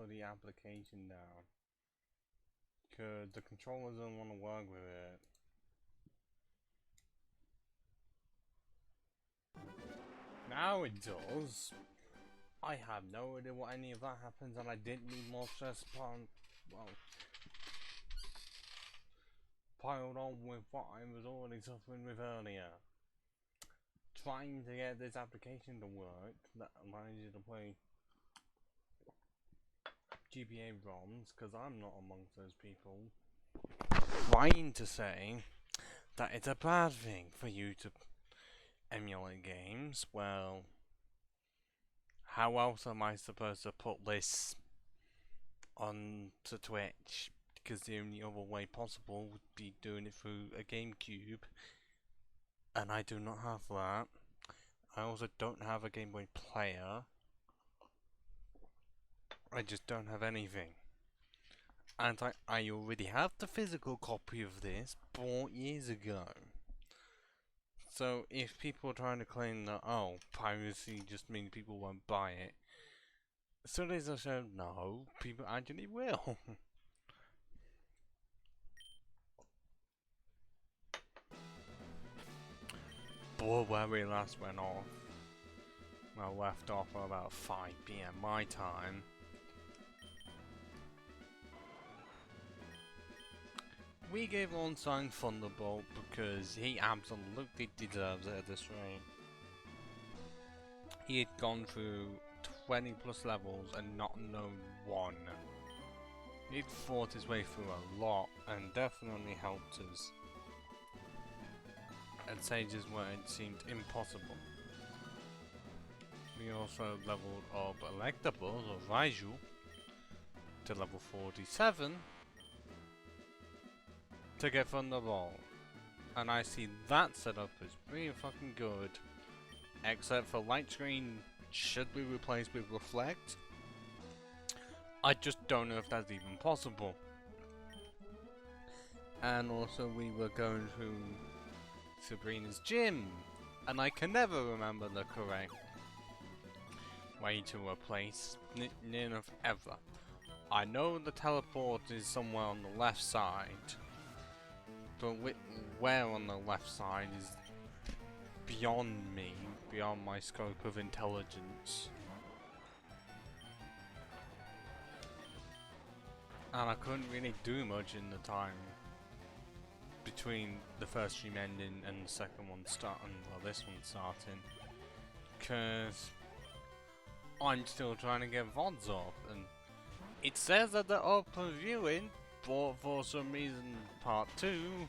for the application down. Cause the controller doesn't want to work with it. Now it does. I have no idea what any of that happens, and I didn't need more stress upon, well, piled on with what I was already suffering with earlier. Trying to get this application to work that allows you to play GBA ROMs, because I'm not amongst those people. Trying to say that it's a bad thing for you to emulate games. Well, how else am I supposed to put this onto Twitch? Because the only other way possible would be doing it through a GameCube, and I do not have that. I also don't have a Game Boy player. I just don't have anything. And I already have the physical copy of this bought years ago. So if people are trying to claim that, oh, piracy just means people won't buy it, studies have shown no, people actually will. But where we last went off, well, left off at about 5 PM my time. We gave Onsang Thunderbolt because he absolutely deserves it at this rate. He had gone through 20 plus levels and not known one. He'd fought his way through a lot and definitely helped us at stages where it seemed impossible. We also leveled up Electabuzz or Raiju to level 47 to get Thunderbolt, and I see that setup as pretty fucking good, except for Light Screen should be replaced with Reflect. I just don't know if that's even possible. And also we were going through Sabrina's gym, and I can never remember the correct way to replace near enough ever. I know the teleport is somewhere on the left side, but where on the left side is beyond me, beyond my scope of intelligence. And I couldn't really do much in the time between the first stream ending and the second one starting, well, this one starting, because I'm still trying to get VODs up, and it says that they're open viewing, but for some reason part 2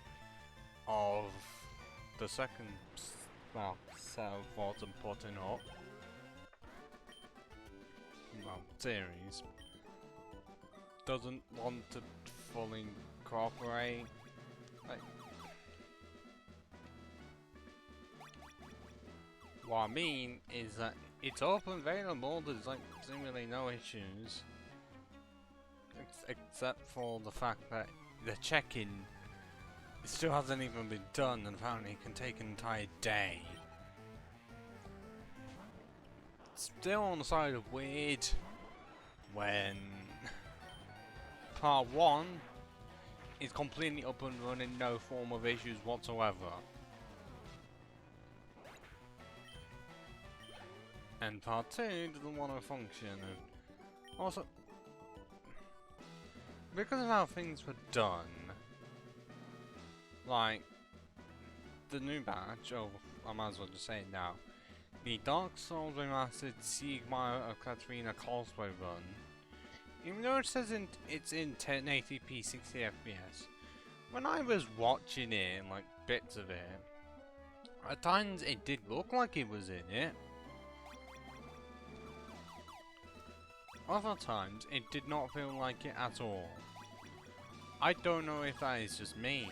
of the second set of VODs I'm putting up, well, series, doesn't want to fully cooperate. Like, what I mean is that it's open available, there's like seemingly no issues, except for the fact that the check-in still hasn't even been done, and apparently it can take an entire day. Still on the side of weird when part 1 is completely up and running, no form of issues whatsoever. And part 2 doesn't want to function, and also, because of how things were done, like, the new batch, oh, I might as well just say it now, the Dark Souls Remastered Siegmeyer of Katarina Causeway run, even though it says it's in 1080p 60 FPS, when I was watching it, like bits of it, at times it did look like it was in it. Other times it did not feel like it at all. I don't know if that is just me.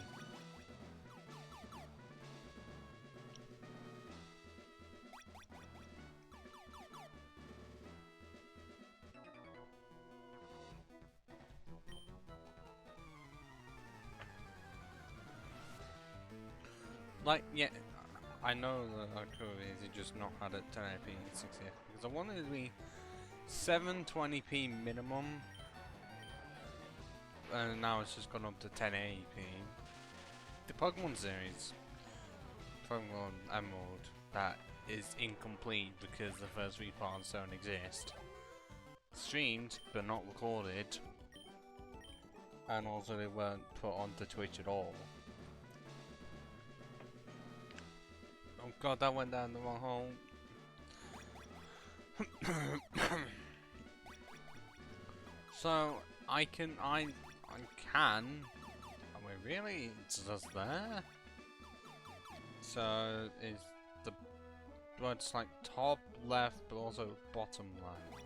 Like, yeah, I know that I could have easily just not had it 1080p 60 because I wanted to be 720p minimum, and now it's just gone up to 1080p. The Pokemon series, Pokemon Emerald, that is incomplete because the first 3 parts don't exist. Streamed, but not recorded. And also they weren't put onto Twitch at all. Oh god, that went down the wrong hole. So, I can, I mean, really, it's just there? So, is the, well, it's like top left, but also bottom left.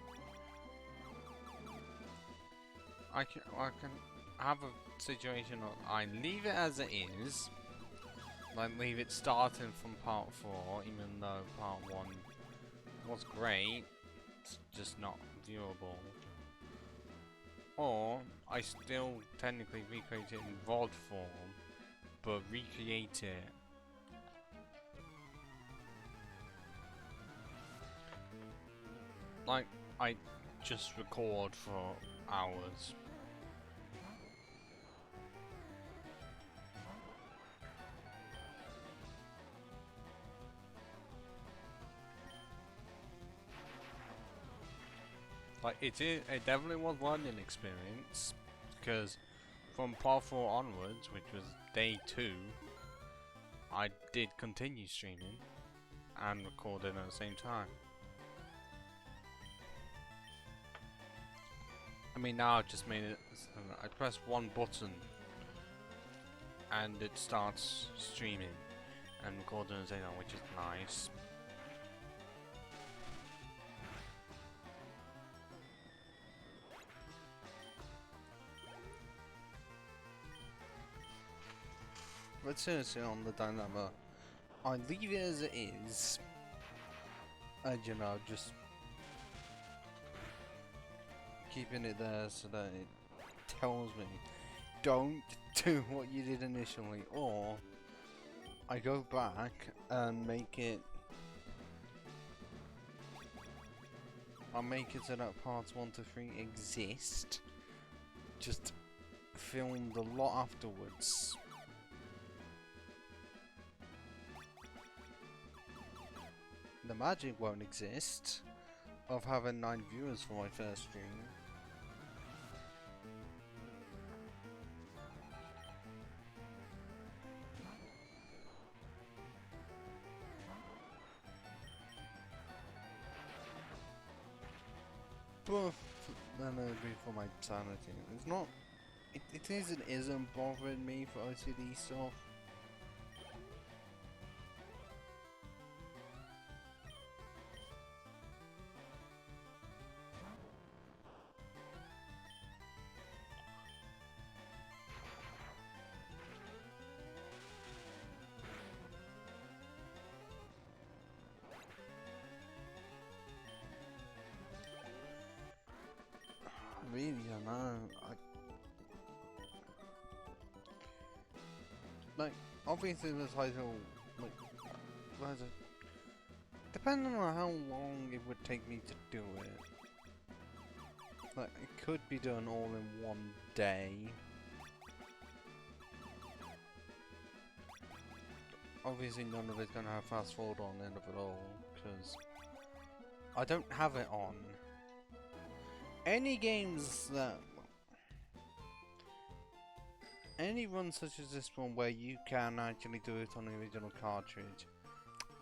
I can have a situation of I leave it as it is, like leave it starting from part 4, even though part 1 was great, it's just not viewable. Or I still technically recreate it in VOD form, but recreate it like I just record for hours. Like it definitely was a learning experience, because from part 4 onwards, which was day 2, I did continue streaming and recording at the same time. I mean, now I've just made it, I press one button and it starts streaming and recording at the same time, which is nice. But seriously, on the dilemma, I leave it as it is, and you know, just keeping it there so that it tells me, don't do what you did initially, or I go back and make it, I'll make it so that parts 1 to 3 exist, just filmed a lot afterwards. The magic won't exist of having 9 viewers for my first stream. But then it would be for my sanity. It's not. It isn't bothering me for OCD stuff. Really, I know. Like, obviously the title, like, depending on how long it would take me to do it. Like, it could be done all in one day. Obviously none of it's gonna have fast forward on the end of it all, because I don't have it on. Any games that... Any run such as this one where you can actually do it on the original cartridge,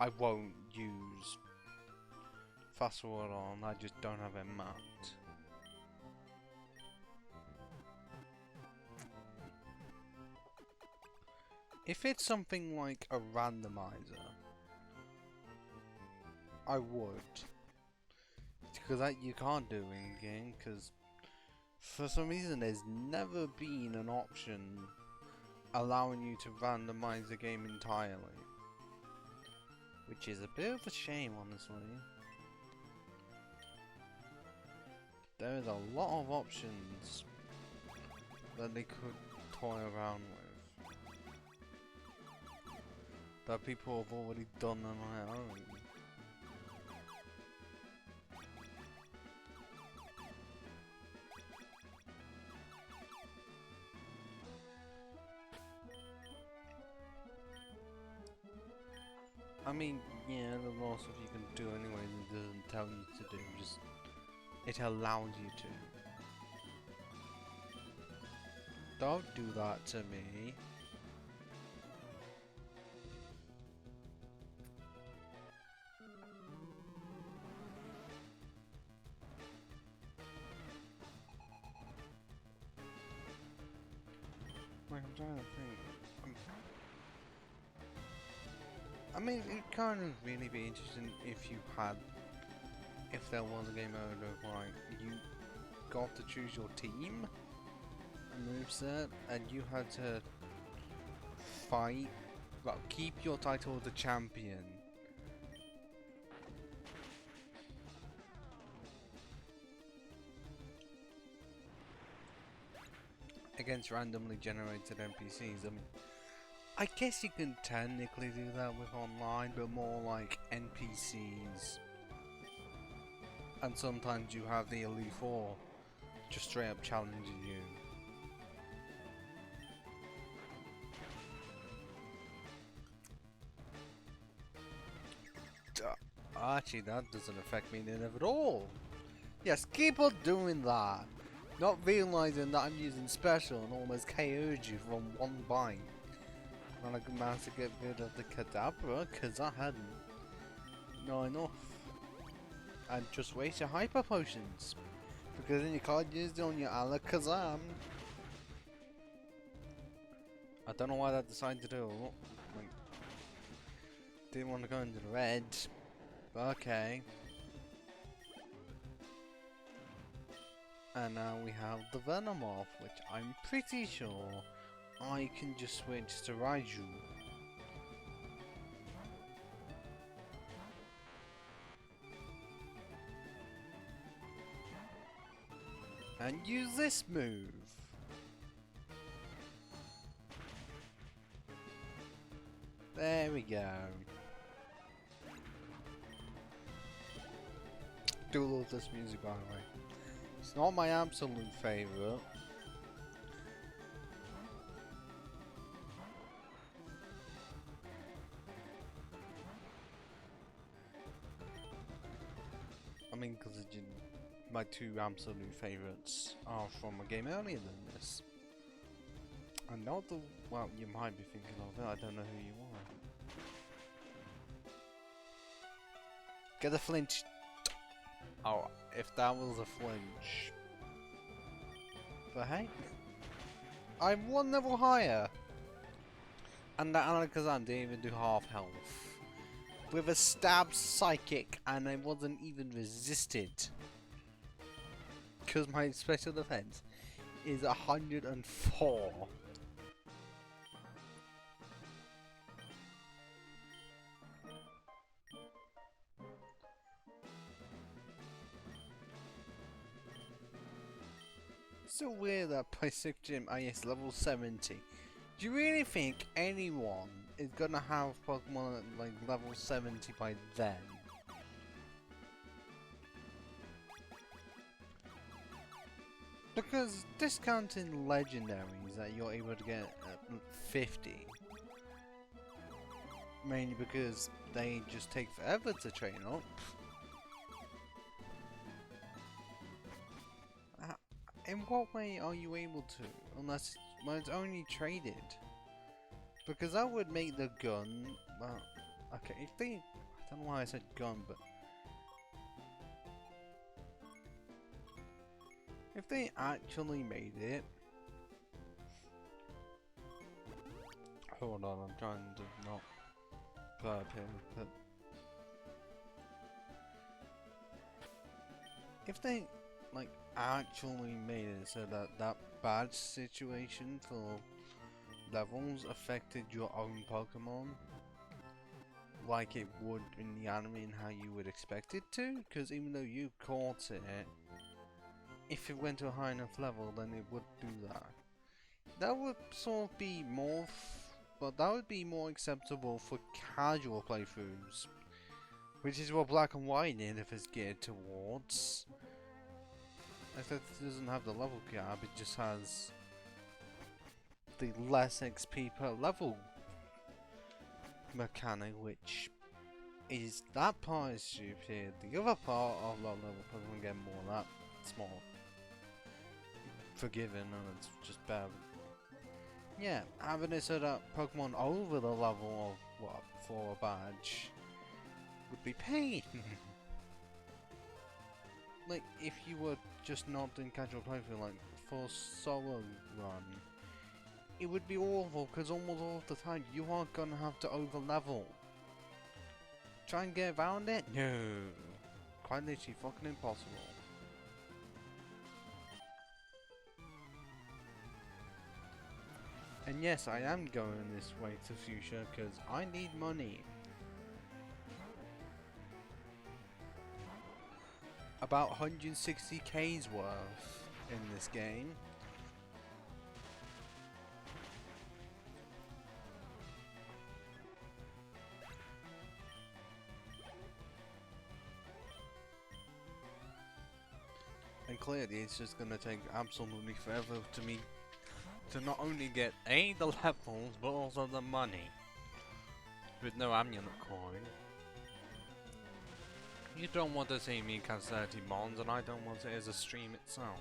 I won't use fast forward on, I just don't have it mapped. If it's something like a randomizer, I would. Because that you can't do in game, because for some reason there's never been an option allowing you to randomize the game entirely. Which is a bit of a shame, honestly. There is a lot of options that they could toy around with, that people have already done on their own. I mean, yeah, there's lots of you can do anyway that doesn't tell you to do, just it allows you to. Don't do that to me. Like, I'm trying to think. I mean, it kind of really be interesting if you had, if there was a game mode of like you got to choose your team, a moveset, and you had to fight, well, keep your title as a champion. Against randomly generated NPCs. I mean, I guess you can technically do that with online, but more like NPCs. And sometimes you have the Elite Four just straight up challenging you. Actually, that doesn't affect me at all. Yes, keep on doing that. Not realizing that I'm using special and almost KO'd you from one bite. And I managed to get rid of the Kadabra because I hadn't. No enough. And just waste your hyper potions. Because then you can't use it on your Alakazam. I don't know why that decided to do. Like, didn't want to go into the red. But okay. And now we have the Venomoth, which I'm pretty sure I can just switch to Raiju. And use this move. There we go. Do love this music, by the way. It's not my absolute favourite. I mean, because my two absolute favourites are from a game earlier than this. And not the, well, you might be thinking of it, I don't know who you are. Get a flinch. Oh, if that was a flinch. But hey, I'm one level higher. And that Alakazam didn't even do half health. With a stab psychic, and I wasn't even resisted. Because my special defense is 104. So weird that Psychic Gym is level 70. Do you really think anyone is gonna have Pokemon at like level 70 by then? Because discounting legendaries that you're able to get at 50, mainly because they just take forever to train up. In what way are you able to? Unless when it's only traded. Because that would make the gun, well, okay, if they, I don't know why I said gun, but if they actually made it, hold on, I'm trying to not burp him, but if they, like, actually made it so that that badge situation for levels affected your own Pokemon like it would in the anime and how you would expect it to, because even though you caught it, if it went to a high enough level then it would do that. That would sort of be more, but that would be more acceptable for casual playthroughs, which is what Black and White did if it's geared towards. Except it doesn't have the level cap, it just has the less XP per level mechanic, which is that part is stupid. The other part of low level Pokemon getting more of that, it's more forgiving and it's just better. Yeah, having it so that Pokemon over the level of what for a badge would be pain. Like if you were just not doing casual playthrough, like for solo run, it would be awful because almost all of the time you are gonna have to over level. Try and get around it? No, quite literally fucking impossible. And yes, I am going this way to Fuchsia because I need money. About 160k's worth in this game. And clearly it's just gonna take absolutely forever to me to not only get A, the levels, but also the money. With no amulet coin. You don't want to see me catch 30 mons, and I don't want it as a stream itself.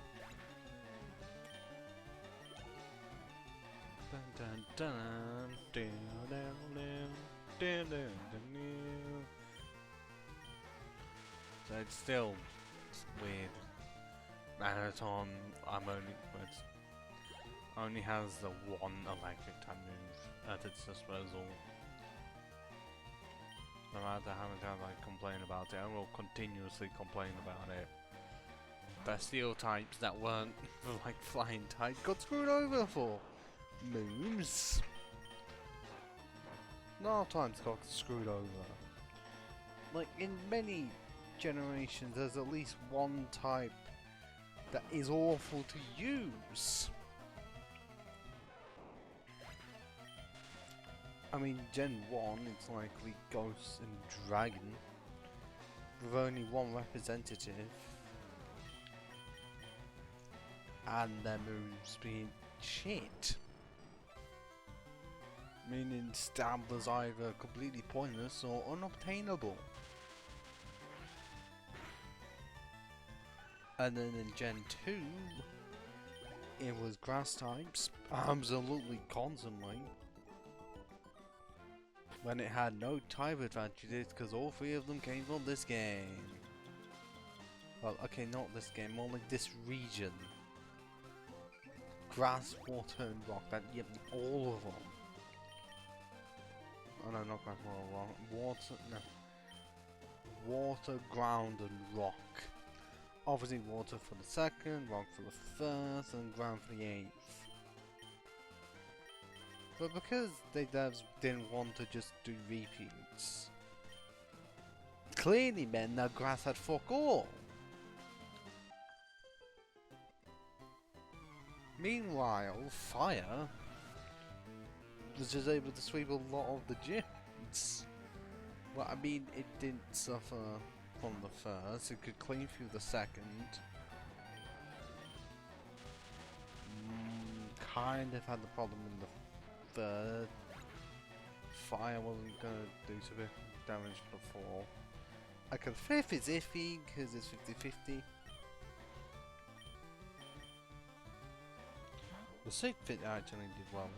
So it's still weird. Marathon, only has the one electric type move at its disposal. No matter how many times I complain about it, I will continuously complain about it. The steel types that weren't like flying types got screwed over for moves. No times got screwed over. Like in many generations, there's at least one type that is awful to use. I mean, Gen 1, it's likely Ghost and Dragon, with only one representative, and their moves being shit. Meaning Stab was either completely pointless or unobtainable. And then in Gen 2, it was Grass types, absolutely constantly. When it had no type advantages because all three of them came from this game. Well, okay, not this game, more like this region. Grass, water, and rock. Yep, all of them. Oh no, not grass, water, rock. Water, no. Water, ground, and rock. Obviously, water for the second, rock for the first, and ground for the 8th. But because they devs didn't want to just do repeats, clearly meant that grass had fuck all. Meanwhile, fire was just able to sweep a lot of the gyms. Well, I mean, it didn't suffer from the first, it could clean through the second. Kind of had the problem in the third. Fire wasn't gonna do too much damage before. Like the fifth is iffy because it's 50-50. The sixth it actually did well.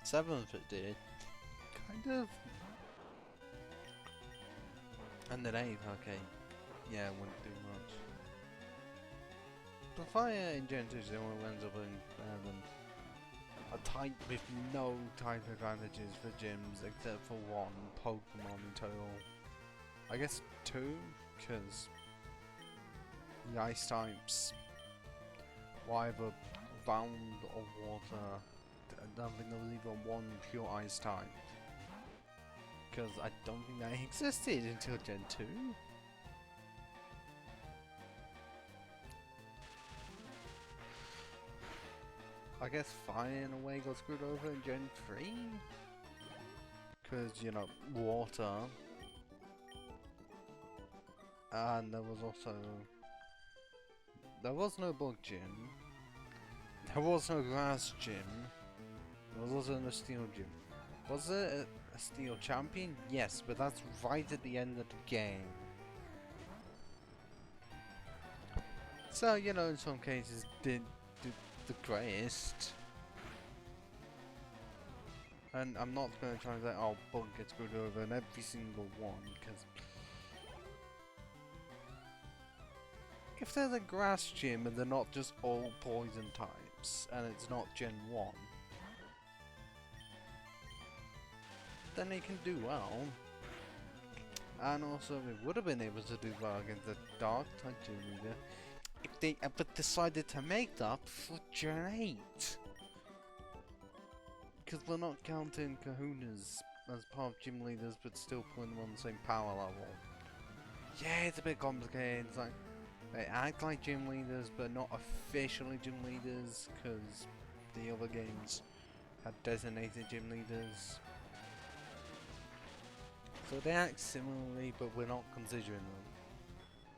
Seventh it did, kind of. And then 8th, okay, yeah, wouldn't do much. But fire in Gen 2 still ends up in better than a type with no type advantages for gyms except for one Pokemon in total. I guess 2, because the ice types were either ground or water. I don't think there was even one pure ice type, because I don't think that existed until Gen 2. I guess fire in a way got screwed over in Gen 3, because, you know, water, and there was no bug gym, there was no grass gym, there was also no steel gym. Was there a steel champion? Yes, but that's right at the end of the game. So, you know, in some cases, the greatest. And I'm not going to try and say, oh, Bug gets screwed over in every single one, because if they're the grass gym and they're not just all poison types, and it's not Gen 1, then they can do well. And also, they would have been able to do well against the Dark type gym leader if they ever decided to make that for Gen 8. Because we're not counting Kahunas as part of gym leaders, but still putting them on the same power level. Yeah, it's a bit complicated. It's like they act like gym leaders, but not officially gym leaders, because the other games had designated gym leaders. So they act similarly, but we're not considering them.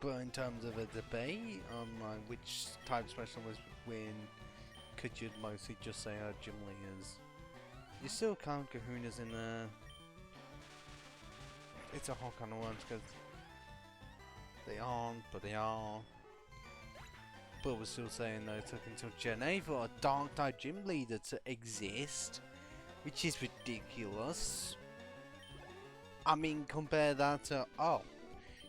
But in terms of a debate on like which type specialist would win, could you mostly just say gym leaders? You still count Kahunas in there. It's a whole kind of worms because they aren't, but they are. But we're still saying though it took until Gen 8 for a Dark type gym leader to exist, which is ridiculous. I mean, compare that to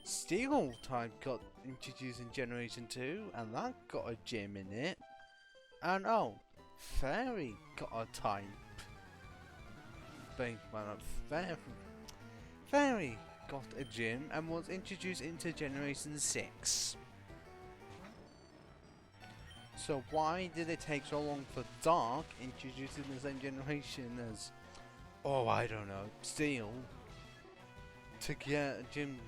Steel type got introduced in Generation 2, and that got a gym in it. And Fairy got a type. Fairy got a gym and was introduced into Generation 6. So why did it take so long for Dark, introduced in the same generation as, I don't know, Steel, to get a gym?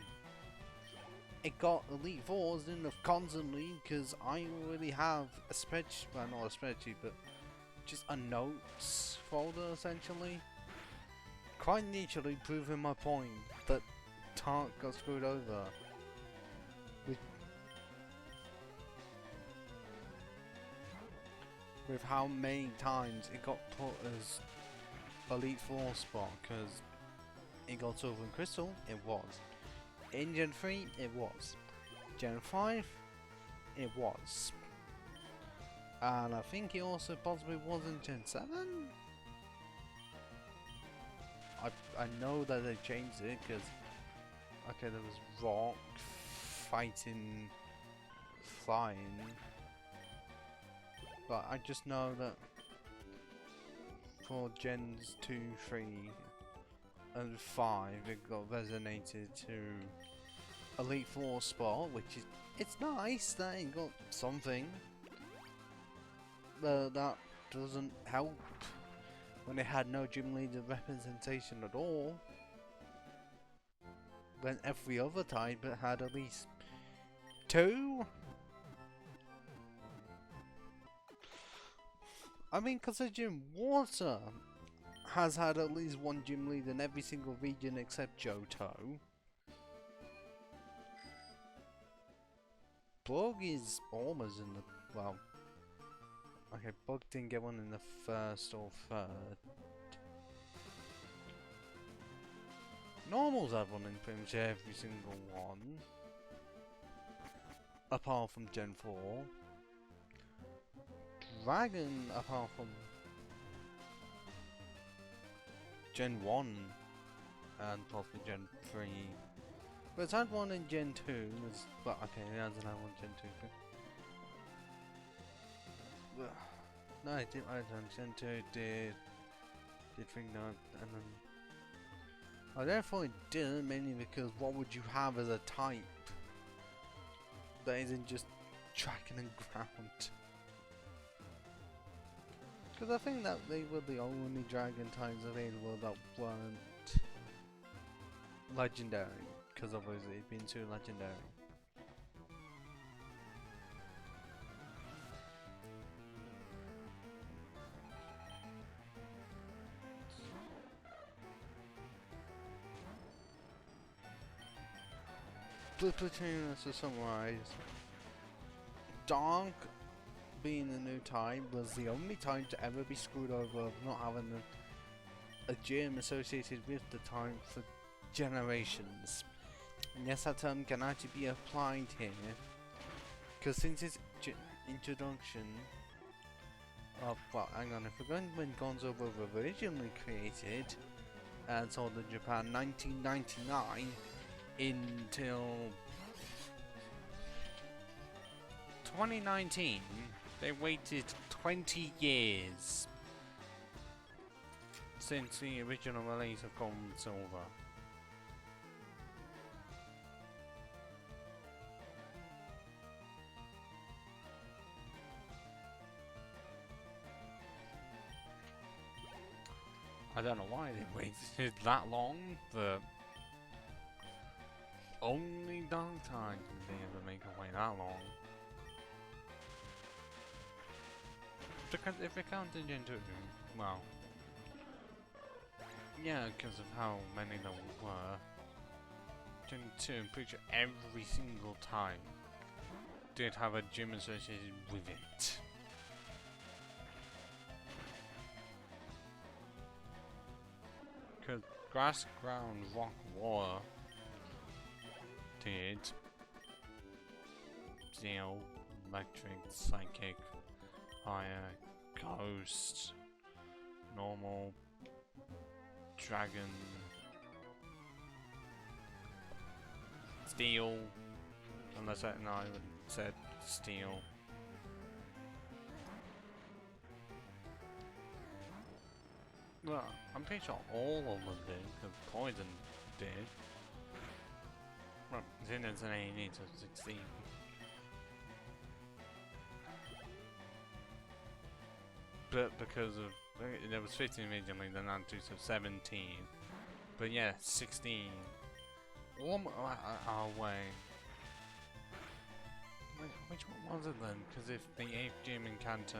It got Elite Fours enough constantly because I already have a spreadsheet, well not a spreadsheet, but just a notes folder essentially. Quite literally proving my point that Dark got screwed over. With how many times it got put as Elite Four spot, because it got Silver and Crystal, it was. In Gen 3, it was. Gen 5, it was. And I think it also possibly was in Gen 7? I know that they changed it, because okay, there was Rock, Fighting, Flying. But I just know that for Gens 2, 3 and 5 it got resonated to Elite 4 spot, which is, it's nice that it got something, but that doesn't help when it had no gym leader representation at all, when every other type had at least 2. I mean, considering Water has had at least 1 gym leader in every single region except Johto. Bug is almost in the, well, okay, Bug didn't get one in the first or third. Normals have one in pretty much every single one, apart from Gen 4. Dragon, apart from Gen 1 and possibly Gen 3. But it's had one in Gen 2, but okay, it hasn't had one Gen 2. No, it didn't have Gen 2, did think that, and then I therefore it didn't, mainly because what would you have as a type that isn't just Dragon and Ground? Because I think that they were the only Dragon types available that weren't legendary, because obviously it'd been too legendary. Platoon, to summarize, Dark, being the new type, was the only type to ever be screwed over of not having a gym associated with the type for generations. And yes, that term can actually be applied here, because since its introduction of, well, hang on, if we're going when Gonzo were originally created and sold in Japan 1999 until 2019, they waited 20 years since the original release of Gold and Silver. I don't know why they waited that long, but only Dark Tide can be able to make a wait that long. Because if we count into, well, yeah, because of how many there were, Gen 2, I'm pretty sure every single time did have a gym associated with it. Because Grass, Ground, Rock, Water did Steel, Electric, Psychic, Fire, Ghost, Normal, Dragon, Steel, unless I would said Steel. Well, I'm pretty sure all of them did, because Poison did. Well, then it's an A&E to 16. But because of, there was 15 originally, then on to 17. But yeah, 16. Oh wait. Which one was it then? Because if the 8th gym in Kanto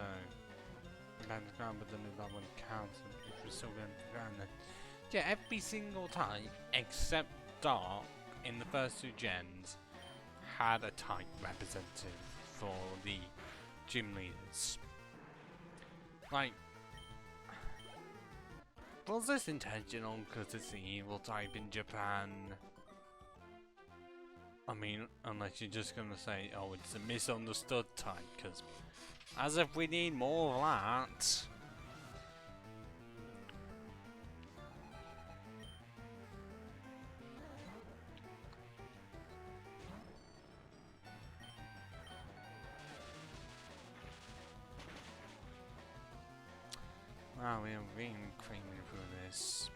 lands ground, but then that one counts, if we're still going to ground then. Yeah, every single time, except Dark, in the first 2 gens, had a type representative for the gym leaders. Like, was this intentional because it's the evil type in Japan? I mean, unless you're just gonna say, oh, it's a misunderstood type, because as if we need more of that. Wow, we are really creaming through this.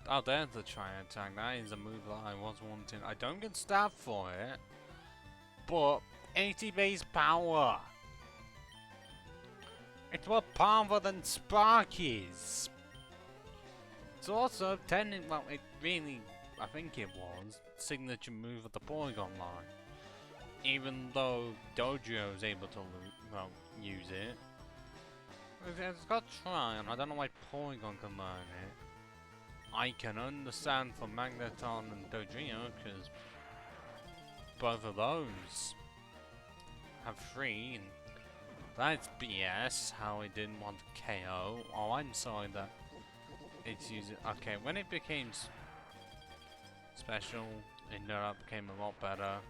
Oh, there's the Triad Tag. That is a move that I was wanting. I don't get stabbed for it, but 80 base power. It's more powerful than Spark is. It's also technically, well, it really, I think it was, signature move of the Porygon line. Even though Dojo is able to, well, use it. It's got Tryon. I don't know why Porygon can learn it. I can understand for Magneton and Dodrio, because both of those have 3, and that's BS, how it didn't want to KO. Oh, I'm sorry that it's using... Okay, when it became special, it became a lot better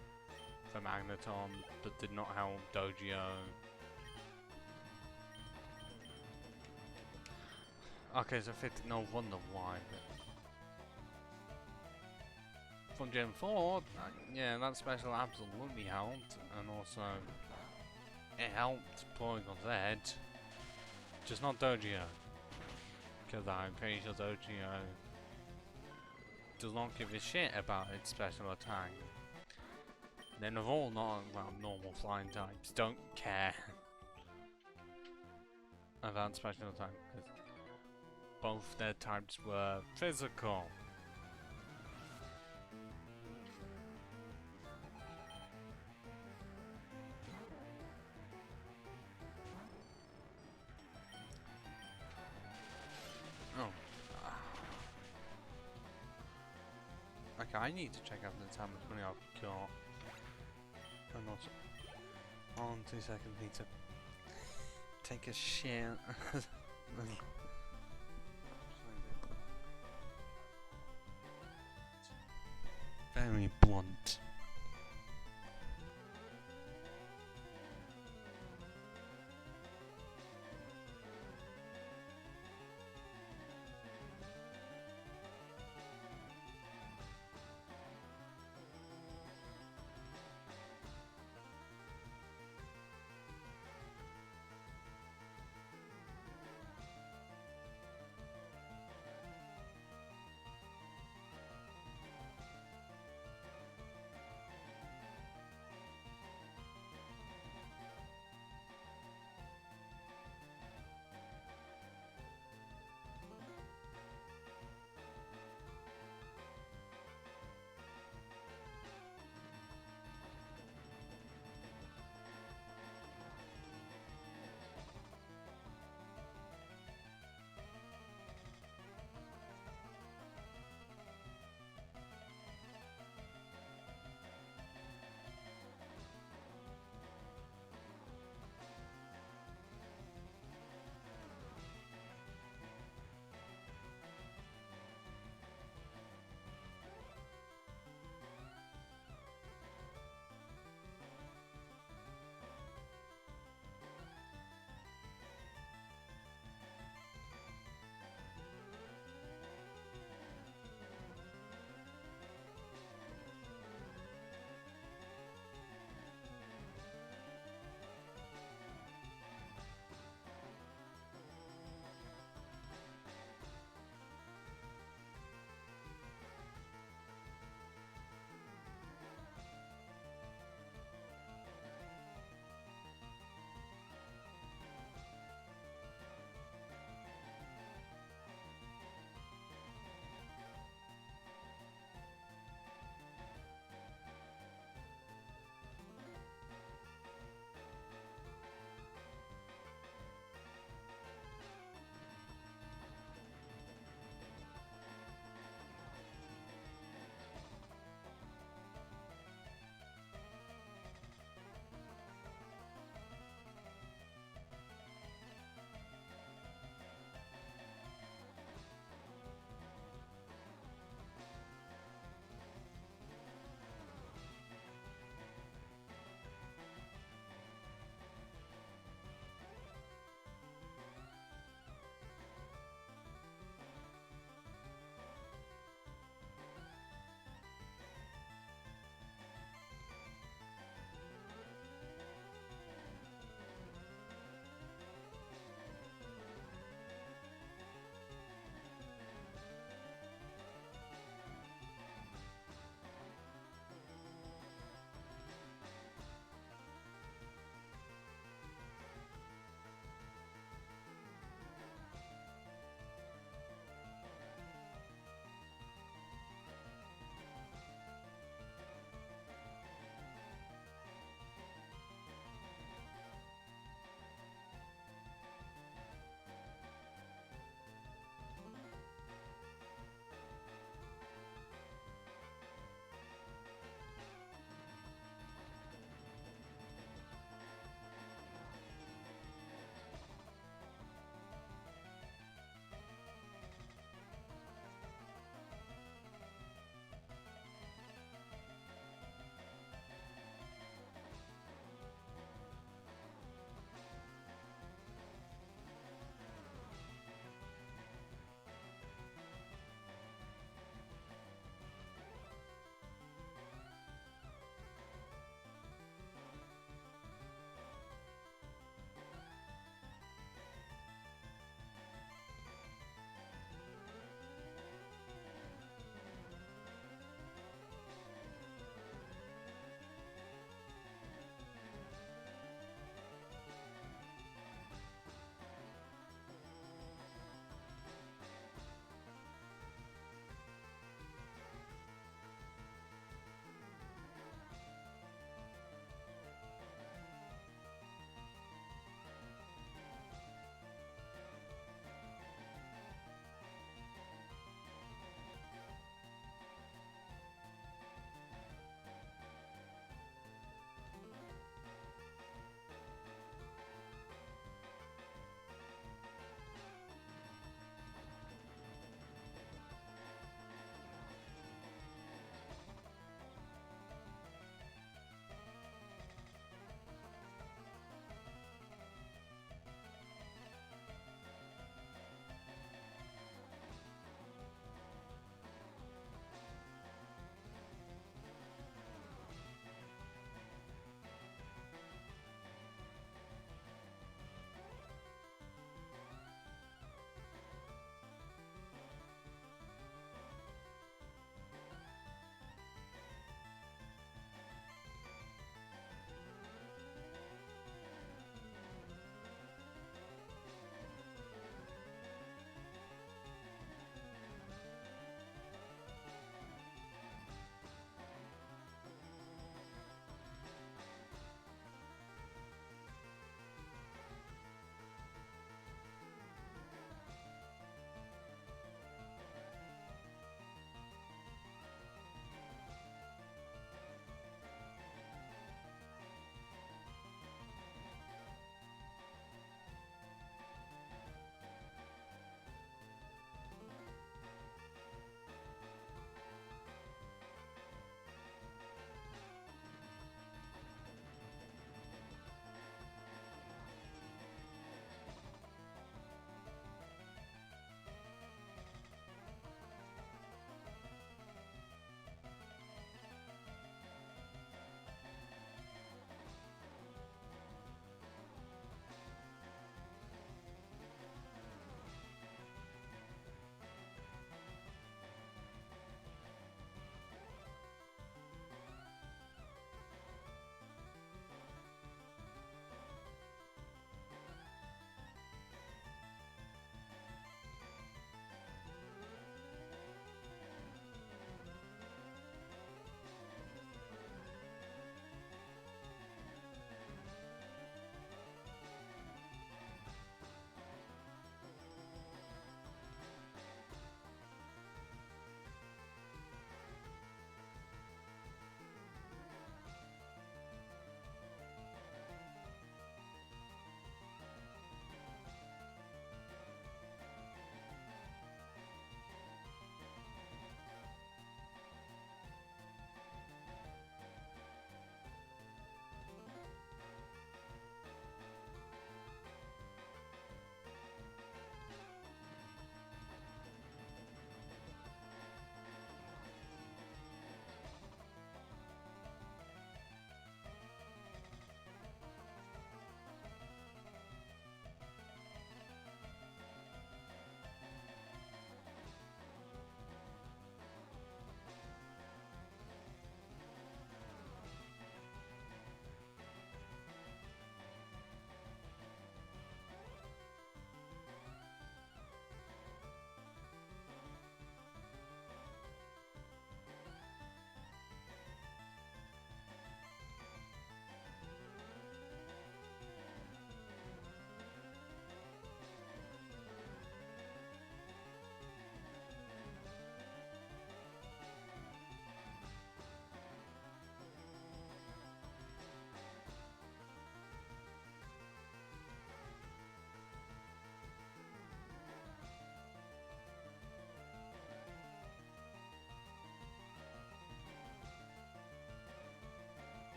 for Magneton, but did not help Dodrio. Okay, so 50, no wonder why, but... From Gen 4, yeah, that special absolutely helped, and also it helped Porygon's head, just not Dodrio, because I'm pretty sure Dodrio does not give a shit about its special attack. Then of all normal flying types, don't care about special attack, because both their types were physical. Okay, I need to check out how much money I've got. And also, Hold on 2 seconds, need to take a shit. Very blunt.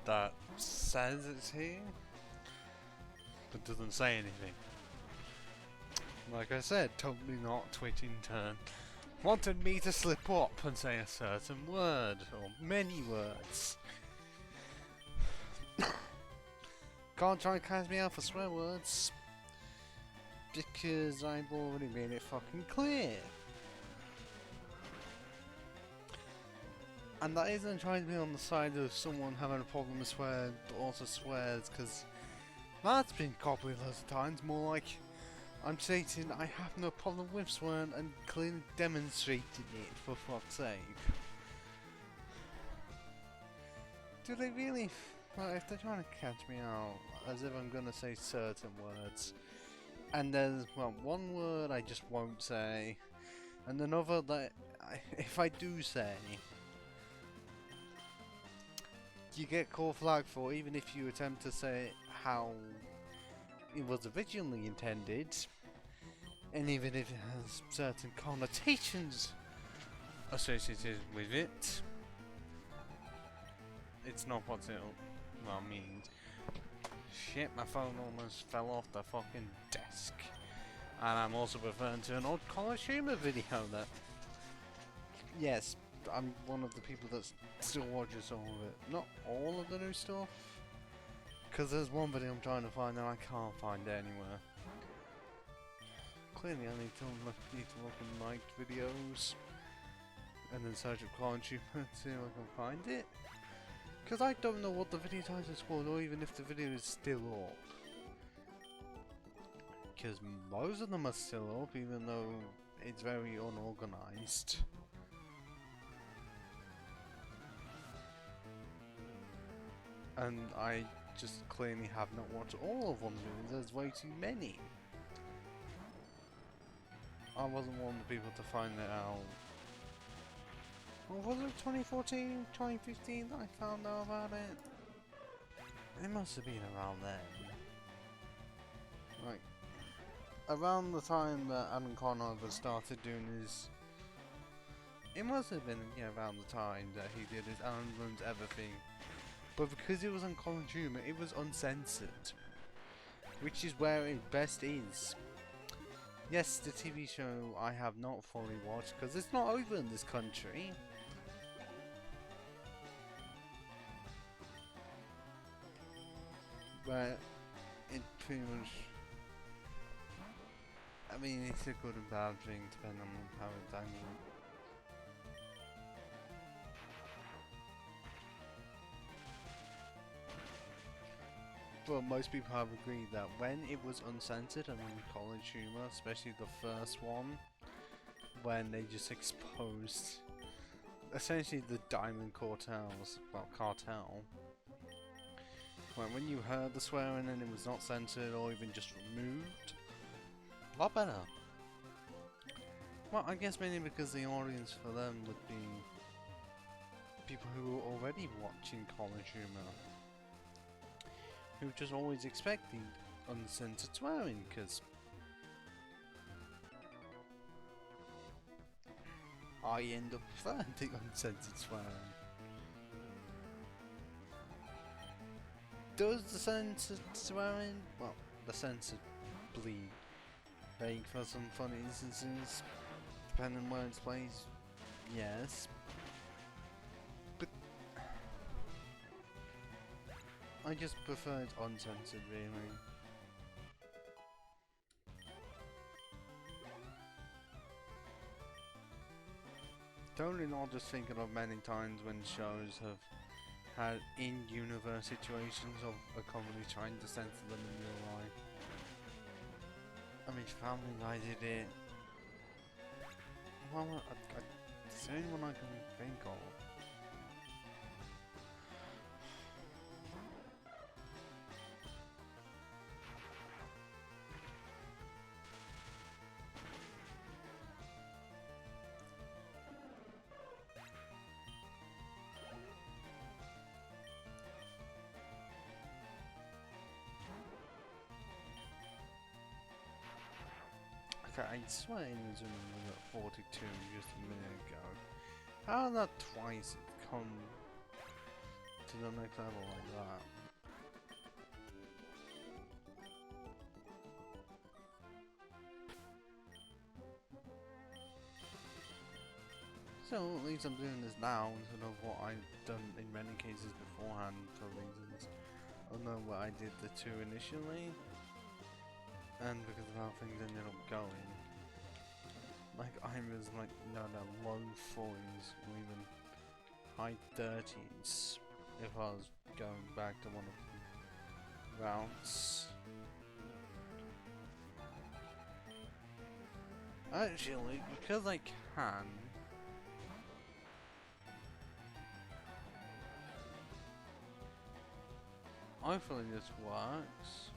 that says it's here, but doesn't say anything. Like I said, totally not Twitching turn. Wanted me to slip up and say a certain word, or many words. Can't try and catch me out for swear words, because I've already made it fucking clear. And that isn't trying to be on the side of someone having a problem with swearing, but also swears, because that's been copied loads of times. More like, I'm stating I have no problem with swearing and clearly demonstrating it, for fuck's sake. Do they really? Well, if they're trying to catch me out, as if I'm gonna say certain words, and there's, well, one word I just won't say, and another that, if I do say, you get called flag for, even if you attempt to say it how it was originally intended, and even if it has certain connotations associated with it, it's not what it means. Shit, my phone almost fell off the fucking desk. And I'm also referring to an old college humor video that, yes, I'm one of the people that still watches all of it. Not all of the new stuff, because there's one video I'm trying to find and I can't find it anywhere. Clearly I need to look in liked videos and then search up college humor and see if I can find it. Because I don't know what the video title is called, or even if the video is still up. Because most of them are still up, even though it's very unorganized. And I just clearly have not watched all of them, because there's way too many. I wasn't one of the people to find it out. Or was it 2014, 2015 that I found out about it? It must have been around then. Like, around the time that Adam Conover started doing his... It must have been, yeah, around the time that he did his Alan Runs Everything. But because it was on College Humor, it was uncensored. Which is where it best is. Yes, the TV show I have not fully watched, because it's not over in this country. But it pretty much, I mean, it's a good and bad thing depending on how it's angled. But most people have agreed that when it was uncensored and in College Humor, especially the first one, when they just exposed essentially the Diamond Cartels, well, cartel. When you heard the swearing and it was not censored or even just removed, a lot better. Well, I guess mainly because the audience for them would be people who were already watching College Humor, who just always expect the uncensored swearing, because I end up preferring the uncensored swearing. Does the censored swearing, well, the censored bleed, make for some funny instances, depending on where it's placed? Yes. But I just prefer it uncensored, really. Totally not just thinking of many times when shows have had in-universe situations of a company trying to censor them in real life. I mean, Family Guy did it. Well, it's the only one I can think of. I swear it was only at 42 just a minute ago. How that twice it come to the next level like that. So at least I'm doing this now instead of what I've done in many cases beforehand for reasons. I don't know where I did the 2 initially, and because of how things ended up going. Like I was like low 40s or even high 30s if I was going back to one of the routes. Actually, because I can, hopefully this works.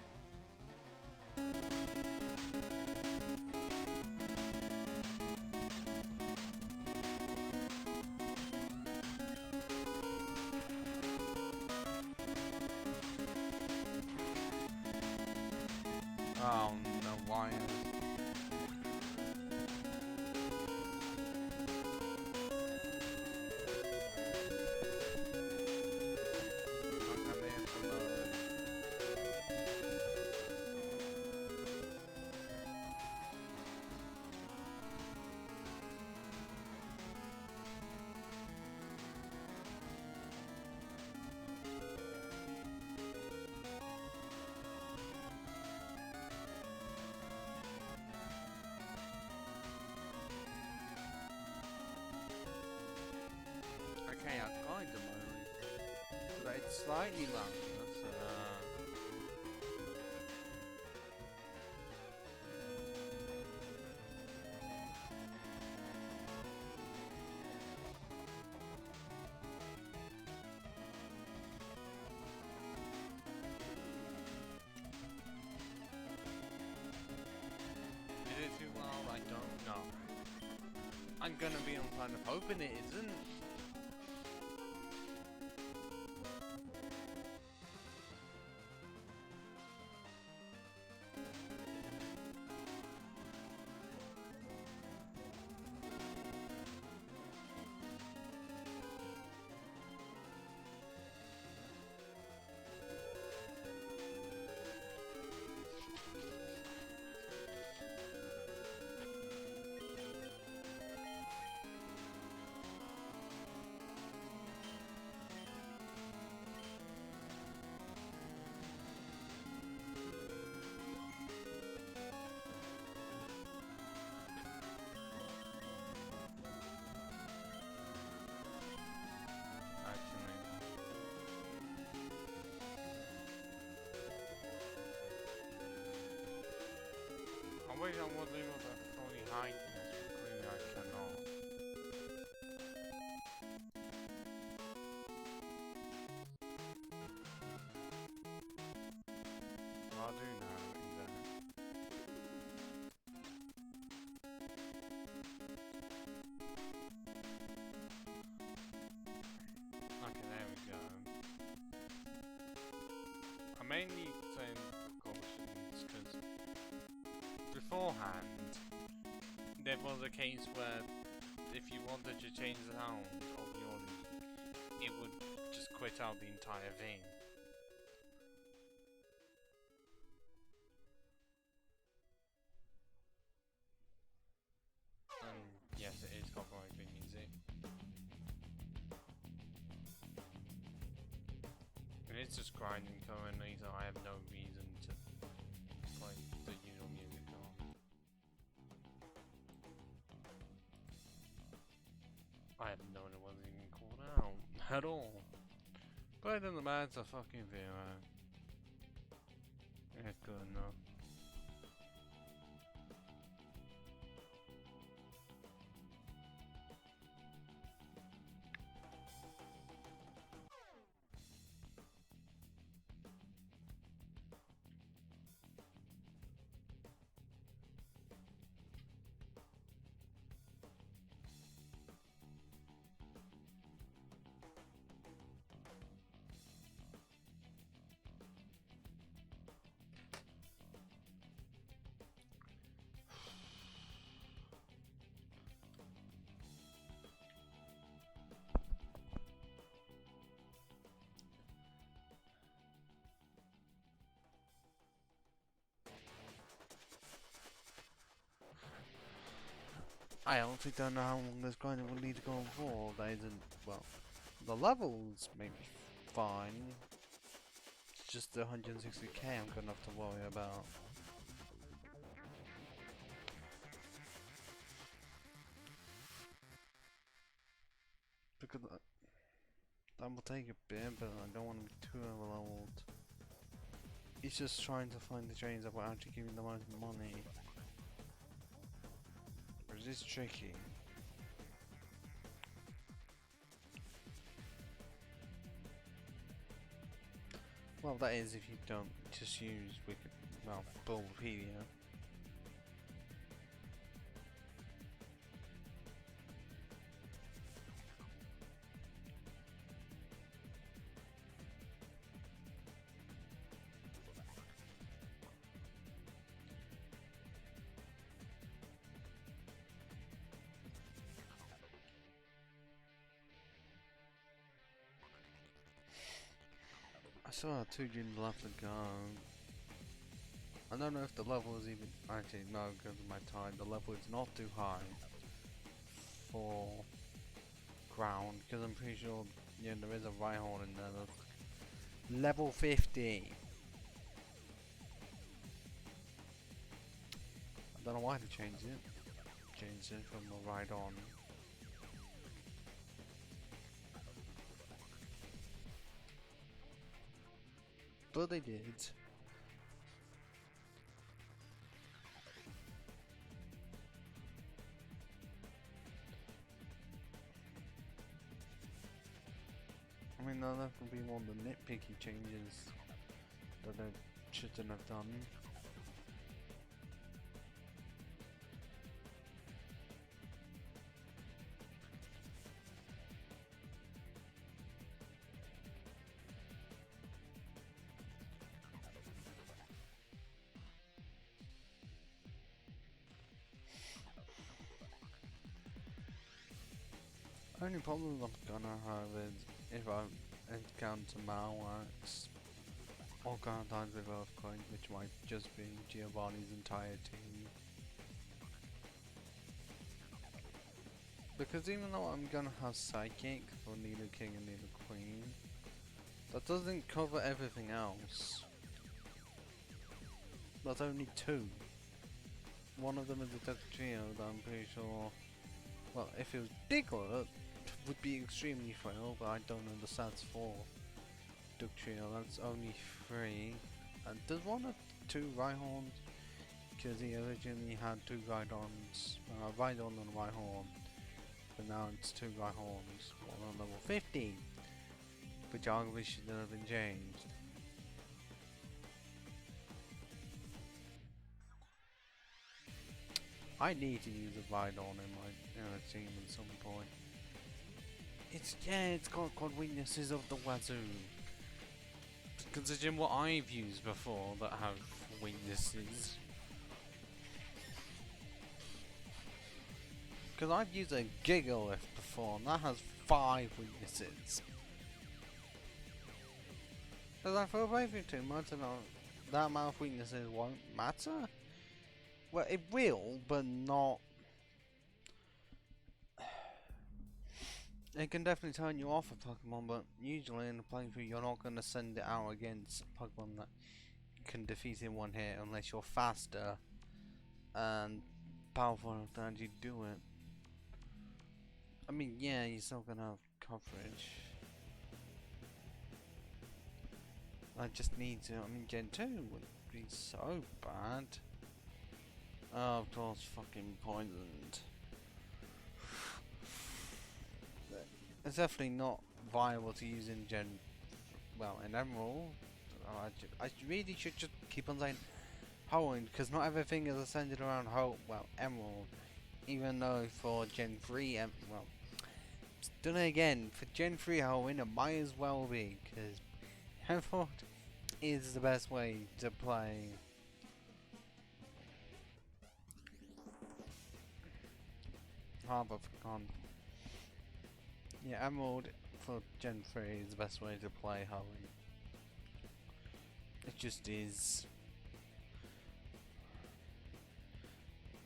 Oh no, why? Okay, I kind of know, but it's slightly longer, so is it too loud? I don't know. I'm gonna be on kind of hoping it isn't. I wish I was able to fully hide this, but clearly I cannot. I'll do now, okay, there we go. I mainly saying precautions because beforehand there was a case where if you wanted to change the sound of your league, it would just quit out the entire thing. And yes, it is copyright-free music. And it's just grinding currently, so I have no reason to play the usual music on. I have no idea what it's even called out at all. But it doesn't matter, it's a fucking video. It's good enough. I honestly don't know how long this grind will need to go on for. There isn't, well, the levels may be fine. It's just the 160k I'm gonna have to worry about. Because that will take a bit, but I don't want to be too overloaded. It's just trying to find the trains that will actually give me the most money. Which is tricky. Well, that is if you don't just use Bulbapedia. I still have 2 gyms left to go. I don't know if the level is even... Actually, no, because of my time. The level is not too high for ground, because I'm pretty sure there is a Rhyhorn in there that's level 50. I don't know why they changed it. Changed it from a Rhydon. But they did. I mean, that could be one of the nitpicky changes that they shouldn't have done. Only problem I'm gonna have is if I encounter Malwax or times with Earthquake, which might just be Giovanni's entire team. Because even though I'm gonna have Psychic for Nido King and Nido Queen, that doesn't cover everything else. That's only 2. One of them is a Duck Trio that I'm pretty sure, well, if it was Diglett, would be extremely frail, but I don't know the stats for Duck Trio. That's only 3. And there's 1 or 2 Rhyhorns, because he originally had 2 Rhydons, Rhydon and Rhyhorn, but now it's 2 Rhyhorns, 1 on level 50, which arguably should have been changed. I need to use a Rhydon in my team at some point. It's got weaknesses of the Wazoo. Considering what I've used before that have weaknesses. Because I've used a Gigalith before and that has 5 weaknesses. Because I feel breaking too much and that amount of weaknesses won't matter. Well, it will, but not. It can definitely turn you off a Pokemon, but usually in a playthrough you're not going to send it out against a Pokemon that can defeat in one hit unless you're faster and powerful enough to actually do it. I mean, yeah, you're still going to have coverage. I just need to, I mean, Gen 2 would be so bad. Oh, of course, fucking poisoned. It's definitely not viable to use in in Emerald. I really should just keep on saying Hoenn, because not everything is centered around Emerald. Even though for Gen 3, done it again, for Gen 3 Hoenn it might as well be, because Emerald is the best way to play. Harbour Con. Yeah, Emerald for Gen 3 is the best way to play Hoenn. It just is.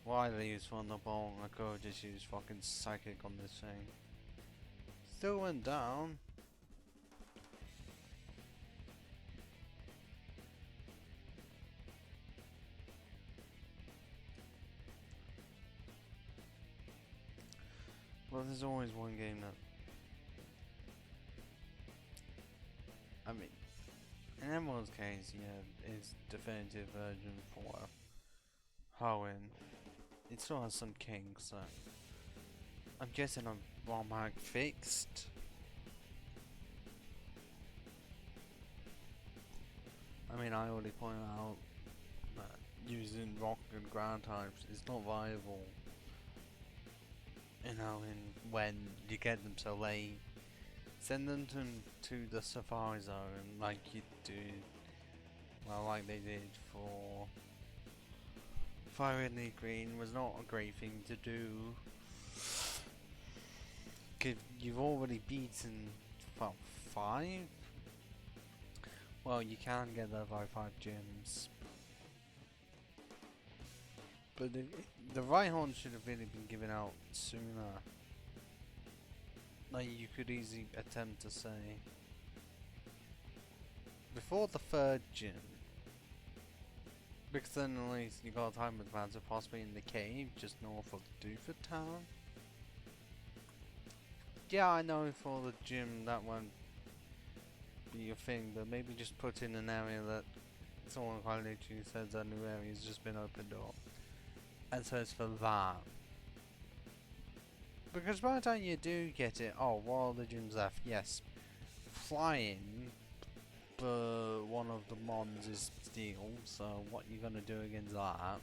Why did I use Thunderbolt? I could have just used fucking Psychic on this thing. Still went down. Well, there's always one game that... I mean, in everyone's case, yeah, it's definitive version for Hoenn. It still has some kinks, so... I'm guessing I'm wrong mag fixed. I mean, I already pointed out that using rock and ground types is not viable. You know, when you get them so late, send them to the Safari Zone like you do, well, like they did for FireRed Green was not a great thing to do. Cause you've already beaten, what, 5? Well, you can get there by 5 gyms. But the Rhyhorn should have really been given out sooner. Like, you could easily attempt to say, before the 3rd gym. Because then at least you got a time advance, possibly in the cave just north of Dooford Town. Yeah, I know for the gym that won't be a thing, but maybe just put in an area that someone quite literally says that new area has just been opened up. And so it's for that. Because by the time you do get it, oh, what are the gyms left? Yes, flying, but one of the mons is steel, so what you gonna do against that?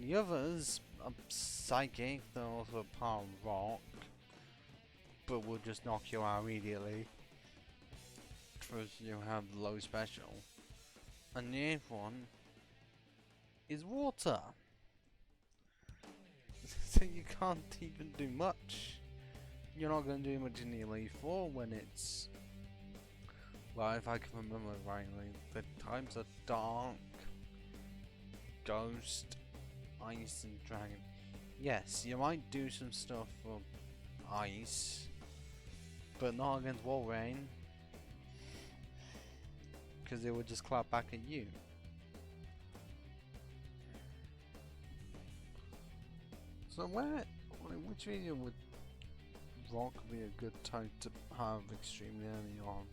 The others are psychic, they're also part of rock, but will just knock you out immediately because you have low special. And the 8th one is water. So you can't even do much. You're not going to do much in the Elite 4 when it's... Well, if I can remember rightly, the types are Dark, Ghost, Ice and Dragon. Yes, you might do some stuff for Ice, but not against Walrein, because it would just clap back at you. So which video would Rock be a good type to have extremely early on?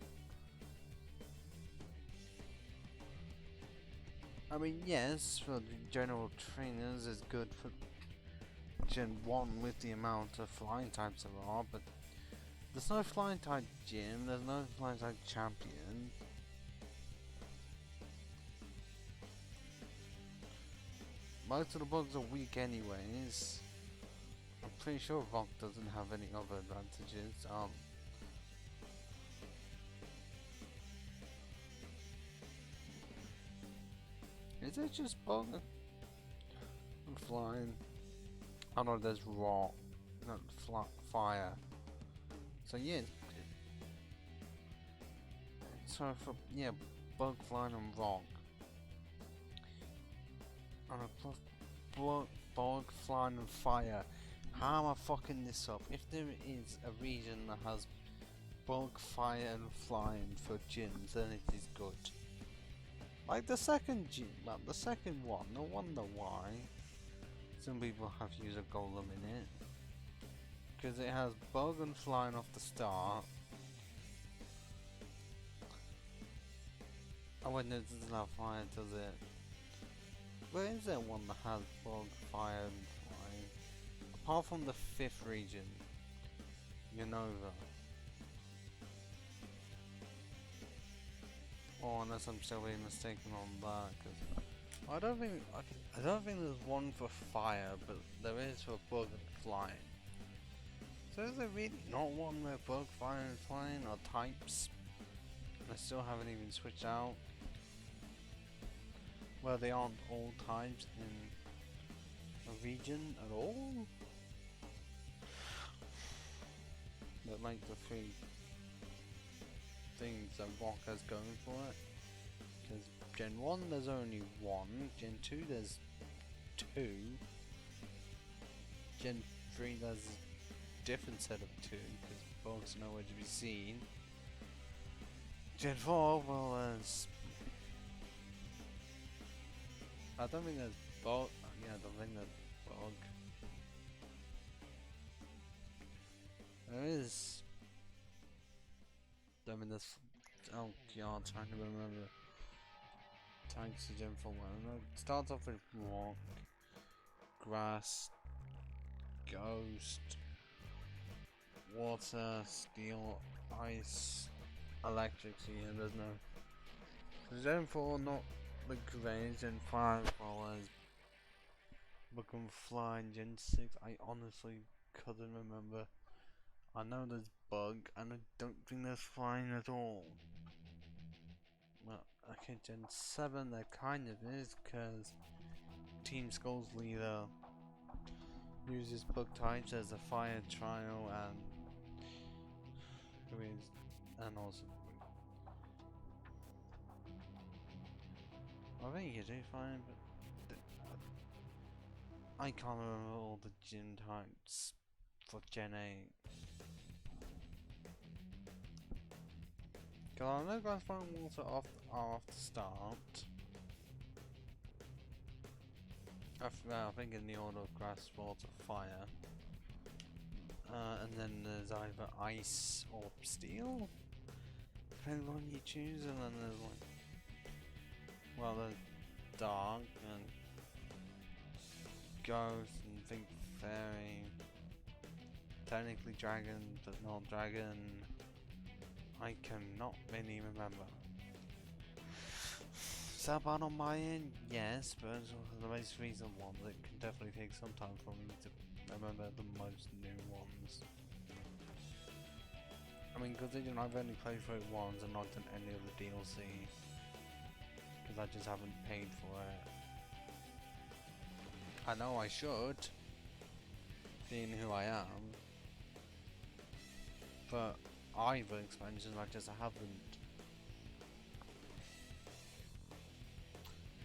I mean, yes, for the general trainers it's good for Gen 1 with the amount of flying types there are, but there's no flying type gym, there's no flying type champion. Most of the bugs are weak anyways. I'm pretty sure Rock doesn't have any other advantages. Is it just bug and flying? Oh no, there's rock, not fire. So yeah. So for bug, flying, and rock. Bug, flying, and fire. How am I fucking this up? If there is a region that has bug, fire, and flying for gyms, then it is good. Like the second gym, like the second one. No wonder why some people have used a golem in it, because it has bug and flying off the start. Oh wait, no, it doesn't have fire, does it? Where is there one that has bug, fire, and flying? Apart from the 5th region, Unova. Oh, unless I'm still being mistaken on that, because I don't think there's one for fire, but there is for bug and flying. So is there really not one where bug, fire, and flying are types? I still haven't even switched out. Well, they aren't all types in a region at all. But like the 3 things that Rock has going for it. Because Gen 1 there's only 1, Gen 2 there's 2. Gen 3 there's a different set of 2 because bugs are nowhere to be seen. Gen 4, well there's... I don't think there's bug. Yeah, I don't think there's bug. There is... I mean there's... Oh god, I'm trying to remember. Tanks to Gen 4 one. It starts off with rock, grass, ghost, water, steel, ice, electric. So yeah, there's no. So Gen 4 not the greatest. Gen 5 follows. Become flying. Gen 6 I honestly couldn't remember. I know there's bug and I don't think there's flying at all. Well, okay, Gen 7 there kind of is, because Team Skull's leader uses bug types as a fire trial and also I think you do fine, but I can't remember all the gym types for Gen 8. Cause I know grass, fire, and water off the start. I think in the order of grass, water, fire. And then there's either ice or steel, depending on you choose, and then there's like, well, there's dark and ghost and think fairy, technically dragon, but not dragon. I cannot really remember. Sabon on my end, yes, but it's the most recent one. It can definitely take some time for me to remember the most new ones. I mean, considering I've only played through it once and not done any of the DLC, because I just haven't paid for it. I know I should, being who I am, but either expansions I just haven't.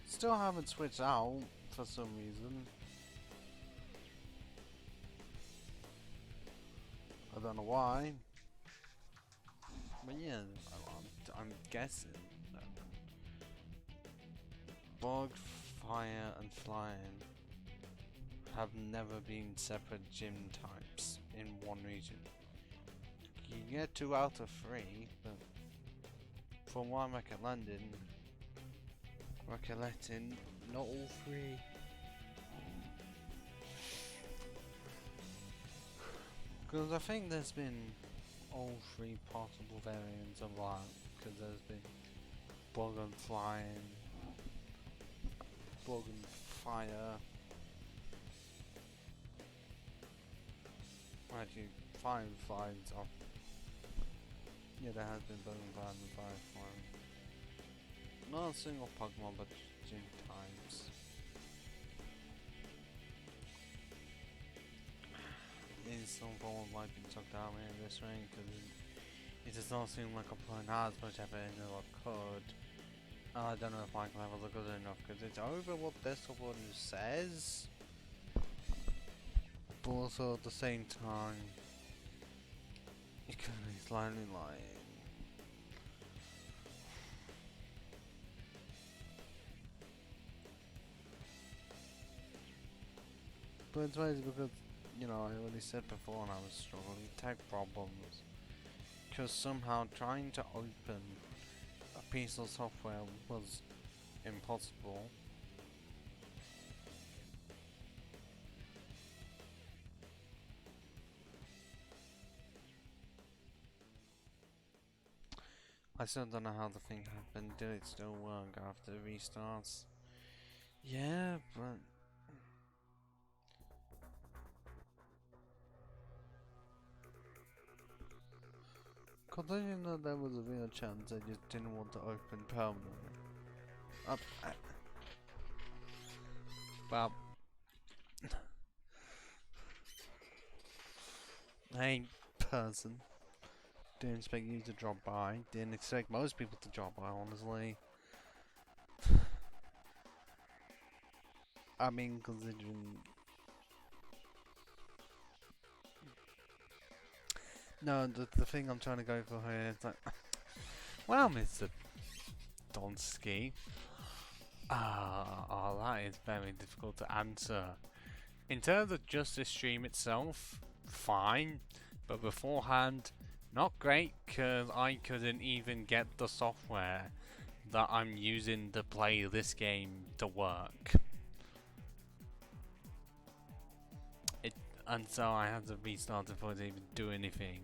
Still haven't switched out for some reason. I don't know why. But yeah, I'm guessing that bug, fire and flying have never been separate gym types in one region. You can get 2 out of 3, but from what I'm recollecting, not all 3. Because I think there's been all 3 possible variants of that, because there's been bug and flying, bug and fire. Actually, fire and flying's off. Yeah, there has been bug and fire and fire flying. Not a single Pokemon, but gym types. Is some form of life being sucked out in this ring, because it does not seem like I'm playing as much effort into I could. I don't know if my levels are good enough, because it's over what this one says, but also at the same time it could be slightly lying. But it's mainly because, you know, I already said before and I was struggling with tech problems. Because somehow trying to open a piece of software was impossible. I still don't know how the thing happened. Did it still work after restarts? Yeah, but considering that there was a real chance I just didn't want to open permanently. Well, hey person, didn't expect you to drop by. Didn't expect most people to drop by, honestly. I mean, considering... No, the thing I'm trying to go for here is like... Well, Mr. Donsky... Oh, that is very difficult to answer. In terms of just the stream itself, fine. But beforehand, not great, because I couldn't even get the software that I'm using to play this game to work. And so I had to restart before it even do anything.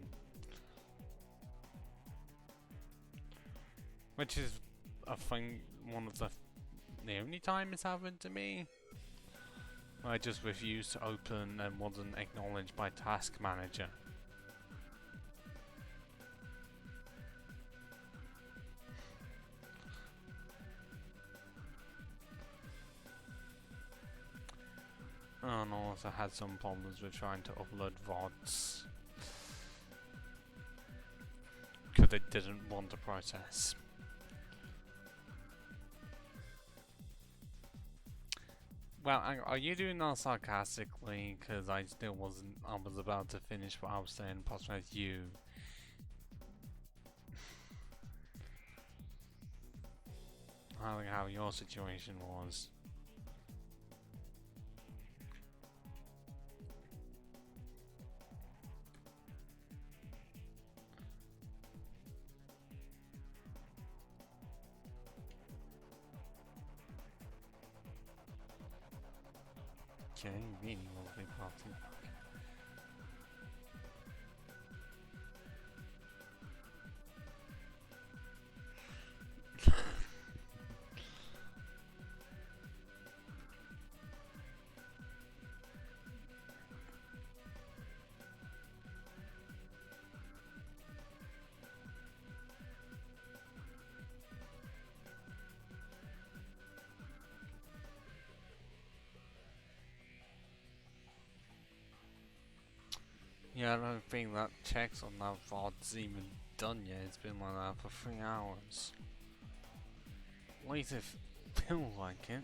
Which is, I think, one of the only time it's happened to me. I just refused to open and wasn't acknowledged by Task Manager. And I also had some problems with trying to upload VODs. Because it didn't want to process. Well, are you doing that sarcastically? Because I still wasn't. I was about to finish what I was saying, possibly as you. How your situation was. Okay, really lovely party. Yeah, I don't think that checks on that VOD's even done yet. It's been like that for 3 hours. At least it feels like it.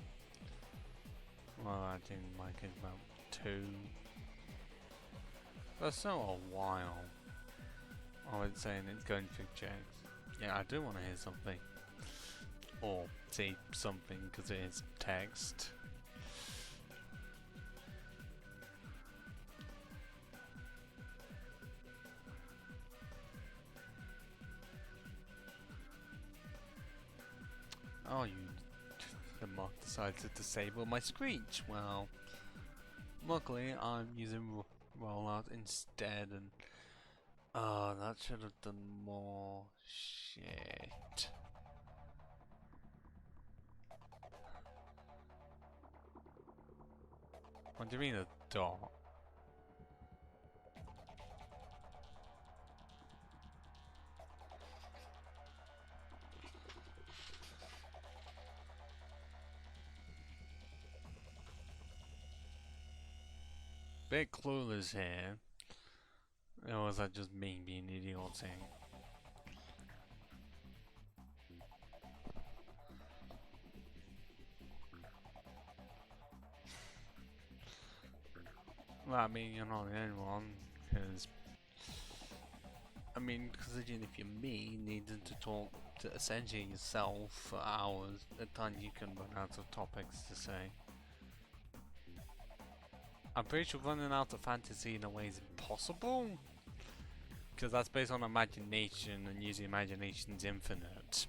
Well, I didn't like it about 2. That's still a while. I was saying it's going through checks. Yeah, I do want to hear something. Or see something, because it is text. Oh, the mod decided to disable my screech. Well, luckily I'm using rollout instead, and that should have done more shit. What do you mean a dot? Bit clueless here. Or was that just me being idiotic? Well, I mean, you're not the only one, because... I mean, considering if you're me, needing to talk to essentially yourself for hours, at times you can run out of topics to say. I'm pretty sure running out of fantasy in a way is impossible, because that's based on imagination, and using imagination is infinite.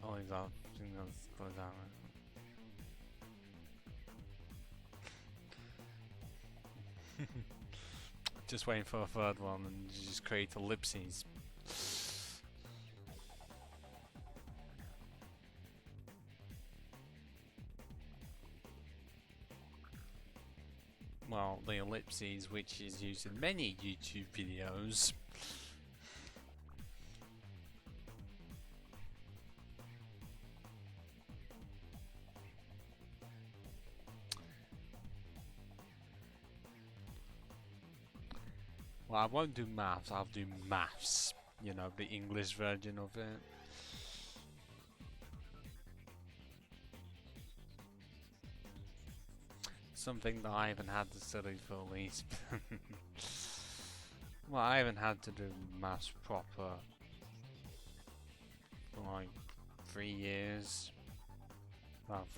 Oh, he's out. I think that's close out. Just waiting for a third one and just create ellipses. Well, the ellipses, which is used in many YouTube videos. Well, I won't do maths, I'll do maths. You know, the English version of it. Something that I haven't had to study for at least. Well, I haven't had to do maths proper for like 3 years. Well,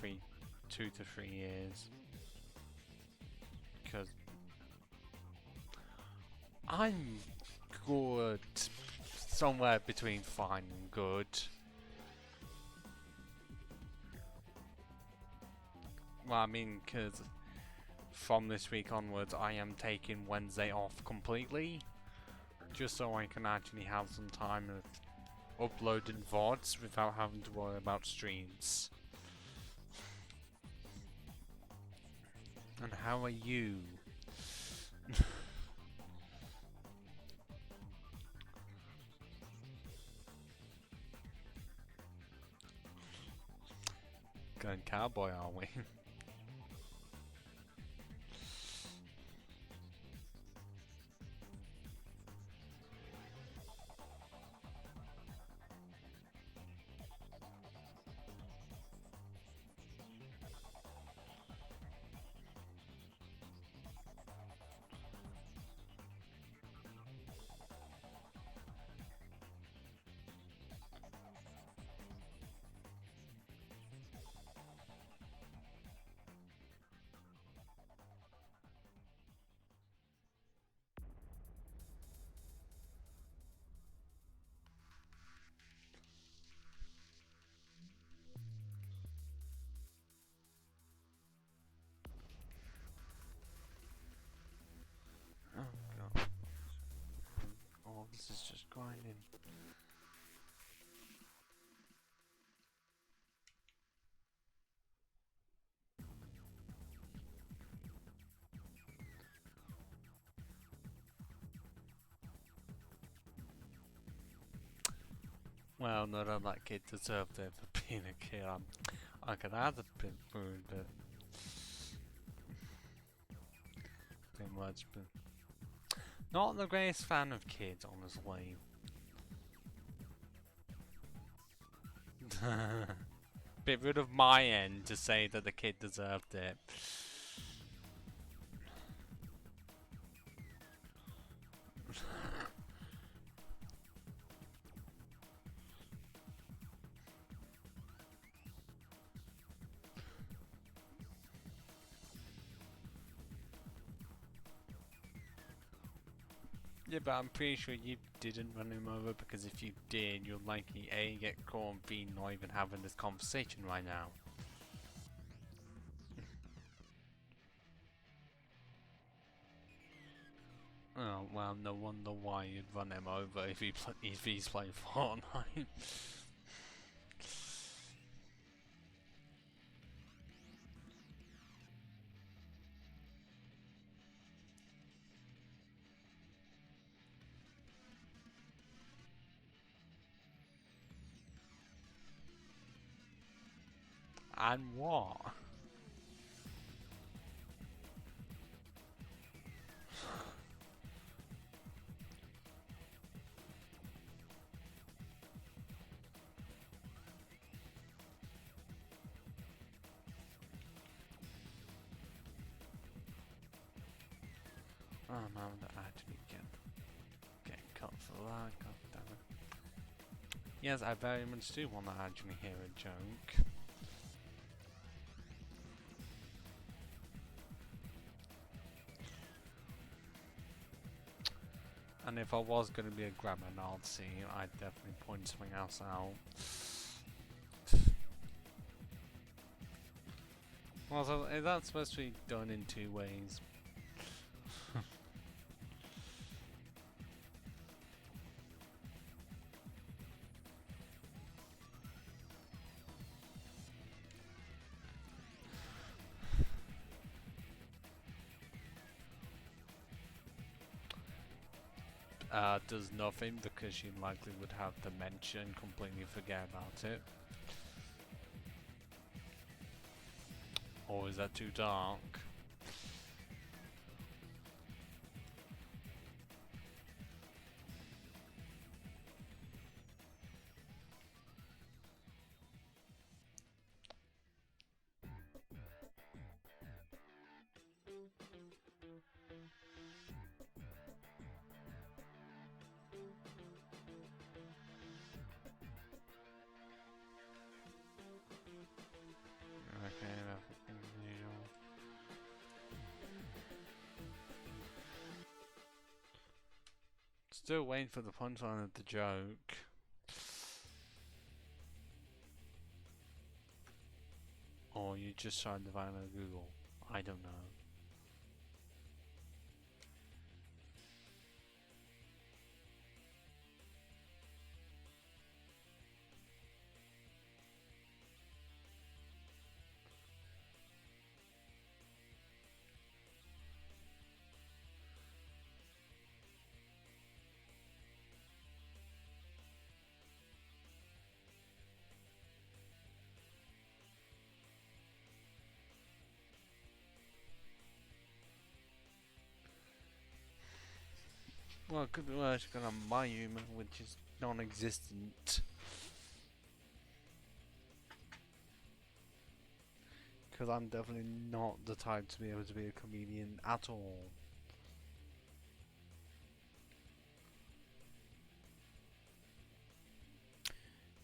2 to 3 years. Because I'm good. Somewhere between fine and good. Well, I mean, because from this week onwards, I am taking Wednesday off completely. Just so I can actually have some time of uploading VODs without having to worry about streams. And how are you? Going cowboy, are we? Oh god. Oh, this is just grinding. Well, not that that kid deserved it for being a kid. I could add a bit rude, but too much. But not the greatest fan of kids, honestly. Bit rude of my end to say that the kid deserved it. Yeah, but I'm pretty sure you didn't run him over, because if you did, you'll likely A, get caught, and B, not even having this conversation right now. Oh, well, no wonder why you'd run him over if he's playing Fortnite. And what? Oh, I'm having to actually get cut for that, god damn it. Yes, I very much do want to actually hear a joke. And if I was going to be a grammar Nazi, I'd definitely point something else out. Also, that's supposed to be done in 2 ways. Does nothing, because she likely would have dementia and completely forget about it. Or is that too dark? Still waiting for the punchline of the joke. Or you just tried to find on Google. I don't know. Well, good words gonna my human, which is non-existent. Because I'm definitely not the type to be able to be a comedian at all.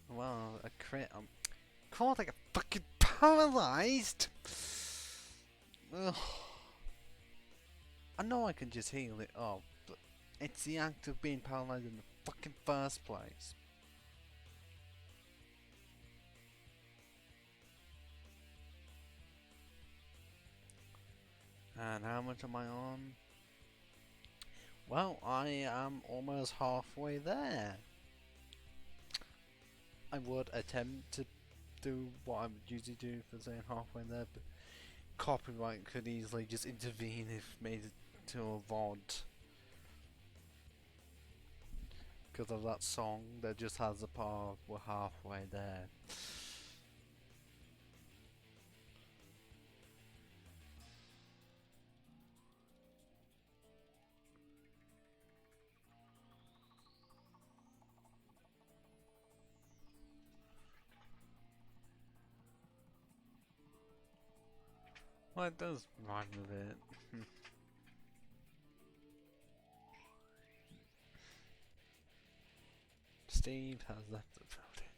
Well, a crit. I'm called like a fucking paralyzed. Ugh. I know I can just heal it up, but it's the act of being paralyzed in the fucking first place. And how much am I on? Well, I am almost halfway there. I would attempt to do what I would usually do for saying halfway there, but copyright could easily just intervene if made it to a VOD. Because of that song that just has the part we're halfway there. Well, it does rhyme with it. Steve has left the building.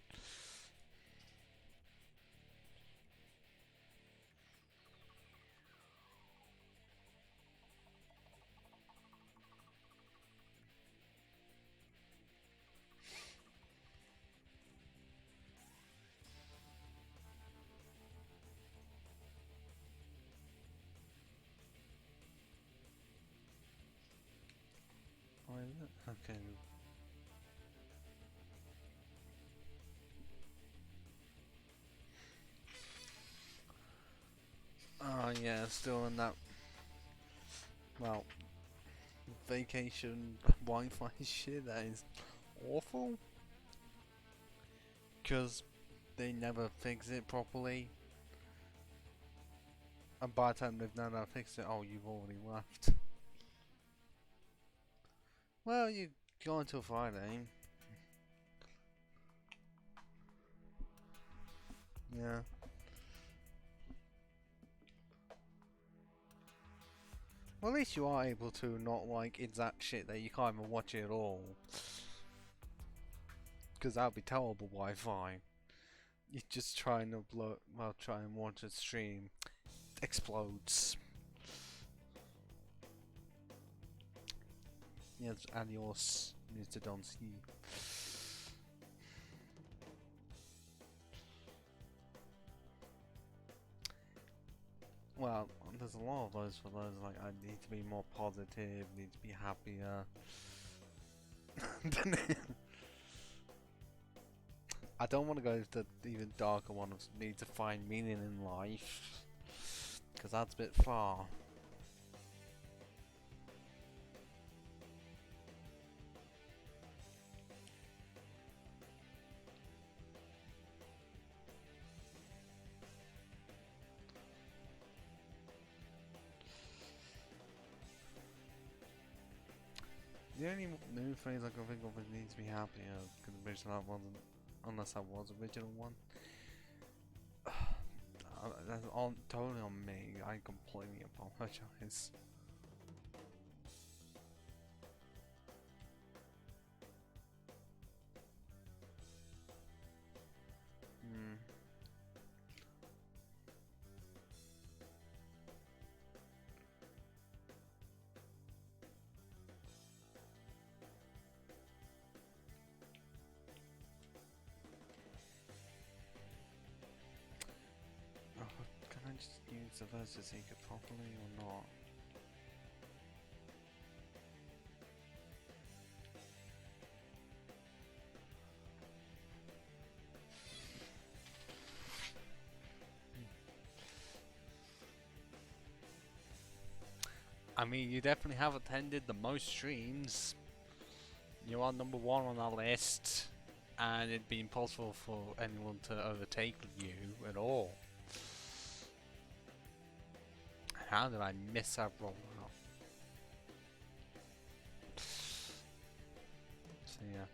Oh, is it? Okay. Oh yeah, still in that, well, vacation Wi-Fi shit. That is awful. Because they never fix it properly. And by the time they've now fixed it, oh, you've already left. Well, you go until Friday. Yeah. Well, at least you are able to not like exact shit that you can't even watch it at all. Because that would be terrible Wi-Fi. You're just trying to try and watch a stream. Explodes. Yes, adios, Mr. Donsky. Well, there's a lot of those for those, like, I need to be more positive, need to be happier. I don't want to go to the even darker one of need to find meaning in life. Because that's a bit far. The only new phrase I can think of is needs to be happier, because the original wasn't, unless that was the original one. That's all totally on me, I completely apologize. supposed to take it properly or not? I mean, you definitely have attended the most streams. You are number one on our list, and it'd be impossible for anyone to overtake you at all. How did I miss that rollout? So yeah.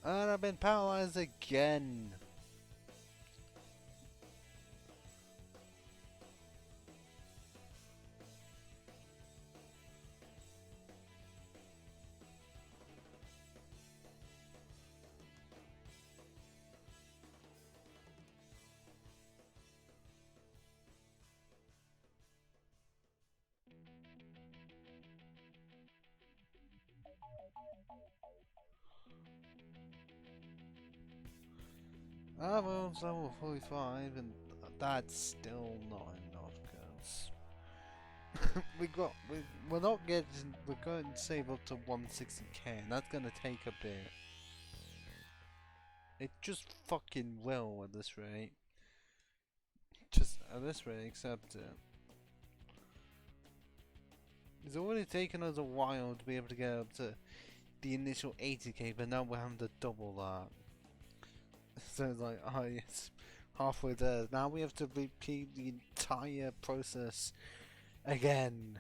And I've been paralyzed again. I'm on level 45 and that's still not enough, cause we're not getting, we're going to save up to 160k and that's gonna take a bit. It just fucking will at this rate. Just at this rate, accept it. It's already taken us a while to be able to get up to the initial 80k, but now we're having to double that. So it's like, oh, it's halfway there. Now we have to repeat the entire process again.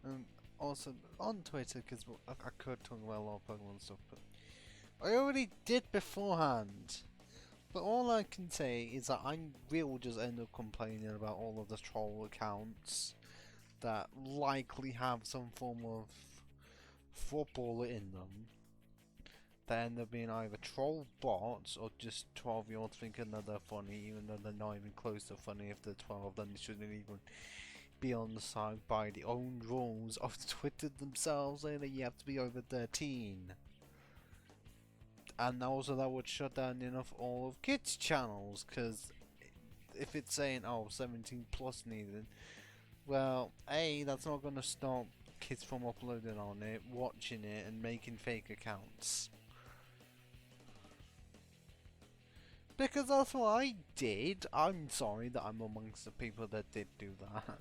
And also on Twitter, because I could talk about a lot of Pokemon stuff, but I already did beforehand. But all I can say is that I will just end up complaining about all of the troll accounts that likely have some form of footballer in them. That end up being either troll bots or just 12-year-olds thinking that they're funny, even though they're not even close to funny. If they're 12, then they shouldn't even be on the side by the own rules of Twitter themselves, saying that you have to be over 13. And also that would shut down enough all of kids channels, because if it's saying, oh, 17 plus needed, well, A, that's not going to stop kids from uploading on it, watching it, and making fake accounts. Because that's what I did. I'm sorry that I'm amongst the people that did do that.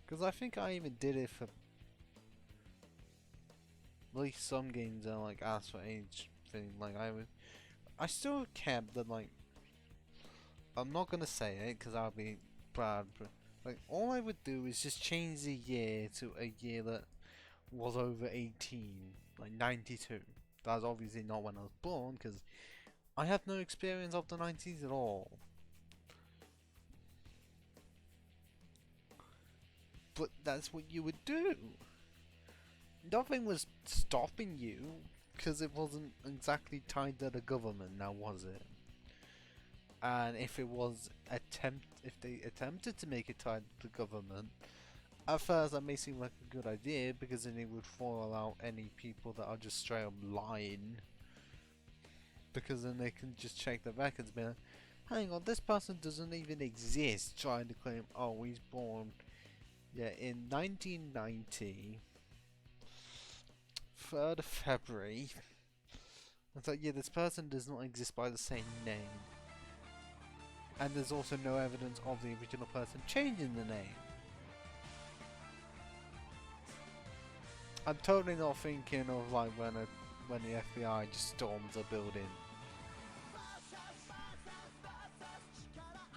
Because I think I even did it for at least some games that like asked for age thing. Like I still kept that, like, I'm not gonna say it because I'll be bad, but like all I would do is just change the year to a year that was over 18, like 92. That's obviously not when I was born because I have no experience of the 90s at all. But that's what you would do. Nothing was stopping you because it wasn't exactly tied to the government, now was it? And if they attempted to make it tied to the government, at first that may seem like a good idea because then it would follow out any people that are just straight up lying. Because then they can just check the records and be like, hang on, this person doesn't even exist, trying to claim, oh, he's born, yeah, in 1990, 3rd of February. It's like, yeah, this person does not exist by the same name. And there's also no evidence of the original person changing the name. I'm totally not thinking of like when the FBI just storms a building.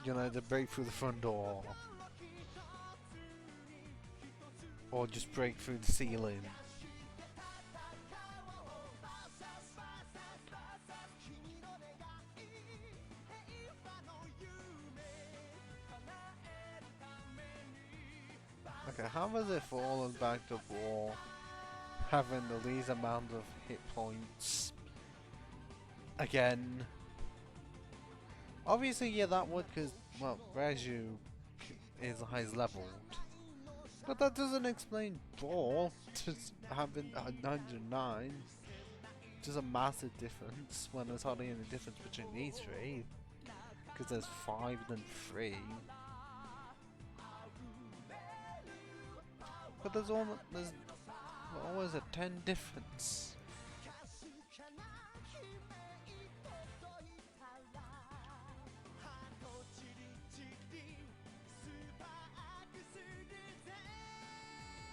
You know, they break through the front door. Or just break through the ceiling. Okay, how was it for all of back to war having the least amount of hit points? Again. Obviously, yeah, that would, because, well, Reju is the highest leveled. But that doesn't explain Brawl just having 109. Just a massive difference when there's hardly any difference between these three. Because there's 5 and 3. But there's always a 10 difference.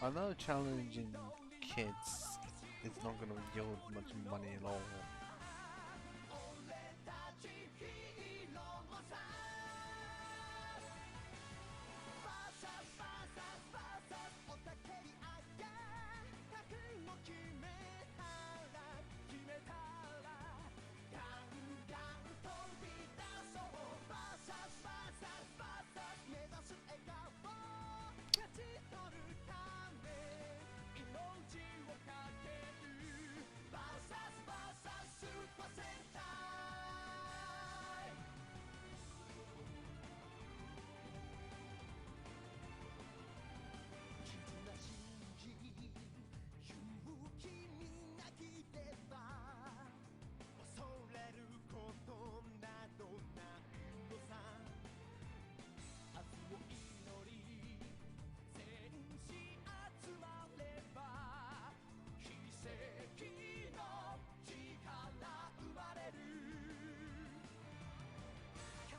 I know challenging kids is not going to yield much money at all.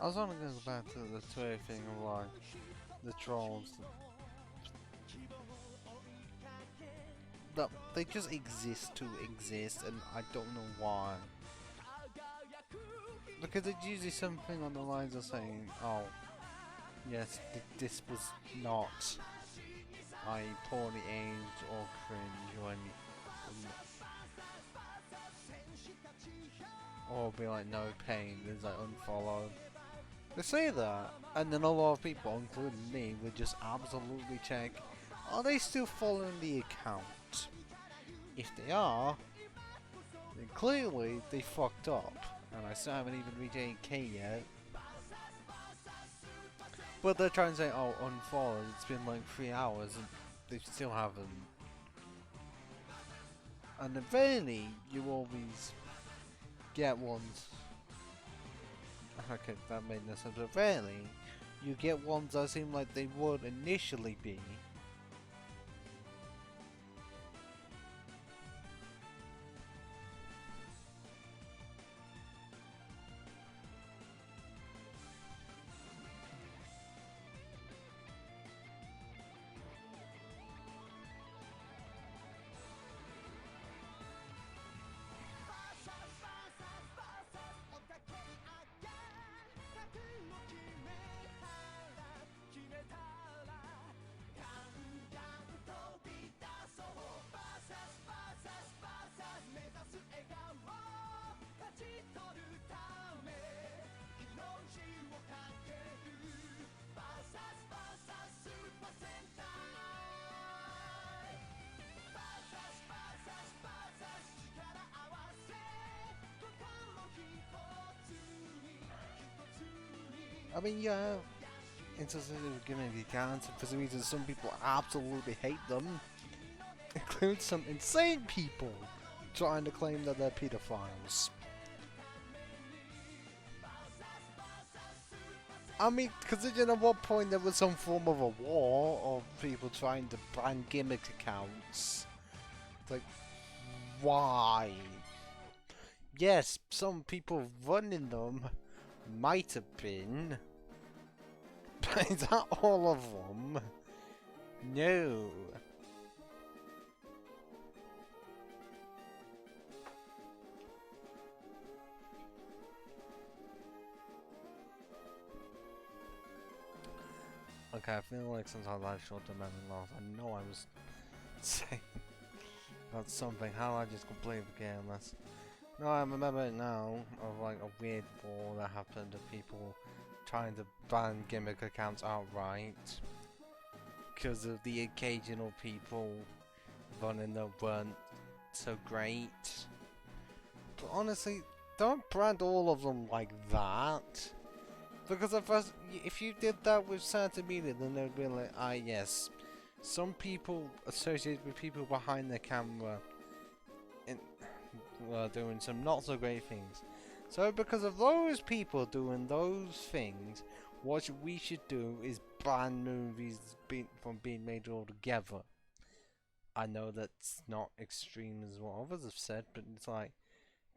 I was only going to go back to the Twitter thing of like the trolls. That they just exist to exist, and I don't know why. Because it's usually something on the lines of saying, "Oh, yes, this was not, poorly aged or cringe or any." Or be like, no pain, there's like unfollowed. They say that, and then a lot of people, including me, would just absolutely check, are they still following the account? If they are, then clearly they fucked up, and I still haven't even reached 8k yet. But they're trying to say, oh, unfollowed, it's been like 3 hours, and they still haven't. And then rarely, you always get ones. Okay, that made no sense, but rarely you get ones that seem like they would initially be. I mean, yeah, it's just giving the accounts, and for some reason some people absolutely hate them. Include some insane people trying to claim that they're pedophiles. I mean, considering at what point there was some form of a war of people trying to ban gimmick accounts. It's like, why? yes, some people running them might have been, but is that all of them? No. Okay, I feel like since I live short-term memory loss, I know I was saying about something. How I just completely forget this. No, I remember it now of like a weird war that happened to people trying to ban gimmick accounts outright because of the occasional people running that weren't so great. But honestly, don't brand all of them like that. Because if you did that with certain media, then they'd be like, ah yes, some people associated with people behind the camera were doing some not so great things. So because of those people doing those things, what we should do is ban movies from being made altogether. I know that's not extreme as what others have said, but it's like,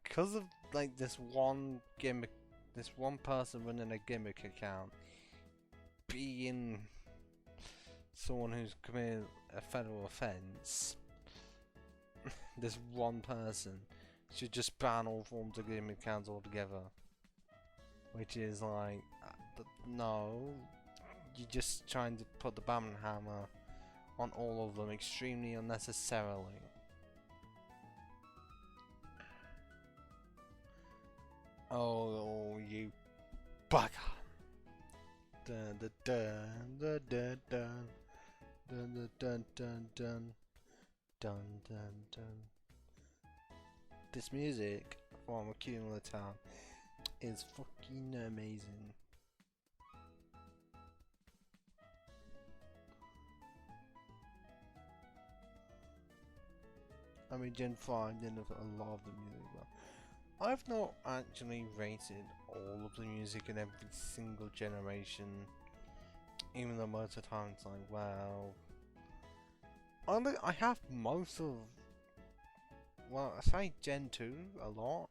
because of like this one gimmick, this one person running a gimmick account being someone who's committed a federal offence, this one person should just ban all forms of gimmick accounts altogether. Which is like, no, you're just trying to put the ban hammer on all of them extremely unnecessarily. Oh, you bugger! Dun dun dun dun dun dun dun dun dun dun dun dun. This music from Accumula Town is fucking amazing. I mean, Gen 5 didn't have a lot of the music, but I've not actually rated all of the music in every single generation, even though most of the time it's like, well, I have most of, well, I say Gen 2 a lot,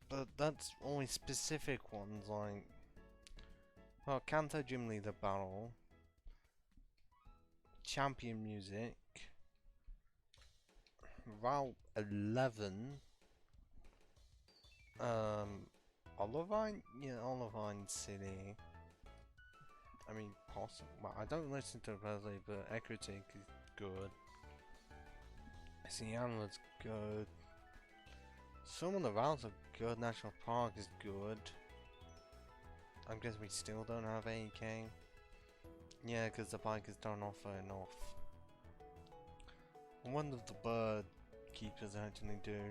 but that's only specific ones, like, well, Kanto Gym Leader Battle, Champion Music, Route 11, Olivine? Yeah, Olivine City. I mean, possible. Well, I don't listen to it personally, but Ecrutic is good. Sienna's good. Some of the routes are good. National Park is good. I guess we still don't have 8K. Yeah, because the bikers don't offer enough. I wonder if the bird keepers actually do.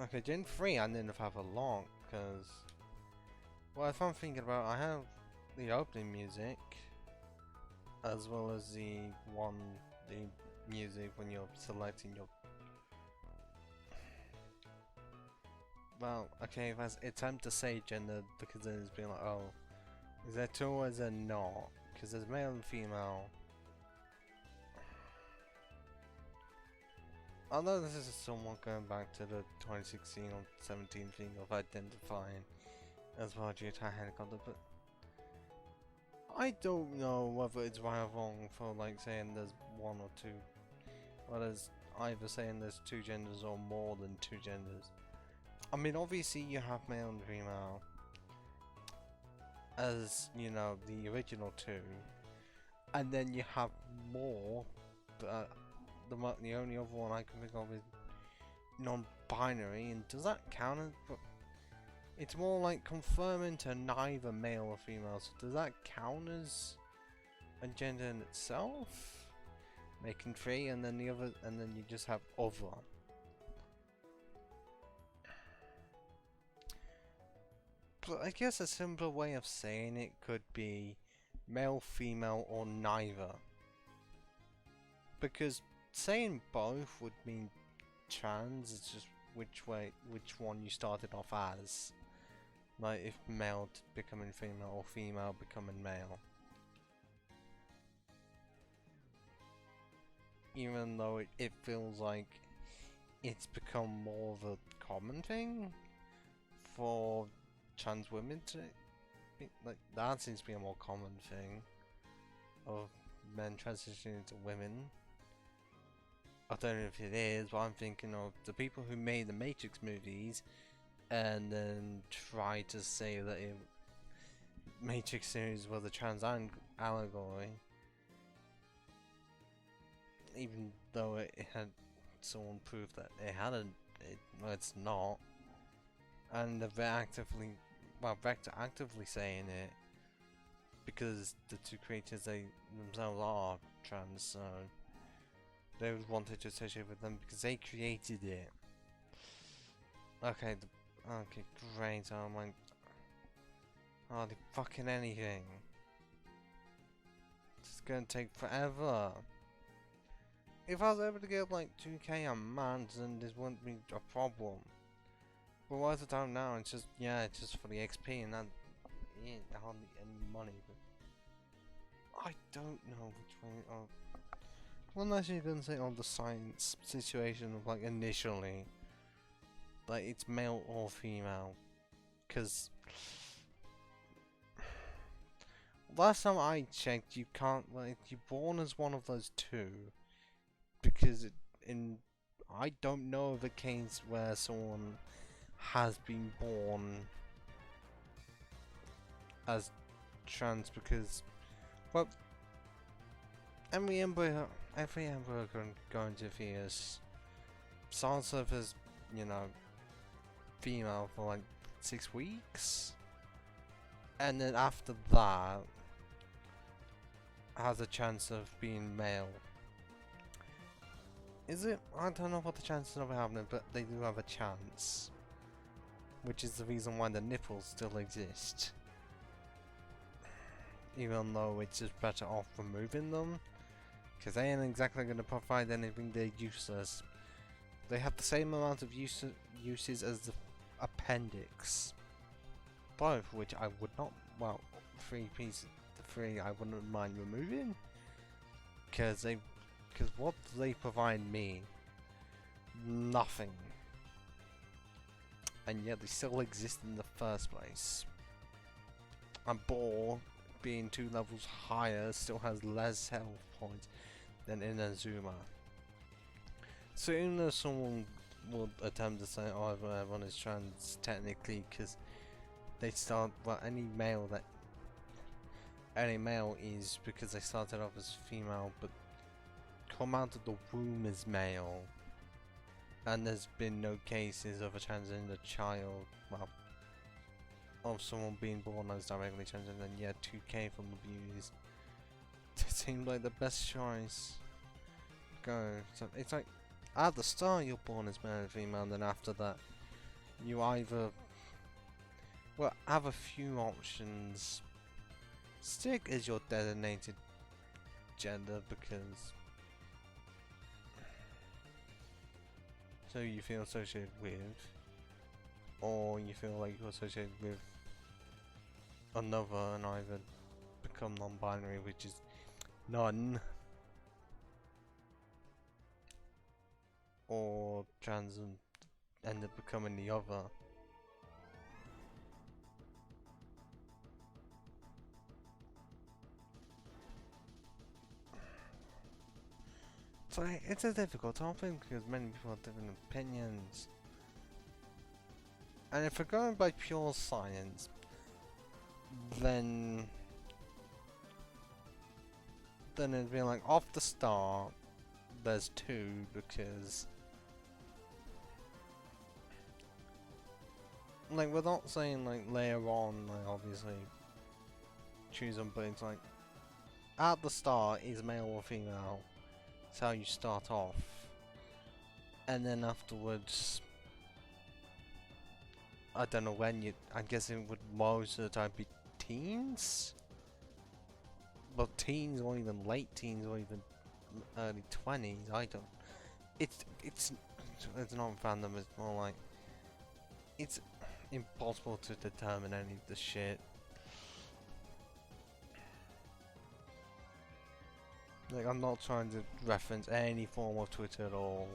Okay, Gen 3 I didn't have a lot, because, well, if I'm thinking about, I have the opening music, as well as the music when you're selecting your, well, okay, if I attempt to say gender, because then it's been like, oh, is there two or is there not? Because there's male and female. Although this is somewhat going back to the 2016 or 17 thing of identifying as well due to a helicopter, but I don't know whether it's right or wrong for like saying there's one or two, or there's either saying there's two genders or more than two genders. I mean, obviously you have male and female as, you know, the original two, and then you have more, but the only other one I can think of is non-binary, and does that count as... It's more like confirming to neither male or female, so does that count as a gender in itself? Making three, and then the other, and then you just have other. But I guess a simpler way of saying it could be male, female, or neither. Because saying both would mean trans, it's just which one you started off as. Like if male becoming female or female becoming male. Even though it feels like it's become more of a common thing for trans women to be, like, that seems to be a more common thing of men transitioning to women. I don't know if it is, but I'm thinking of the people who made the Matrix movies and then tried to say that Matrix series was a trans allegory, even though it had someone prove that it hadn't. Well, it's not, and they're actively, well, Vector actively saying it because the two creators they themselves are trans, so they would want to associate with them because they created it. Okay, okay, great. I'm like, hardly fucking anything. It's gonna take forever. If I was able to get like 2k a month, then this wouldn't be a problem. But why is it down now? It's just, yeah, it's just for the XP and that ain't hardly any money. But I don't know which way. Oh, well, unless you can say on the science situation of like initially, like it's male or female, because last time I checked, you can't, like, you're born as one of those two. Because I don't know of a case where someone has been born as trans because, well, every embryo going to fetus starts off as, you know, female for like 6 weeks, and then after that has a chance of being male. Is it? I don't know what the chances of it happening, but they do have a chance. Which is the reason why the nipples still exist. Even though it's just better off removing them. Because they ain't exactly going to provide anything, they're useless. They have the same amount of uses as the appendix. Both, which I would not, well, the three I wouldn't mind removing. Because what do they provide me? Nothing. And yet they still exist in the first place. And Boar, being 2 levels higher, still has less health points than Inazuma. So even though someone would attempt to say, oh, everyone is trans, technically, because they start, well, any male is because they started off as female, but come out of the womb as male, and there's been no cases of a transgender child, well, of someone being born as directly transgender, and yeah, 2k from abuse. It seemed like the best choice. Go. So it's like, at the start you're born as male and female, and then after that, you either, well, have a few options. Stick as your designated gender because so you feel associated with, or you feel like you're associated with another and either become non-binary, which is none, or trans and end up becoming the other. So it's a difficult topic because many people have different opinions. And if we're going by pure science, then it'd be like off the start there's 2 because like we're not saying like later on like obviously choose them, but it's like at the start is male or female. That's how you start off, and then afterwards I don't know when you, I guess it would most of the time be teens, but teens or even late teens or even early 20s, I don't, it's not fandom, it's more like it's impossible to determine any of the shit. Like, I'm not trying to reference any form of Twitter at all.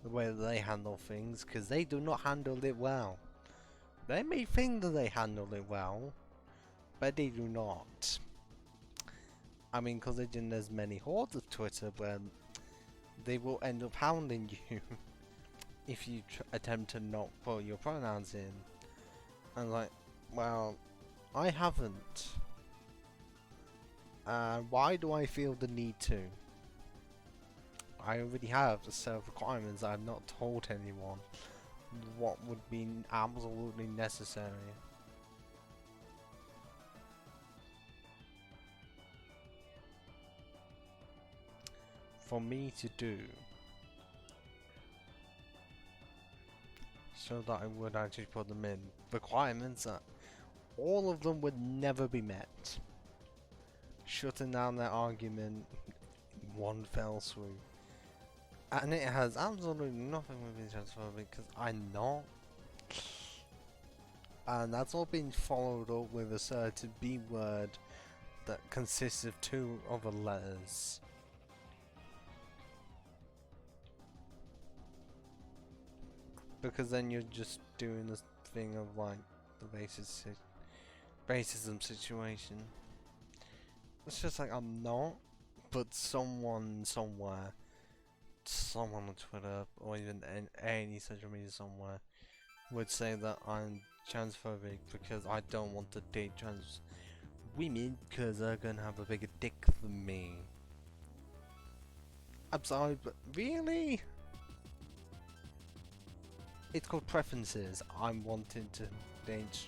the way that they handle things, because they do not handle it well. They may think that they handle it well, but they do not. I mean, considering there's many hordes of Twitter where they will end up hounding you if you attempt to not put your pronouns in. And like, well, I haven't. Why do I feel the need to? I already have a set of requirements. I've not told anyone what would be absolutely necessary. For me to do, so that I would actually put them in. Requirements that all of them would never be met. Shutting down their argument in one fell swoop. And it has absolutely nothing with being transphobic, because I'm not. And that's all been followed up with a certain B word that consists of 2 other letters. Because then you're just doing this thing of like the racism situation. It's just like I'm not, but someone somewhere, someone on Twitter or even any social media somewhere would say that I'm transphobic because I don't want to date trans women because they're gonna have a bigger dick than me. I'm sorry, but really? It's called preferences. I'm wanting to date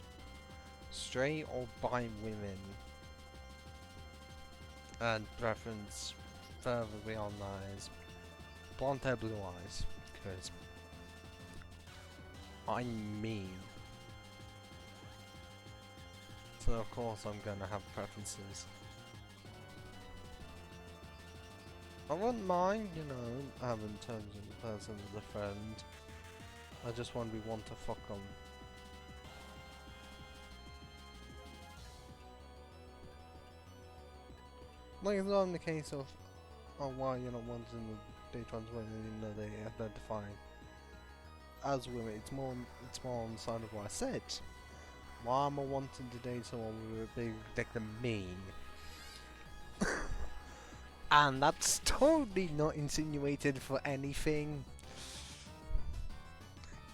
straight or bi women. And preference further beyond that is blonde hair, blue eyes. Because I'm me. So of course I'm gonna have preferences. I wouldn't mind, you know, having terms with the person as a friend. I just want to be one to fuck on. Like it's not in the case of, oh why you're not wanting to date trans women even though they identify as women. It's more on the side of what I said. Why am I wanting to date someone with a bigger dick than me? And that's totally not insinuated for anything.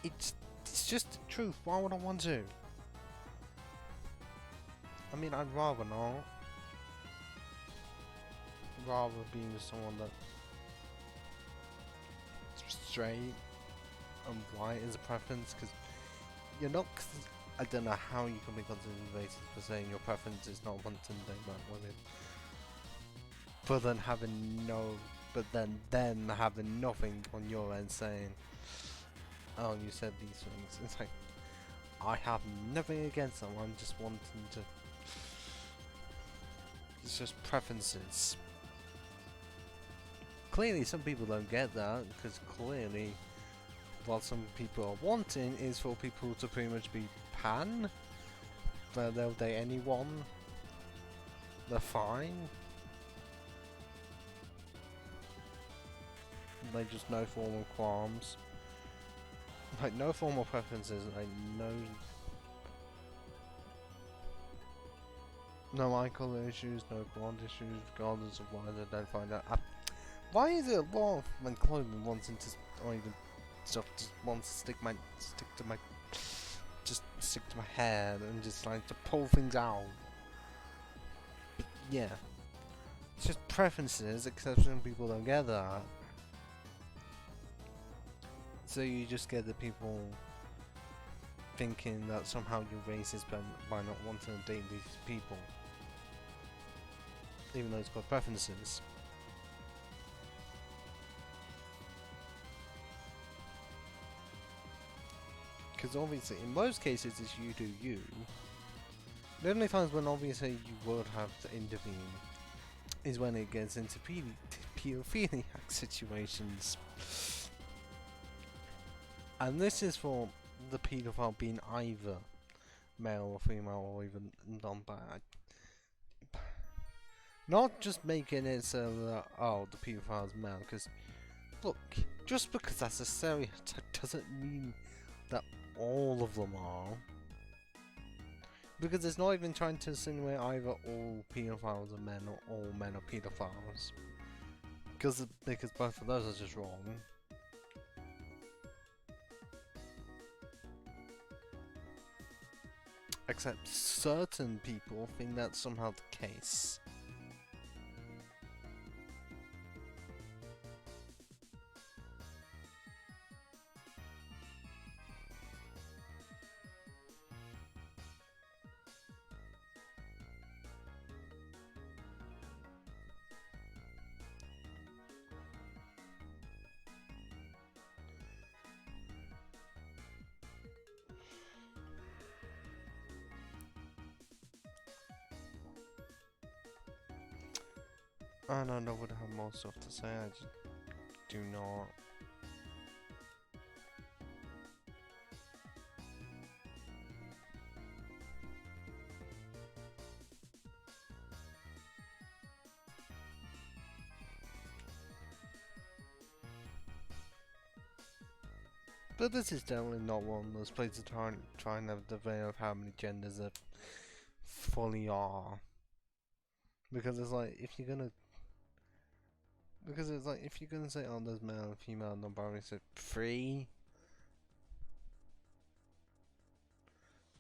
It's just the truth. Why would I want to? I mean, I'd rather not. Rather being with someone that's straight and white is a preference, because you're not. I don't know how you can be considered racist for saying your preference is not wanting to date black women, but then having nothing on your end saying, oh, you said these things. It's like, I have nothing against them. I'm just wanting to. It's just preferences. Clearly, some people don't get that, because clearly, what some people are wanting is for people to pretty much be pan, where they'll date anyone. They're fine. They just no formal qualms. Like, no formal preferences, like, no eye colour issues, no blonde issues, regardless of why they don't find out. Why is it a lot of my clothing wanting to, or even stuff just wants to stick to my hair and just like to pull things out? But yeah. It's just preferences, except some people don't get that. So you just get the people thinking that somehow you're racist by not wanting to date these people. Even though it's called preferences. Because obviously, in most cases, it's you do you. The only times when obviously you would have to intervene is when it gets into pedophiliac situations. And this is for the paedophile being either male or female or even non-bad. Not just making it so that, oh, the paedophile is male, because, look, Just because that's a stereotype doesn't mean that all of them are. Because it's not even trying to insinuate either all paedophiles are men or all men are paedophiles. Because both of those are just wrong. Except certain people think that's somehow the case. I don't know what I have more stuff to say, I just do not. But this is definitely not one of those places try and have the debate of how many genders there fully are. Because it's like, if you're gonna say, oh, there's male and female, non-binary, so 3.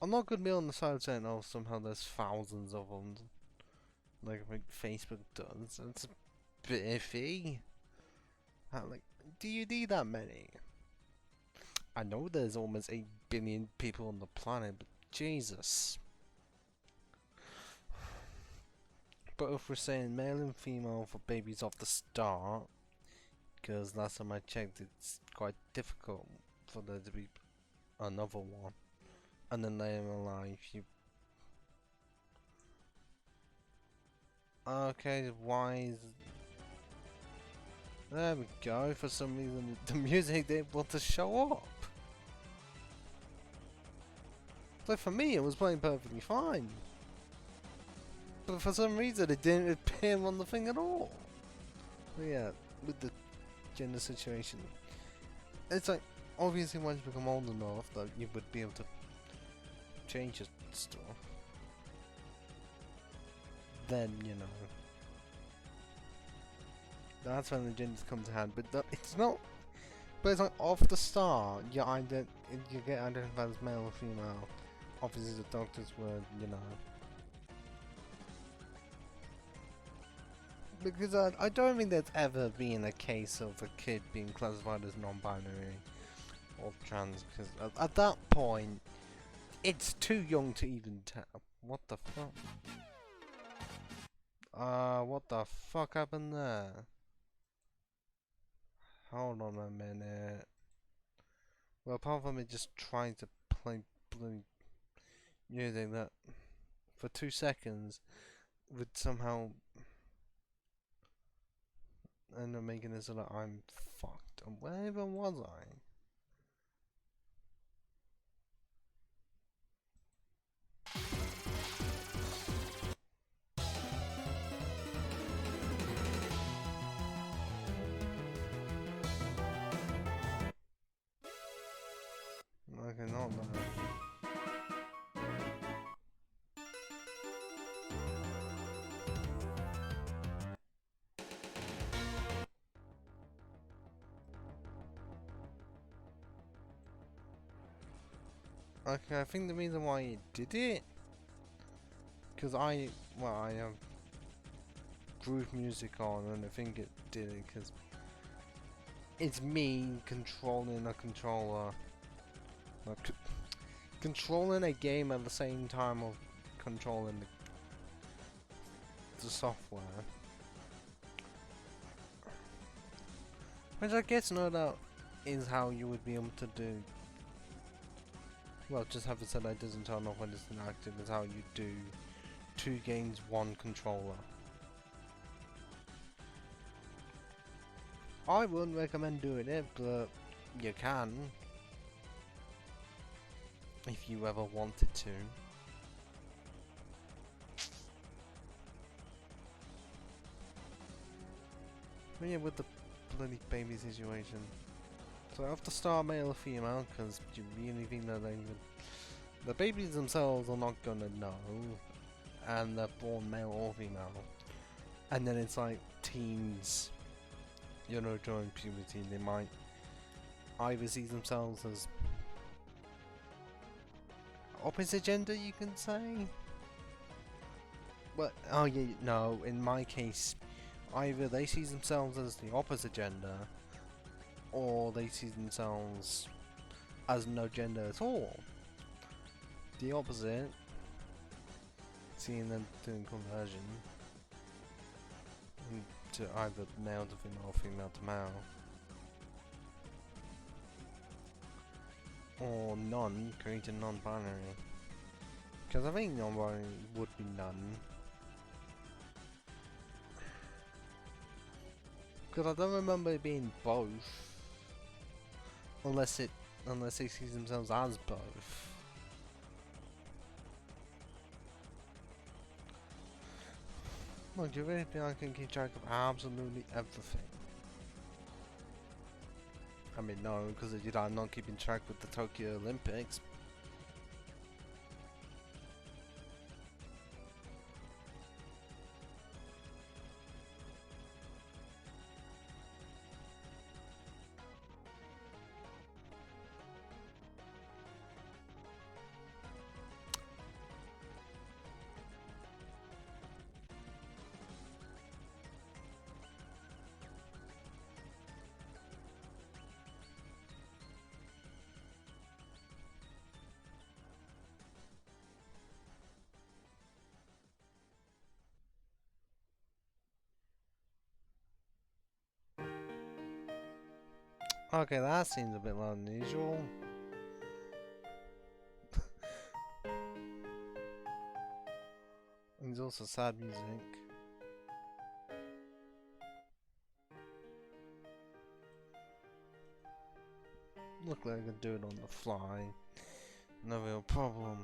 I'm not gonna be on the side of saying, oh, somehow there's thousands of them, like Facebook does. It's a bit iffy. Like, do you need that many? I know there's almost 8 billion people on the planet, but Jesus. But if we're saying male and female for babies off the start, because last time I checked, it's quite difficult for there to be another one. And then later in life, you. Okay, why is. There we go, for some reason the music didn't want to show up. So for me, it was playing perfectly fine. But for some reason, it didn't appear on the thing at all. But yeah, with the gender situation, it's like, obviously once you become old enough that you would be able to change your stuff. Then, you know, that's when the genders come to hand. But it's not. But it's like off the start, you get identified as male or female. Obviously, the doctors were, you know. Because I don't think there's ever been a case of a kid being classified as non-binary or trans, because at that point, it's too young to even tell. What the fuck? What the fuck happened there? Hold on a minute. Well, apart from it just trying to play blue music that for 2 seconds would somehow end up making it so that I'm fucked. And where even was I? Okay, not that. Okay, I think the reason why it did it, because I have groove music on, and I think it did it because it's me controlling a controller, like controlling a game at the same time of controlling the software. Which I guess no doubt is how you would be able to do. Well, just having said that doesn't turn off when it's inactive is how you do 2 games, 1 controller. I wouldn't recommend doing it, but you can. If you ever wanted to. But yeah, with the bloody baby situation. So I have to start male or female because you really think that the babies themselves are not gonna know, and they're born male or female, and then it's like teens, you know, during puberty, they might either see themselves as opposite gender, you can say. But oh yeah, no. In my case, either they see themselves as the opposite gender, or they see themselves as no gender at all. The opposite, seeing them doing conversion to either male to female or female to male, or none, creating non-binary. Because I think non-binary would be none. Because I don't remember it being both, unless they see themselves as both. Look, do you really think I can keep track of absolutely everything? I mean, no, because I'm not keeping track with the Tokyo Olympics. Okay, that seems a bit unusual. There's also sad music. Look like I can do it on the fly. No real problem.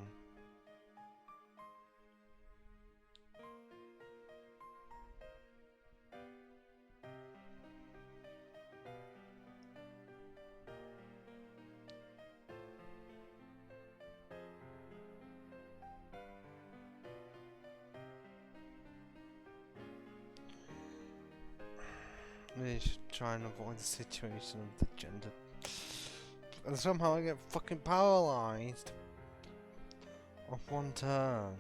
Really should try and avoid the situation of the gender. And somehow I get fucking paralyzed off one turn.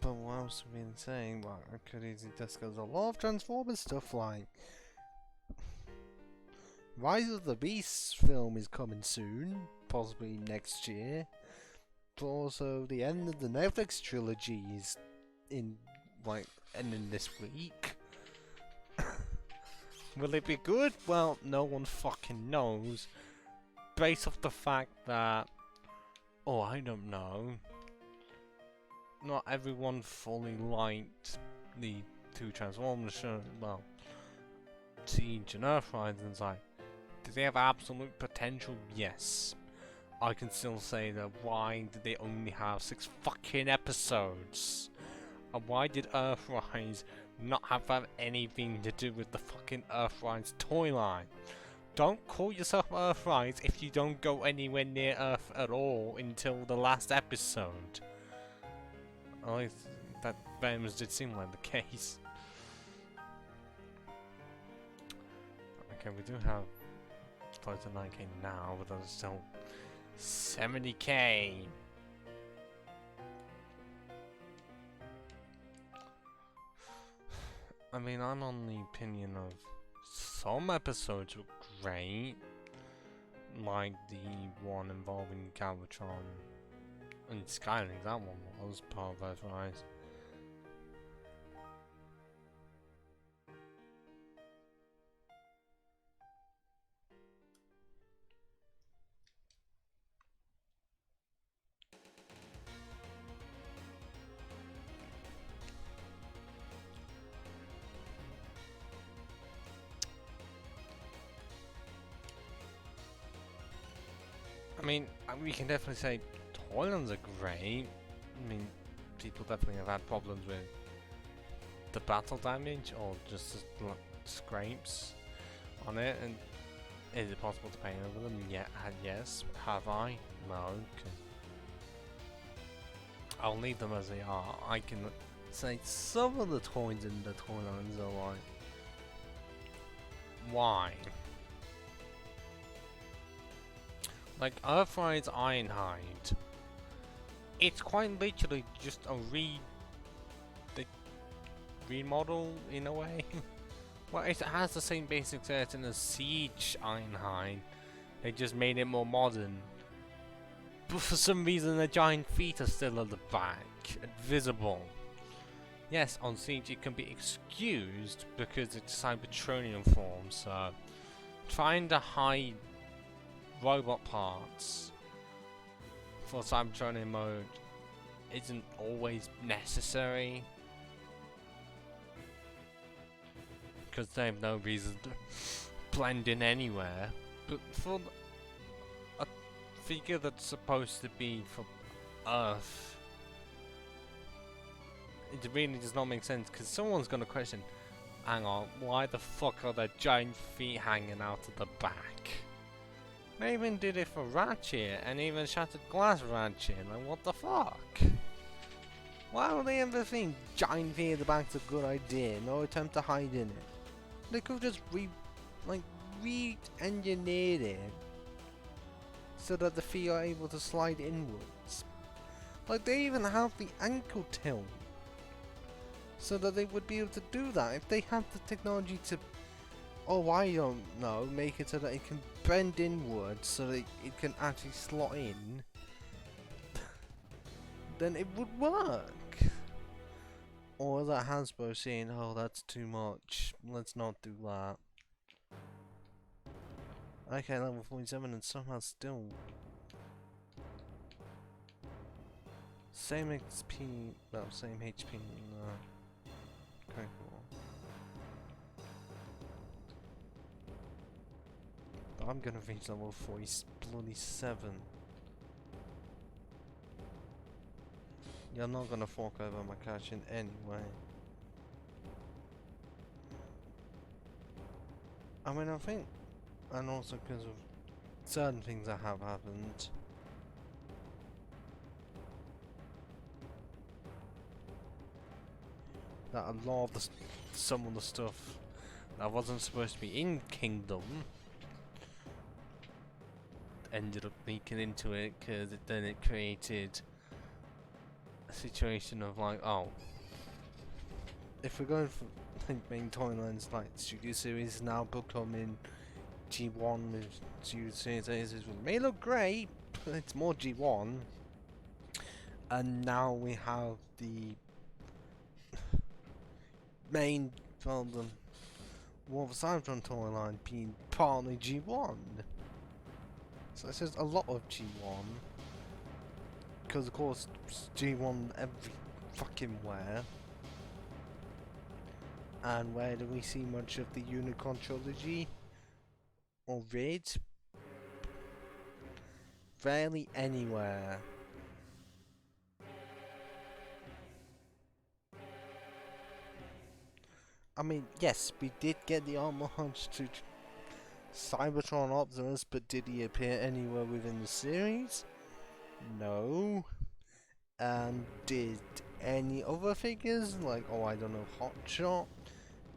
But what else have we been saying? Well, I could easily discuss a lot of Transformers stuff, like Rise of the Beasts film is coming soon, possibly next year. But also the end of the Netflix trilogy is ending this week. Will it be good? Well, no one fucking knows. Based off the fact that, oh, I don't know. Not everyone fully liked the two Transformers shows. Well, Siege and Earthrise, and it's like, do they have absolute potential? Yes. I can still say that why did they only have 6 fucking episodes? And why did Earthrise not have anything to do with the fucking Earthrise toy line? Don't call yourself Earthrise if you don't go anywhere near Earth at all until the last episode. At least that very much did seem like the case. Okay, we do have close to 9k now, but there's still 70k. I mean, I'm on the opinion of some episodes were great, like the one involving Galvatron and Skyling. That one was part of Earthrise. mean, we can definitely say toylines are great. I mean, people definitely have had problems with the battle damage or just scrapes on it. And is it possible to paint over them? Yeah, yes. Have I? No. 'Cause I'll leave them as they are. I can say some of the toys in the toylines are like, why? Like Earthride's Ironhide. It's quite literally just a remodel in a way. Well, it has the same basic setting as Siege Ironhide. They just made it more modern. But for some reason the giant feet are still at the back and visible. Yes, on Siege it can be excused because it's Cybertronian form, so trying to hide robot parts for Cybertronian mode isn't always necessary, because they have no reason to blend in anywhere. But for a figure that's supposed to be for Earth, it really does not make sense, because someone's gonna question, hang on, why the fuck are there giant feet hanging out of the back? They even did it for Ratchet, and even Shattered Glass Ratchet. Like, what the fuck? Why would they ever think giant feet at the back's a good idea? No attempt to hide in it. They could have just re-engineered it so that the feet are able to slide inwards. Like, they even have the ankle tilt so that they would be able to do that if they had the technology to. Oh, I don't know, make it so that it can bend inwards so that it can actually slot in, then it would work. Or that Hasbro saying, oh, that's too much, let's not do that. Okay, level 47 and somehow still same XP, no, same HP, no. Okay, cool. I'm gonna reach level 47. You're not gonna fork over my cash in any way. I mean, I think, and also because of certain things that have happened, that a lot of some of the stuff that wasn't supposed to be in Kingdom ended up leaking into it, because then it created a situation of like, oh, if we're going for main toylines like Studio Series now becoming G1 with Studio Series A's, which may look great, but it's more G1, and now we have the main, well, the War of Cybertron toyline being partly G1. So it's just a lot of G1, because of course G1 every fucking where. And where do we see much of the Unicron trilogy or Red? Rarely anywhere. I mean, yes, we did get the homage to Cybertron Optimus, but did he appear anywhere within the series? No. And did any other figures, like, oh, I don't know, Hotshot,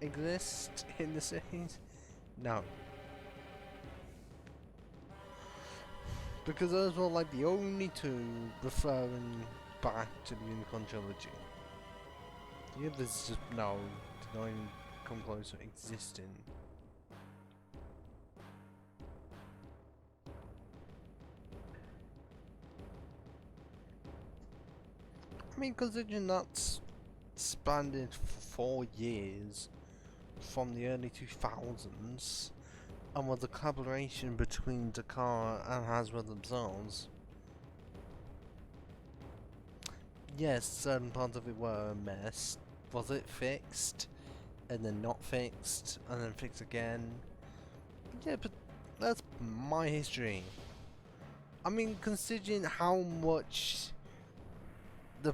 exist in the series? No. Because those were like the only two referring back to the Unicron trilogy. The others just, no, did not even come close to existing. I mean, considering that's spanned it for 4 years from the early 2000s, and with the collaboration between Dakar and Hasbro themselves, yes, certain parts of it were a mess. Was it fixed? And then not fixed? And then fixed again? Yeah, but that's my history. I mean, considering how much the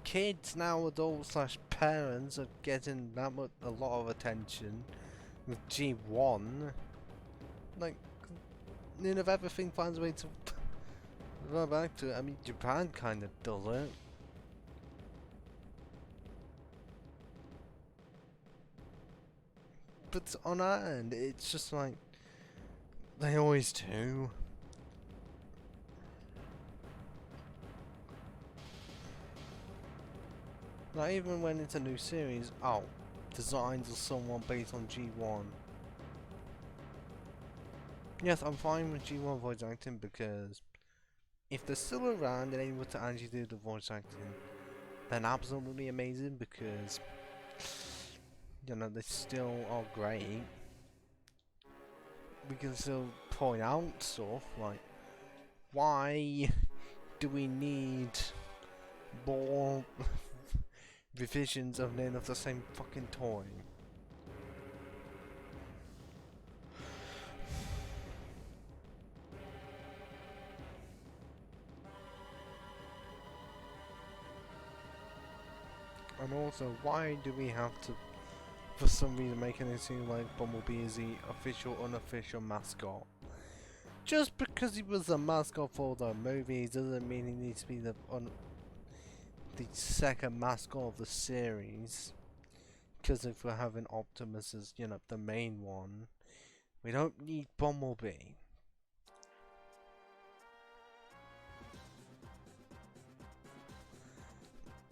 kids now, adults slash parents, are getting that much, a lot of attention with G1, like, if everything finds a way to go back to it, I mean, Japan kind of does it. But on our end, it's just like, they always do. Like, even when it's a new series, oh, designs of someone based on G1. Yes, I'm fine with G1 voice acting because if they're still around and able to actually do the voice acting, then absolutely amazing because, you know, they still are great. We can still point out stuff like, why do we need more revisions of none of the same fucking toy? And also, why do we have to, for some reason, making it seem like Bumblebee is the official, unofficial mascot? Just because he was the mascot for the movies doesn't mean he needs to be the second mascot of the series. Because if we're having Optimus as, you know, the main one, we don't need Bumblebee.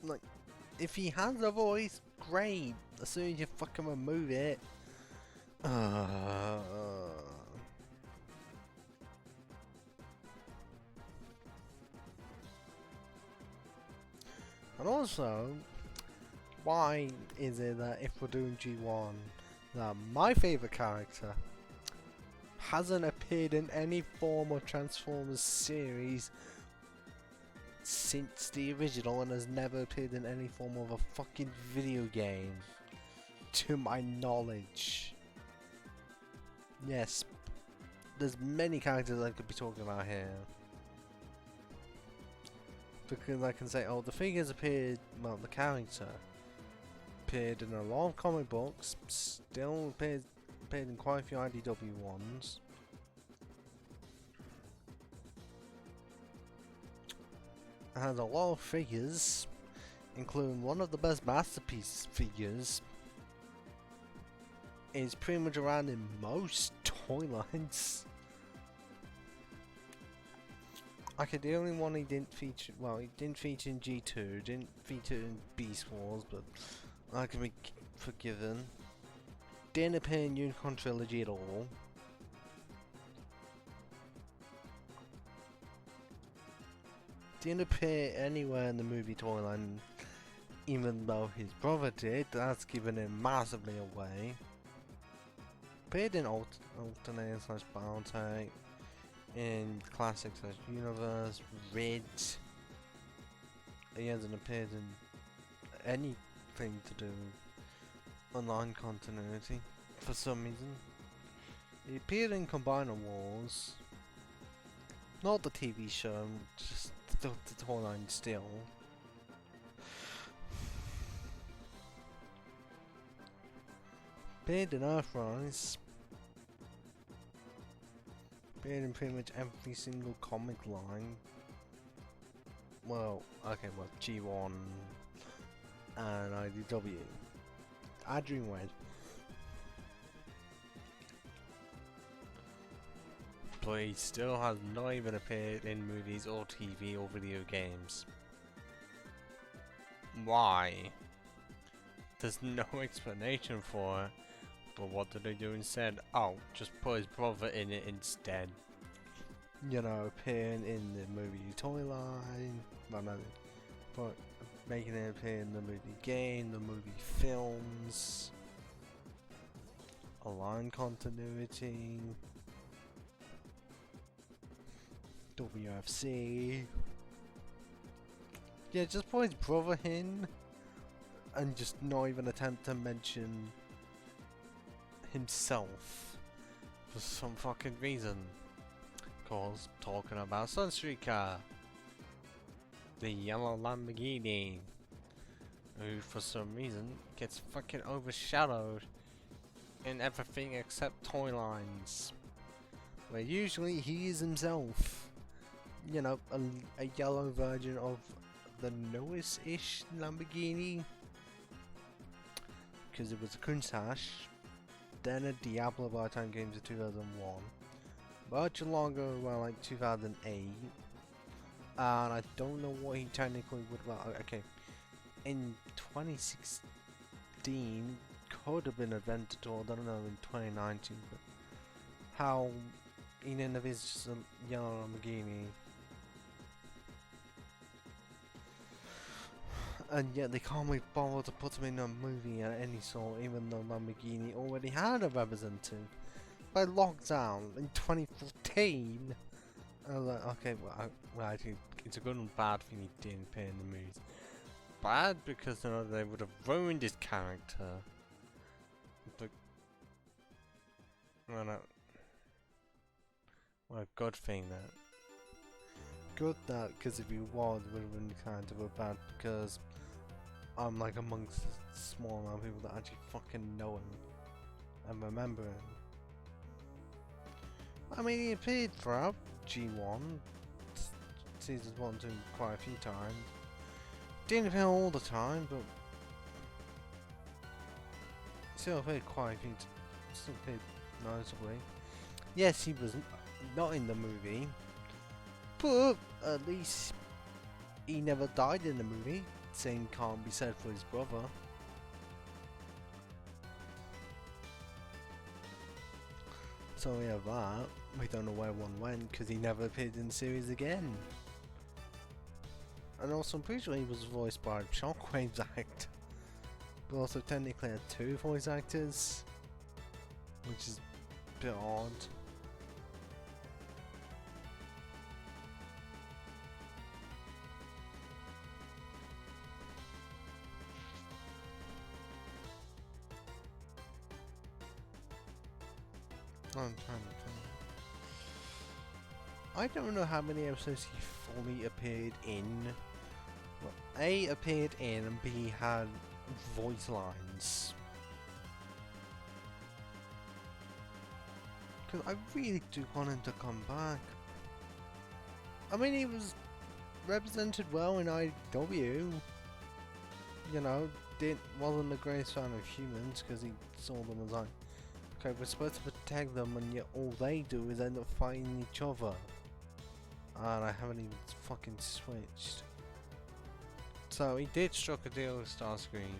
Like, if he has a voice, great. As soon as you fucking remove it. And also, why is it that if we're doing G1, that my favourite character hasn't appeared in any form of Transformers series since the original and has never appeared in any form of a fucking video game, to my knowledge? Yes, there's many characters I could be talking about here. Because I can say, oh, the figures appeared, well, the character appeared in a lot of comic books, still appeared in quite a few IDW ones. It has a lot of figures, including one of the best masterpiece figures. It's pretty much around in most toy lines. Okay, the only one he didn't feature, well, he didn't feature in G2, didn't feature in Beast Wars, but I can be forgiven. Didn't appear in Unicorn Trilogy at all. Didn't appear anywhere in the movie toy line, even though his brother did. That's given him massively away. Appeared in Alternate / Biotech, in Classic / Universe, Red. He hasn't appeared in anything to do with online continuity for some reason. He appeared in Combiner Wars, not the TV show, just the toy line still. Appeared in Earthrise. Appeared in pretty much every single comic line. Well, okay, well, G1 and IDW. Dreamwave. But he still has not even appeared in movies or TV or video games. Why? There's no explanation for it. But what did they do instead? Oh, just put his brother in it instead. You know, appearing in the movie toy line, well, no, but making it appear in the movie game, the movie films, a line continuity, WFC. Yeah, just put his brother in, and just not even attempt to mention himself for some fucking reason. of course, talking about Sunstreaker, the yellow Lamborghini, who for some reason gets fucking overshadowed in everything except toy lines, where usually he is himself, you know, a yellow version of the newest-ish Lamborghini, because it was a Countach, then a Diablo by the time it came to 2001, much longer, well, like 2008, and I don't know what he technically would, well, okay, in 2016, could have been Adventure, I don't know, in 2019, but how in end of his just a yellow Lamborghini. And yet they can't be bothered to put him in a movie of any sort, even though Lamborghini already had a representative by lockdown in 2014. I was like, okay, well, actually, it's a good and bad thing he didn't appear in the movies. Bad because you know, they would have ruined his character. But well, what a good thing that. Good that, because if he was, would have been kind of a bad, because I'm like amongst a small amount of people that actually fucking know him and remember him. I mean, he appeared throughout G1, seasons 1 and 2 quite a few times. Didn't appear all the time, but still appeared quite a few still appeared noticeably. Yes, he was not in the movie, but at least he never died in the movie. Same can't be said for his brother. So we have that. We don't know where one went because he never appeared in the series again. And also I'm pretty sure he was voiced by Shockwave's actor. But also technically had 2 voice actors, which is a bit odd. I'm trying to think. I don't know how many episodes he fully appeared in. Well, A, appeared in, and B, had voice lines. Because I really do want him to come back. I mean, he was represented well in IW. You know, wasn't the greatest fan of humans because he saw them as like, okay, we're supposed to protect them, and yet all they do is end up fighting each other. And I haven't even fucking switched. So he did struck a deal with Starscream,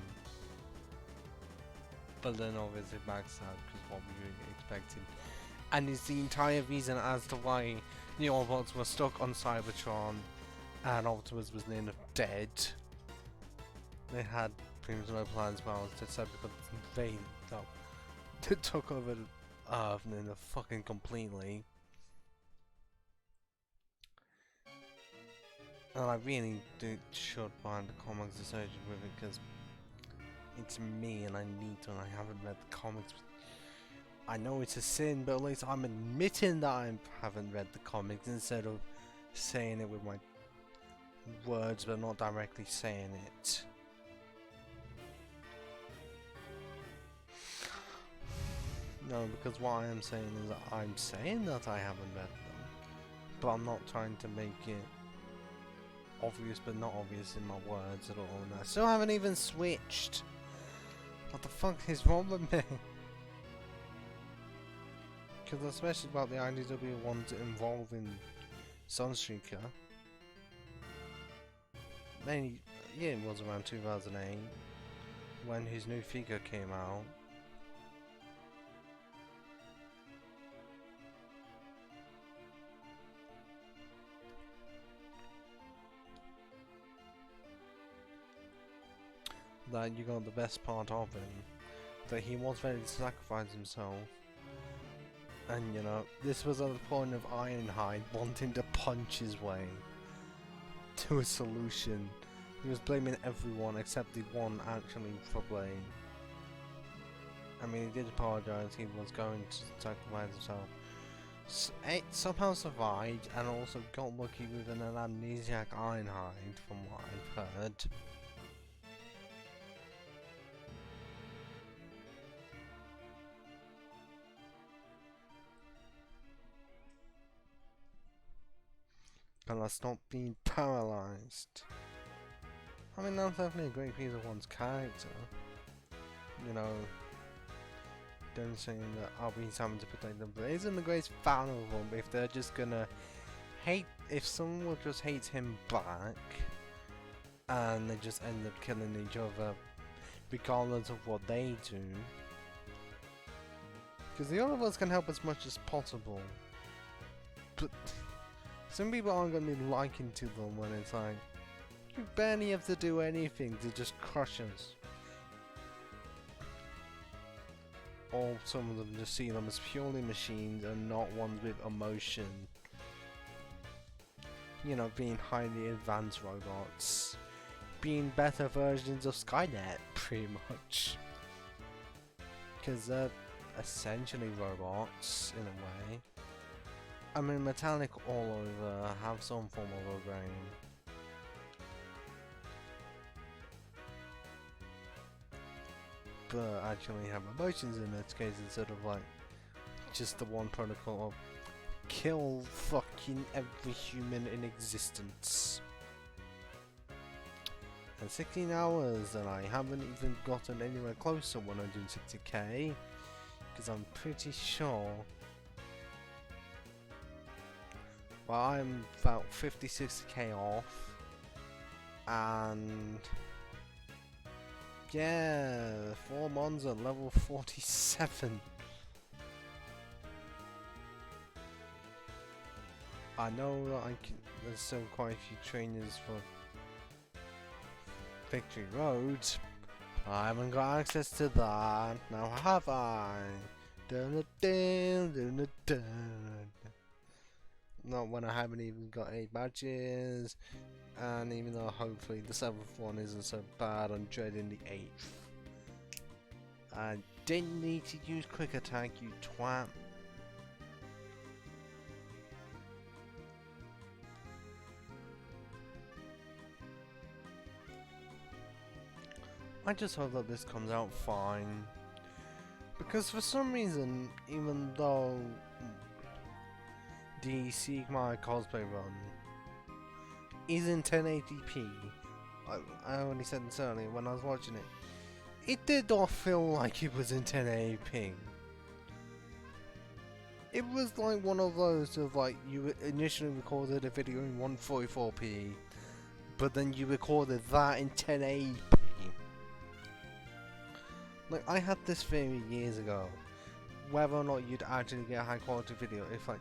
but then obviously backstabbed because what we were expecting. And it's the entire reason as to why the Autobots were stuck on Cybertron and Optimus was near enough dead. They had pretty much no plans well to set because they took over Earth and then fucking completely. And I really should find the comics associated with it because it's me and I need to, and I haven't read the comics. I know it's a sin, but at least I'm admitting that I haven't read the comics instead of saying it with my words but not directly saying it. No, because what I am saying is that I'm saying that I haven't read them, but I'm not trying to make it obvious but not obvious in my words at all, and I still haven't even switched. What the fuck is wrong with me? Because especially about the IDW ones involving Sunstreaker. Mainly, yeah, it was around 2008 when his new figure came out. That you got the best part of him, that he was ready to sacrifice himself, and you know, this was at the point of Ironhide wanting to punch his way to a solution. He was blaming everyone except the one actually for blame. I mean, he did apologize, he was going to sacrifice himself, It somehow survived and also got lucky with an amnesiac Ironhide, from what I've heard. And I stopped being paralyzed. I mean, that's definitely a great piece of one's character. You know, demonstrating that Albie's having to protect them, but isn't the greatest fan of them if they're just gonna hate, if someone will just hate him back, and they just end up killing each other regardless of what they do. Because the other of us can help as much as possible, but some people aren't going to be liking to them when it's like, you barely have to do anything to just crush us. Or some of them just see them as purely machines and not ones with emotion. You know, being highly advanced robots. Being better versions of Skynet, pretty much. Because they're essentially robots, in a way. I mean, metallic all over, have some form of a brain. But actually have emotions in this case instead of like just the one protocol of kill fucking every human in existence. And 16 hours and I haven't even gotten anywhere close to 160k, because I'm pretty sure, well, I'm about 56k off, and yeah, 4 months at level 47. I know that there's still quite a few trainers for Victory Road. I haven't got access to that. Now have I? Dun dun dun dun dun. Not when I haven't even got 8 badges. And even though hopefully the 7th one isn't so bad, I'm dreading the 8th. I didn't need to use quick attack, you twat. I just hope that this comes out fine. Because for some reason, even though the Sigma cosplay run is in 1080p, I already said this earlier when I was watching it, it did not feel like it was in 1080p. It was like one of those of like, you initially recorded a video in 144p, but then you recorded that in 1080p. Like, I had this theory years ago, whether or not you'd actually get a high quality video. If like,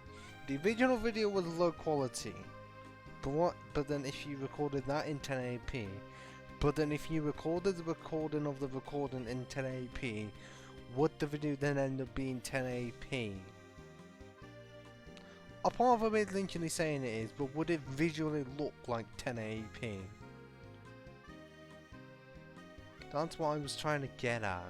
the original video was low quality, but then if you recorded that in 1080p, but then if you recorded the recording of the recording in 1080p, would the video then end up being 1080p? Apart from it literally saying it is, but would it visually look like 1080p? That's what I was trying to get at.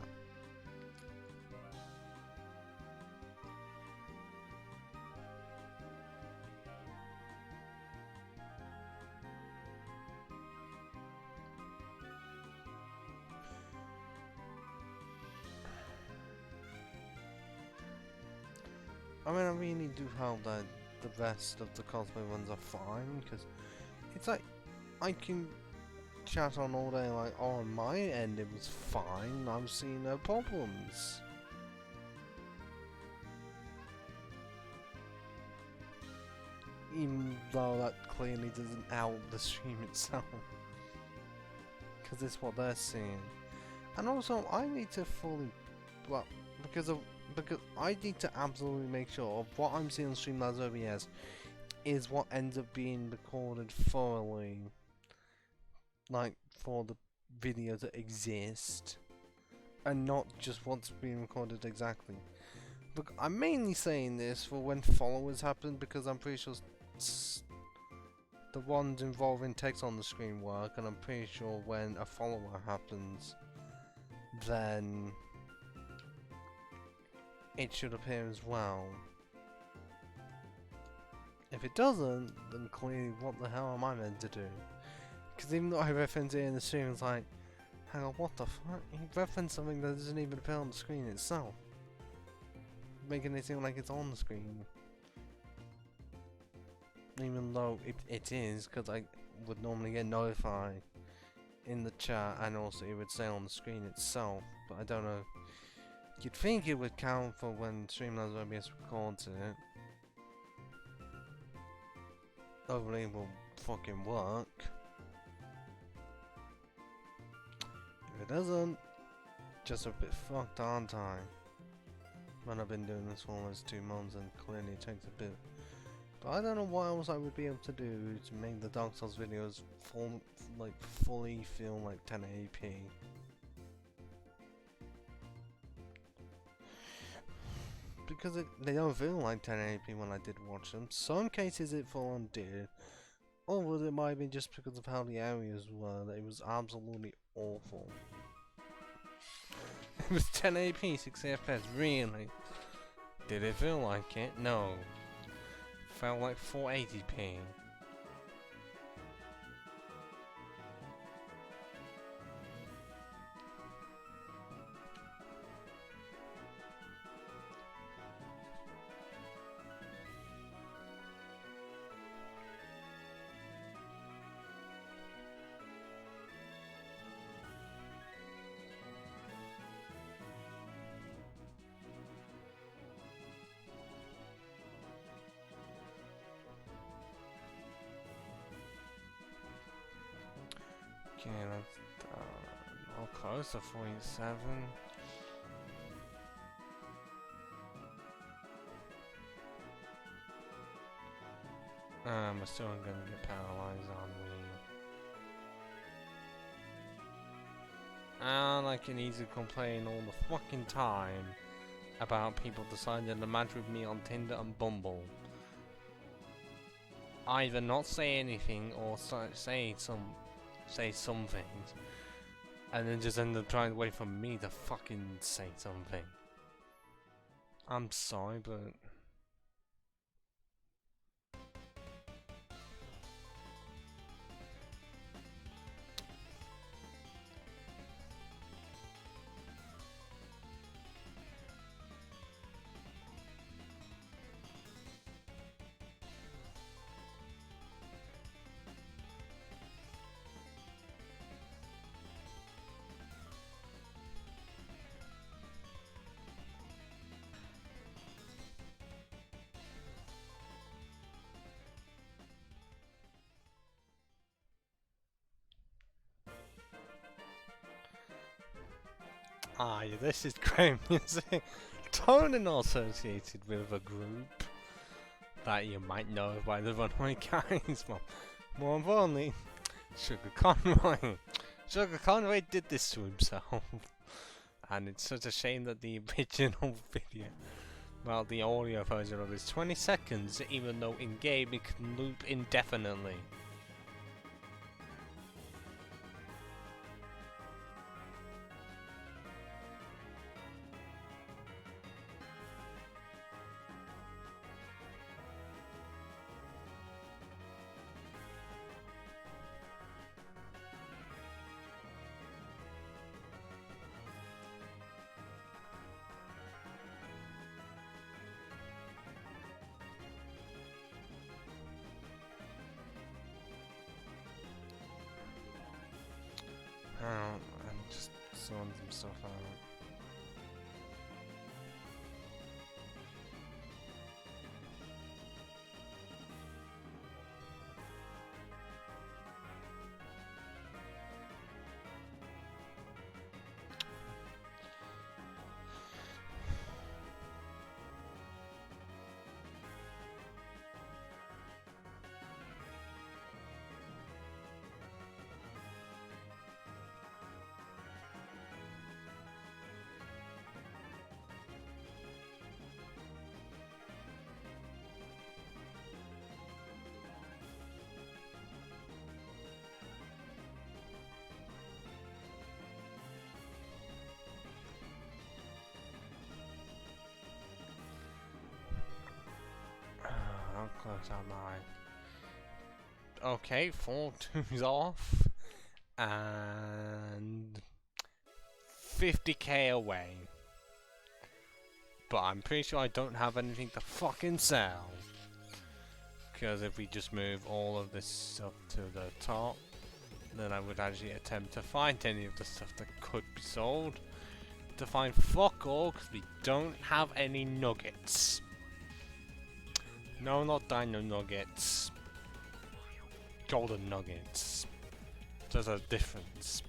I mean, I really do hope that the rest of the cosplay ones are fine, because it's like, I can chat on all day like, oh, on my end it was fine, I'm seeing no problems. Even though that clearly doesn't help the stream itself. Because it's what they're seeing. And also, I need to fully, well, because I need to absolutely make sure of what I'm seeing on Streamlabs OBS is what ends up being recorded thoroughly, like for the video to exist, and not just what's being recorded exactly. But I'm mainly saying this for when followers happen, because I'm pretty sure the ones involving text on the screen work, and I'm pretty sure when a follower happens, then it should appear as well. If it doesn't, then clearly what the hell am I meant to do? Because even though I reference it in the stream, it's like, hang on, what the fuck? You reference something that doesn't even appear on the screen itself. Making it seem like it's on the screen. Even though it is, because I would normally get notified in the chat and also it would say on the screen itself, but I don't know. You'd think it would count for when Streamlabs OBS records it. Hopefully it will fucking work. If it doesn't, just a bit fucked, aren't I? When I've been doing this for almost 2 months and clearly it takes a bit. But I don't know what else I would be able to do to make the Dark Souls videos fully feel like 1080p. Because they don't feel like 1080p when I did watch them. Some cases it full on did. Or it might be just because of how the areas were that it was absolutely awful. It was 1080p, 60 FPS, really? Did it feel like it? No. Felt like 480p. Okay, that's all close to 47. We're still gonna get paralyzed, aren't we? And I can easily complain all the fucking time about people deciding to match with me on Tinder and Bumble. Either not say anything or say some things, and then just end up trying to wait for me to fucking say something. I'm sorry, but yeah, this is great music. Totally not associated with a group that you might know by the Runaway Guys. Well, more importantly, Sugar Conroy. Sugar Conroy did this to himself. And it's such a shame that the original video, well, the audio version of it is 20 seconds, even though in game it can loop indefinitely. I'm just sorting some stuff out. close am I? Okay, 4-2's off. And 50k away. But I'm pretty sure I don't have anything to fucking sell. Because if we just move all of this stuff to the top, then I would actually attempt to find any of the stuff that could be sold. To find fuck all, because we don't have any nuggets. No, not dino nuggets. Golden nuggets. There's a difference.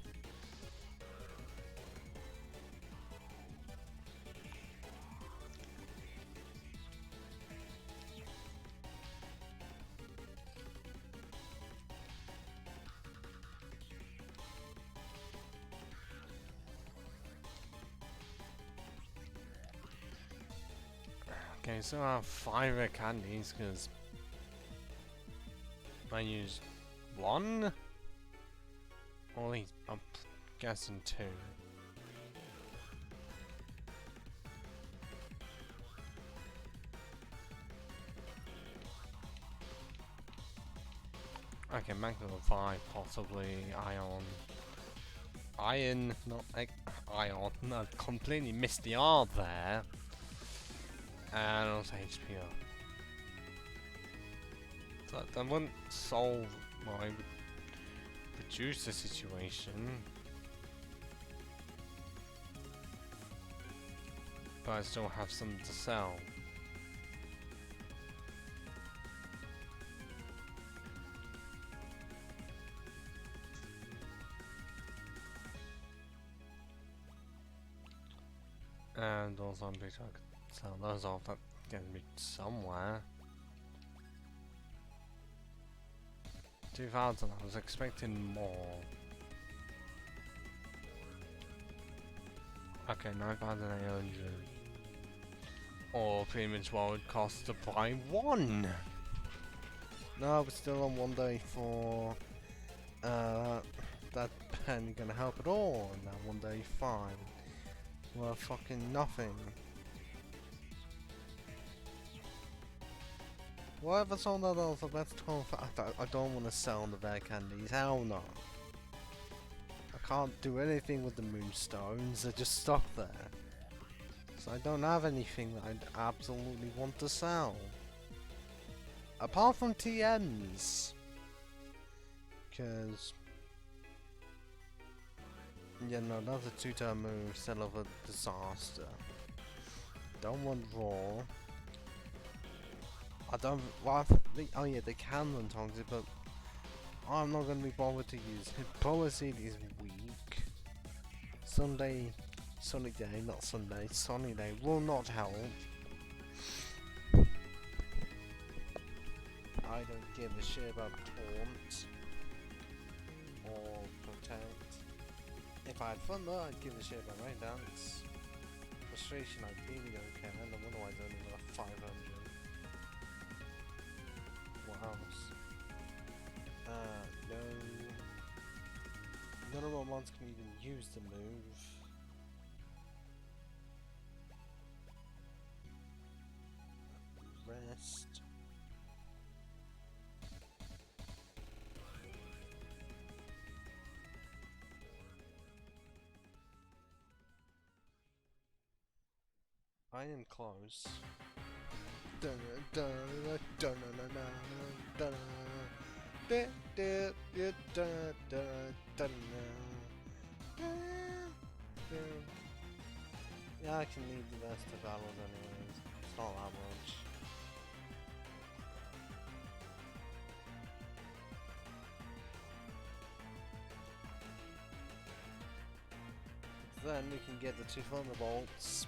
Okay, so I have 5 red candies because I used 1? Or at least I'm guessing 2. Okay, Magna 5, possibly Iron, not iron. I completely missed the R there. And also HP up. So that wouldn't solve, well, it would reduce the situation. But I still have some to sell. And also I'm pretty sure I could sell those off, that gets me somewhere. 2,000, I was expecting more. Okay, 9,800. Or pretty much what it would cost to buy one. No, we're still on 1 day for that penny gonna help at all. And that 1 day fine. Well, fucking nothing. Whatever sold that off, that's 12. I don't want to sell the rare candies. Hell no. I can't do anything with the moonstones. They're just stuck there. So I don't have anything that I absolutely want to sell. Apart from TNs. Because... yeah, no, that's a 2-turn move instead of a disaster. Don't want raw. I don't... well, oh yeah, they can run toxic, but... I'm not going to be bothered to use it. Power Seed is weak. Sunny day, not Sunday, sunny day will not help. I don't give a shit about taunt or protect. If I had thunder, I'd give a shit about rain dance. Frustration, I really don't care, and otherwise only got 500. What else? No. None of my mons can even use the move. Rest. I am close. Yeah, I can leave the rest of battles anyways. It's not that much. Then we can get the 2 Thunderbolts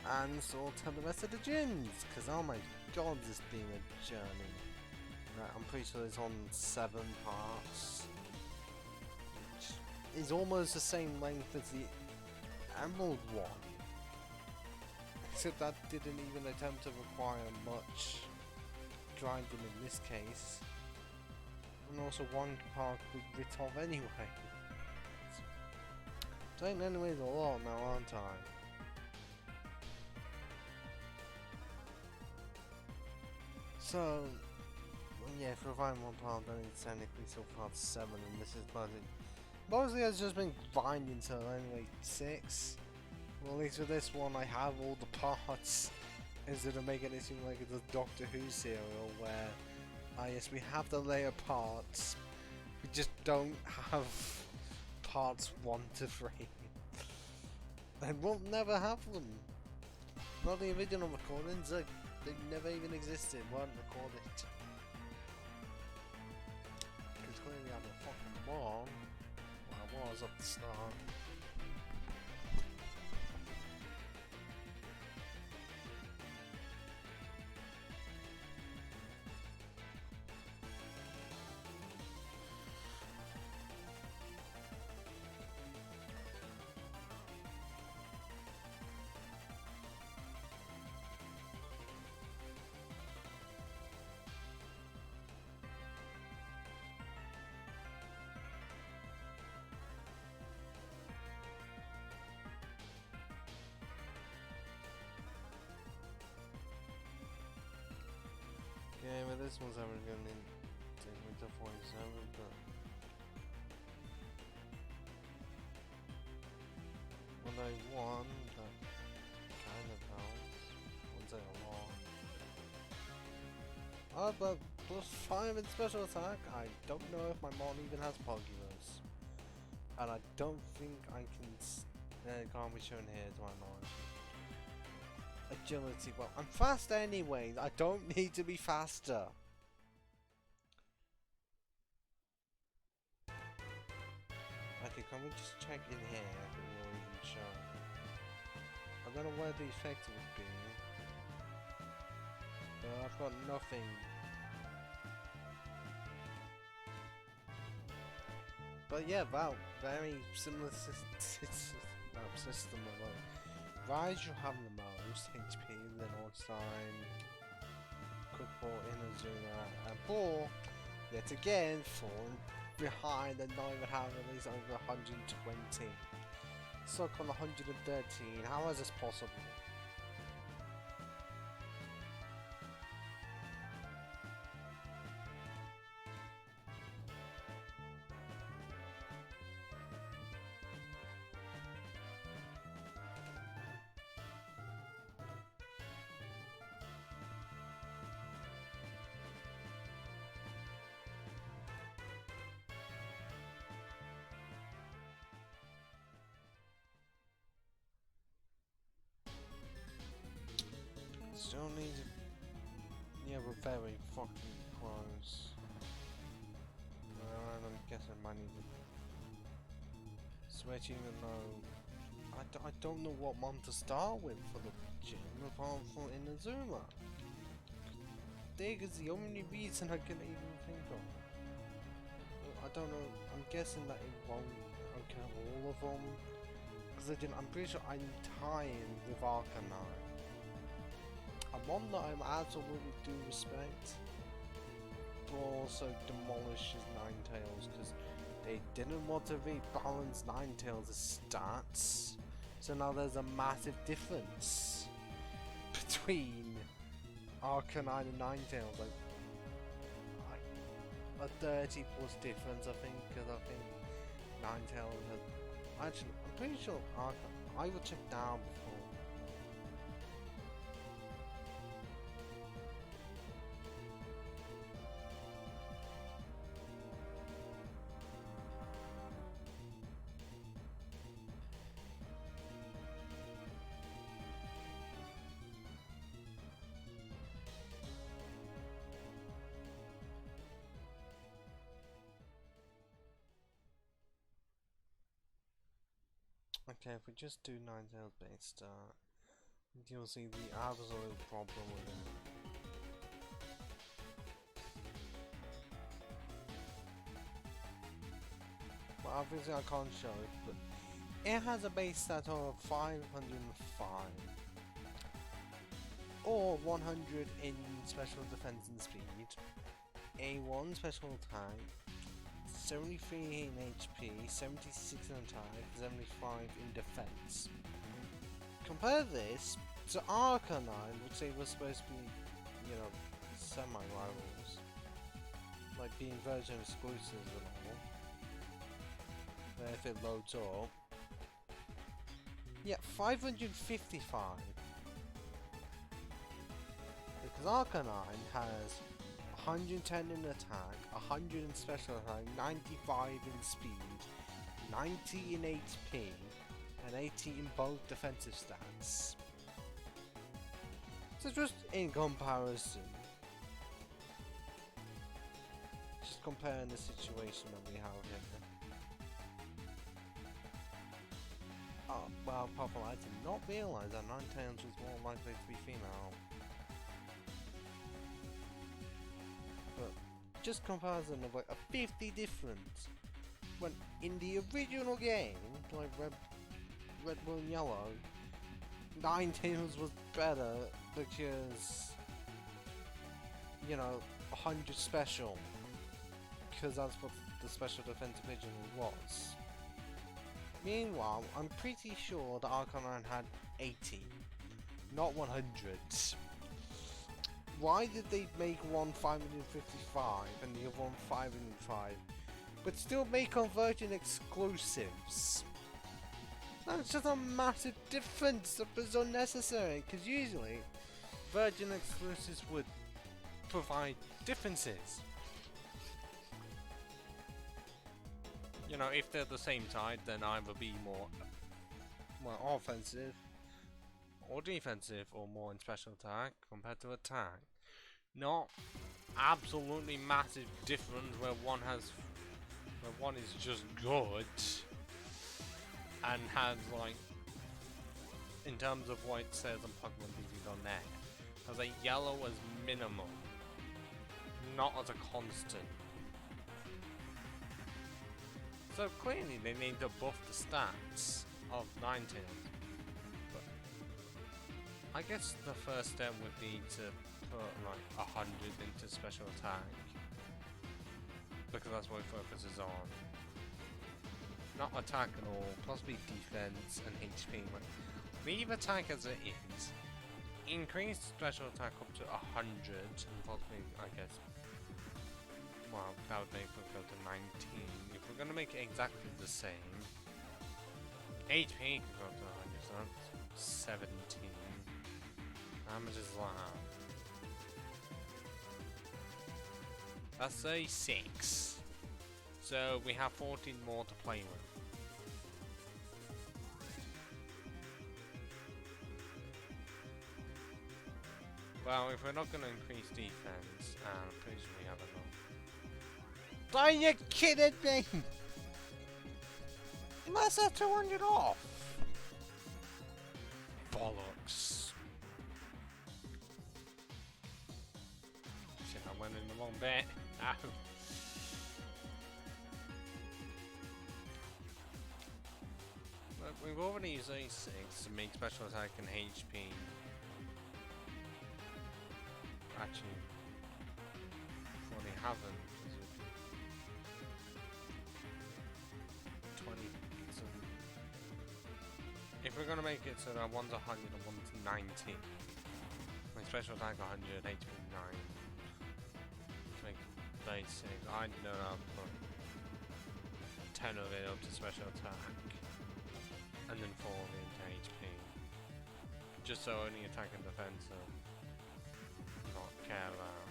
and sort out the rest of the gyms, because oh my god, this being a journey. Right, I'm pretty sure it's on 7 parts. Which is almost the same length as the Emerald one. Except that didn't even attempt to require much grinding in this case. And also one part we bit off anyway. Doing anyways a lot now, aren't I? So, well, yeah, if we find one part, then it's technically still part 7, and this is mostly I've just been grinding till anyway 6. Well, at least with this one, I have all the parts, instead of making it seem like it's a Doctor Who serial where, yes, we have the layer parts, we just don't have parts 1 to 3. And we'll never have them. Not the original recordings, they never even existed, weren't recorded. Because clearly I'm a fucking moron. Well, I was at the start. Yeah, but this one's never going to take me to 47, but when I won, that kind of helps. Wouldn't say a lot. But plus 5 in special attack, I don't know if my mod even has Pogyros. And I don't think I can, can't be shown here to my knowledge. Agility, well, I'm fast anyway, I don't need to be faster. Okay, can we just check in here if it will even show? I don't know where the effect would be. But I've got nothing. But yeah, wow, very similar system of Rise, you have the most HP, then Ornstein, Cookball, Inazuma, and Ball, yet again, falling behind and not even having at least over 120. Stuck on 113, how is this possible? Still need to... Yeah, we're very fucking close. I'm guessing I need to... Switching the node. I don't know what one to start with for the gym apart from Inazuma. Dig is the only reason I can even think of. I don't know, I'm guessing that it won't okay all of them. Because I'm pretty sure I'm tying with Arcanine. And one that I absolutely do respect, but also demolishes Ninetales because they didn't want to rebalance Ninetales' stats, so now there's a massive difference between Arcanine and Ninetales, like a 30 plus difference I think, because I think Ninetales has, actually I'm pretty sure Arcanine, I will check down before. Okay, if we just do Ninetales base start, you'll see the absolute problem with it. Well, obviously I can't show it, but it has a base stat of 505 or 100 in special defense and speed, A1 special attack, 73 in HP, 76 in attack, 75 in defense. Compare this to Arcanine, which they were supposed to be, you know, semi-rivals, like being version exclusives and all. If it loads up. Yeah, 555. Because Arcanine has 110 in attack, 100 in special attack, 95 in speed, 90 in HP, and 80 in both defensive stats. So just in comparison, just comparing the situation that we have here. Oh, well, Papa, I did not realise that Ninetales was more likely to be female. But just comparison of like a 50 difference. When in the original game, like Red, Blue and Yellow, Ninetales was better because, you know, 100 special. Because that's what the special defense division was. Meanwhile, I'm pretty sure that Arcanine had 80, not 100. Why did they make one 555 and the other one 505, but still make conversion exclusives? That's just a massive difference that was unnecessary, because usually Virgin exclusives would provide differences. You know, if they're the same type, then either be more offensive or defensive, or more in special attack compared to attack. Not absolutely massive difference where one is just good and has, like, in terms of what it says on PokemonDB.net, has a yellow as minimum, not as a constant. So clearly they need to buff the stats of Ninetales. But I guess the first step would be to put like 100 into special attack, because that's what it focuses on. Not attack at all, possibly defense and HP. Like, leave attack as it is. Increase special attack up to 100 and possibly, I guess, well, that would make it go to 19. If we're gonna make it exactly the same, HP can go to 100, so that's 17. How much is that? That's 36. So we have 14 more to play with. Well, if we're not gonna increase defense, I'm pretty sure we have enough. Are you kidding me? Unless they're 200 off. Bollocks. Shit, I went in the wrong bit. Ow. Look, we've already used A6 to make special attack and HP. Actually, well, they haven't. 20. So if we're gonna make it so that one's 100 and one's 90, my special attack 100, HP 9. Let's make basic. I know I'll put 10 of it up to special attack, and then 4 of it to HP. Just so only attack and defense are not care about.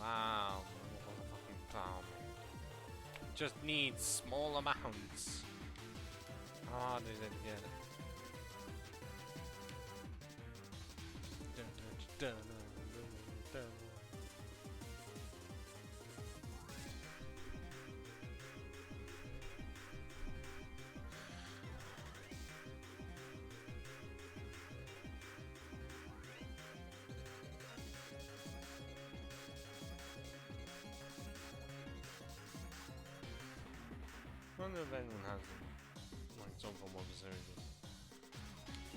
Wow, what a fucking clown. Just needs small amounts. Ah, they didn't get it. Dun, dun, dun, dun, dun. I wonder if anyone has like some form of a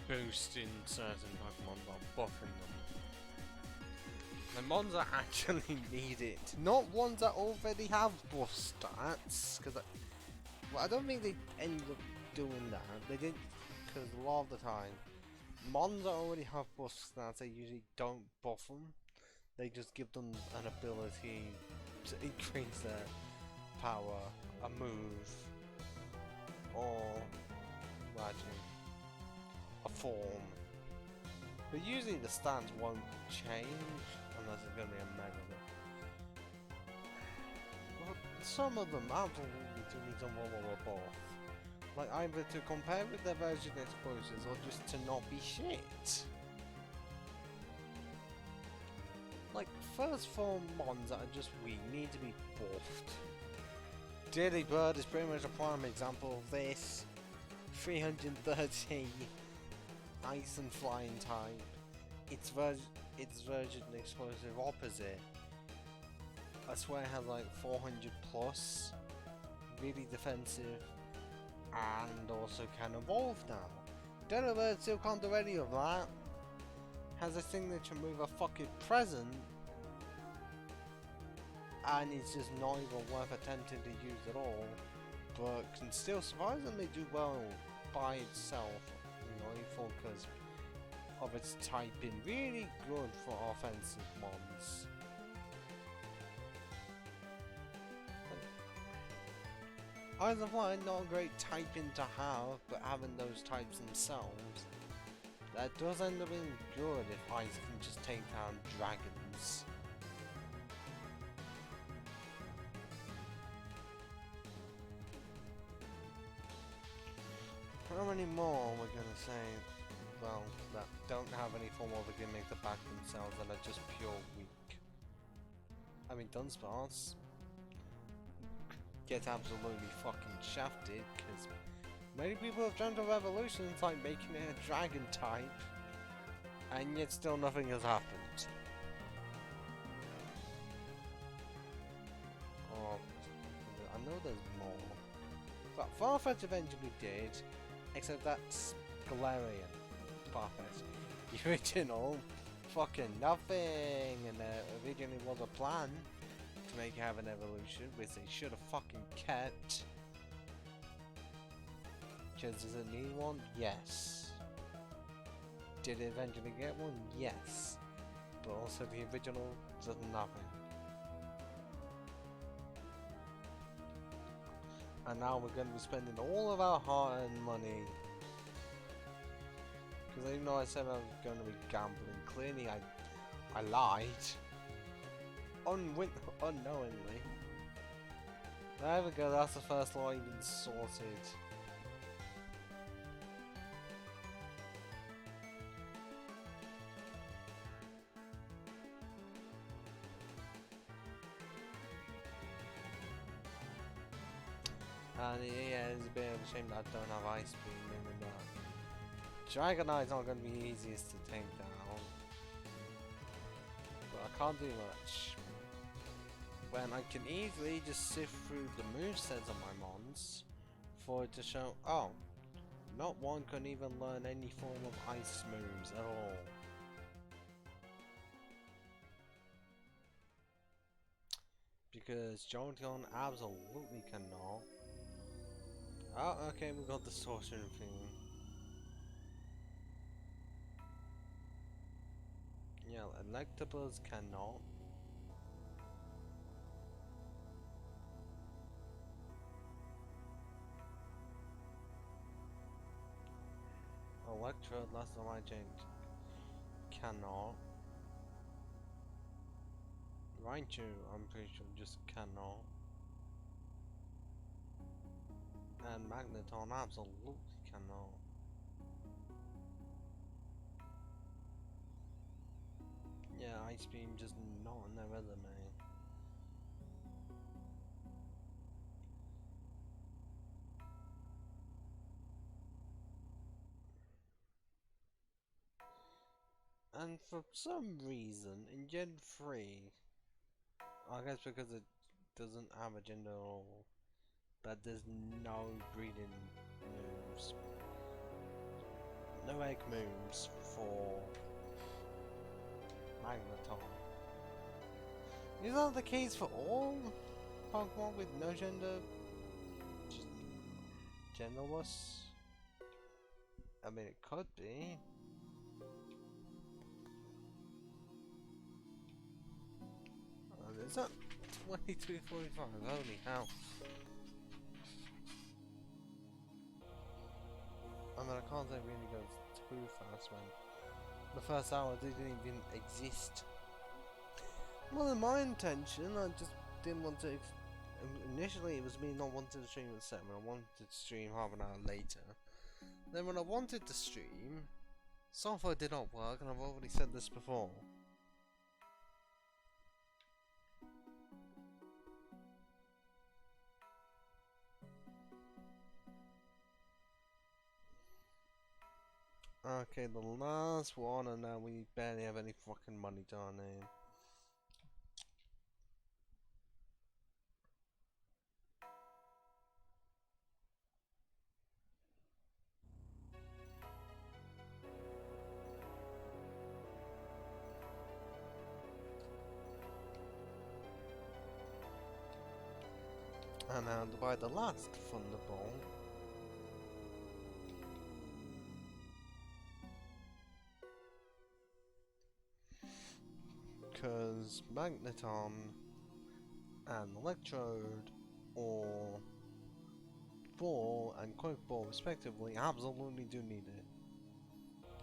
boost in certain Pokemon while buffing them. The mons that actually need it, not ones that already have buff stats, because I don't think they end up doing that. They didn't, because a lot of the time Mons that already have buff stats, they usually don't buff them. They just give them an ability to increase their power, a move, or magic, a form. But usually the stats won't change unless it's going to be a mega. But some of them absolutely do need some level of buff. Like either to compare with their version explosives or just to not be shit. Like first form mons that are just weak need to be buffed. Daily Bird is pretty much a prime example of this. 330 ice and flying type. Its version explosive opposite, I swear it has like 400 plus. Really defensive. And also can evolve now. Daily Bird still can't do any of that. Has a signature move, a fucking present. And it's just not even worth attempting to use at all. But can still surprisingly do well by itself. You know, because of its typing. Really good for offensive mons. Eyes of Light, not a great typing to have, but having those types themselves, that does end up being good if Ice can just take down dragons. How many more we're gonna say, well, that don't have any form of a gimmick to back themselves and are just pure weak? I mean, Dunsparce gets absolutely fucking shafted because many people have dreamt of evolutions like making it a dragon type, and yet still nothing has happened. Oh, I know there's more. But Farfetch eventually did, except that's Galarian Farfetch. The original, fucking nothing, and there originally was a plan to make it have an evolution, which they should have fucking kept. Because does it need one? Yes. Did it eventually get one? Yes. But also the original does nothing. And now we're going to be spending all of our hard-earned money. Because even though I said I was going to be gambling, clearly I lied. Unknowingly. There we go, that's the first law even sorted. And yeah, it's a bit of a shame that I don't have Ice Beam in that. Dragonie's not going to be easiest to take down. But I can't do much. When I can easily just sift through the movesets of my mons for it to show, oh, not one can even learn any form of ice moves at all. Because Jolteon absolutely cannot. Oh, okay, we got the sorcery thing. Yeah, Electabuzz cannot. Electro, last time I checked, cannot. Raichu, I'm pretty sure, just cannot. And Magneton absolutely cannot. Yeah, Ice Beam just not on their resume. And for some reason, in Gen 3, I guess because it doesn't have a gender at all, but there's no breeding moves. No egg moves for Magneton. Is that the case for all Pokemon with no gender? Just genderless? I mean, it could be. Is that 22:45? Holy hell. I mean, I can't say it really goes too fast when the first hour didn't even exist. Well, in my intention, I just didn't want to. Initially, it was me not wanting to stream at 7. I wanted to stream half an hour later. Then, when I wanted to stream, software did not work, and I've already said this before. Okay, the last one, and now we barely have any fucking money to our name. And now to buy the last Thunderbolt. Because Magneton and Electrode, or Ball and Quick Ball respectively, absolutely do need it.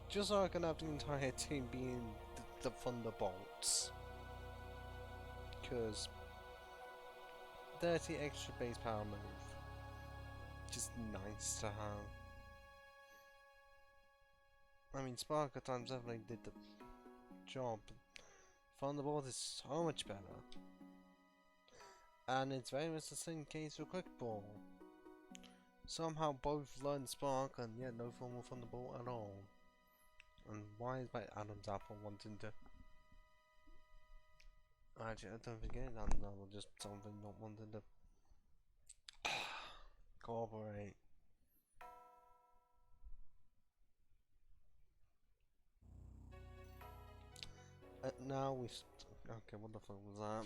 Just so I can have the entire team being the Thunderbolts. Because 30 extra base power move. Just nice to have. I mean, Sparker times definitely did the job. Thunderbolt is so much better. And it's very much the same case for Quick Ball. Somehow both learn Spark and yet no form of Thunderbolt at all. And why is my Adam's apple wanting to... Actually, I don't think it's Adam's apple, just something not wanting to... cooperate. Now we... Okay, what the fuck was that?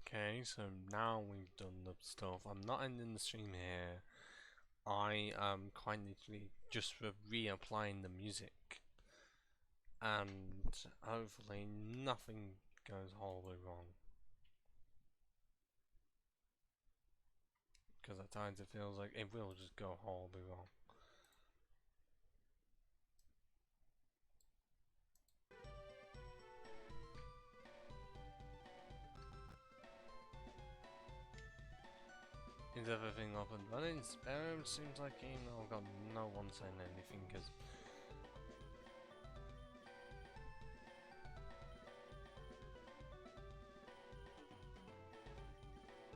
Okay, so now we've done the stuff. I'm not ending the stream here. I am quite literally just reapplying the music. And hopefully nothing goes horribly wrong. Because at times it feels like it will just go horribly wrong. Is everything up and running? Seems like I've got no one saying anything because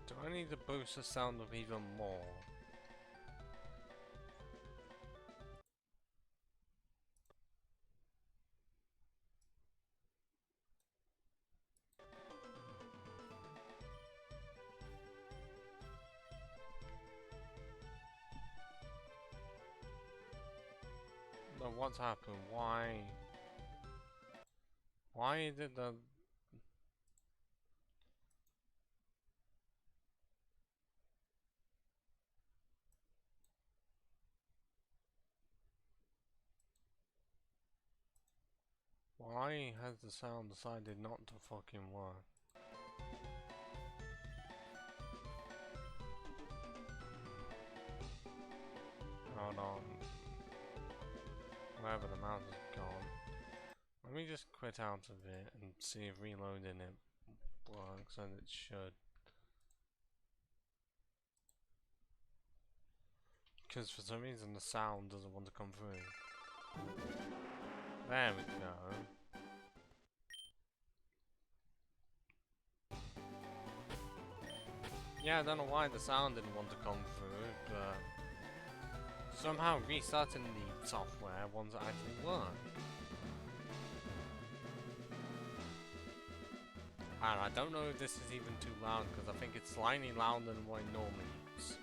do I need to boost the sound up even more? No, what's happened? Why? Why did the... Why has the sound decided not to fucking work? Hold on. Wherever the mouse is gone. Let me just quit out of it and see if reloading it works, and it should. Because for some reason the sound doesn't want to come through. There we go. Yeah, I don't know why the sound didn't want to come through, but somehow restarting the software wants to actually work. And I don't know if this is even too loud, because I think it's slightly louder than what I normally use.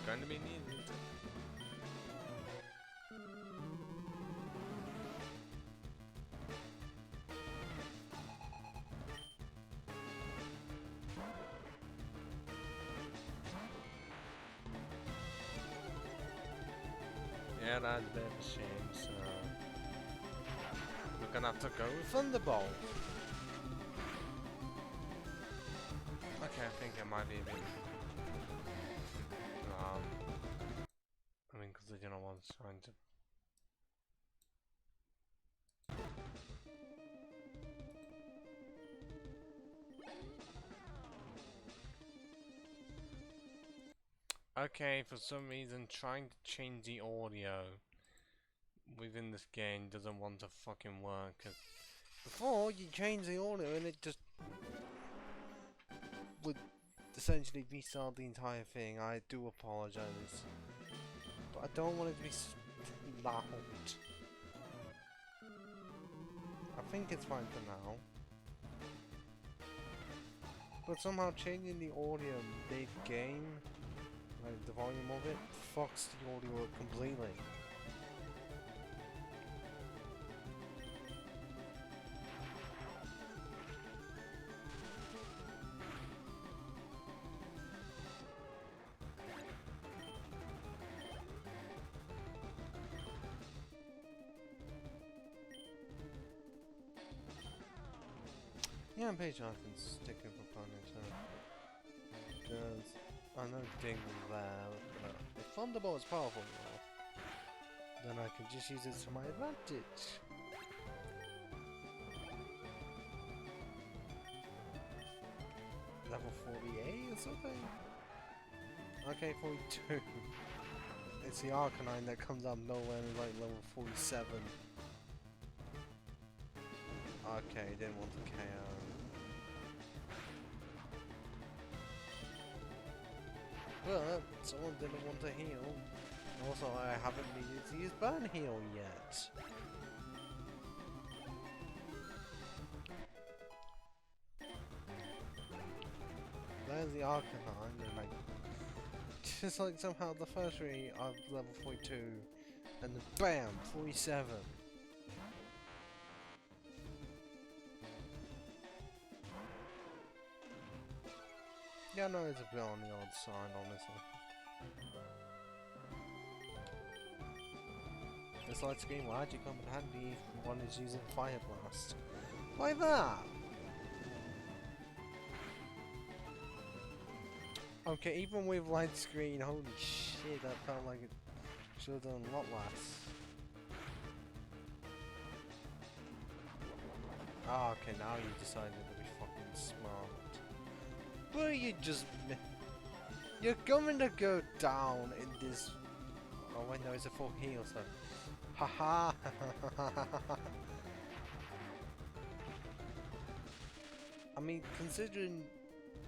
it's going to be needed. Yeah, that's a bit of a shame, so we're gonna have to go with Thunderbolt. Okay, I think it might be a bit I mean, because you know I was trying to. Okay, for some reason, trying to change the audio within this game doesn't want to fucking work. 'Cause before, you change the audio and it just would essentially restart the entire thing. I do apologize. But I don't want it to be loud. I think it's fine for now. But somehow changing the audio mid-game, like the volume of it, fucks the audio up completely. Yeah, I'm pretty sure I can stick it up on it, because I know Ding is there, but if Thunderbolt is powerful enough, then I can just use it to my advantage. Level 48 or something? Okay, 42. It's the Arcanine that comes up nowhere and like level 47. Okay, didn't want to KO. But someone didn't want to heal. Also, I haven't needed to use burn heal yet. There's the Arcanine, and like, just like somehow the first three are level 42, and then BAM! 47. Yeah, no, it's a bit on the odd side, honestly. This light screen will actually come in handy if one is using Fire Blast. Like that! Okay, even with light screen, holy shit, that felt like it should have done a lot less. Ah, okay, now you decided to be fucking smart. But you're going to go down in this. Oh wait, no, it's a full heal, so. Haha! I mean, considering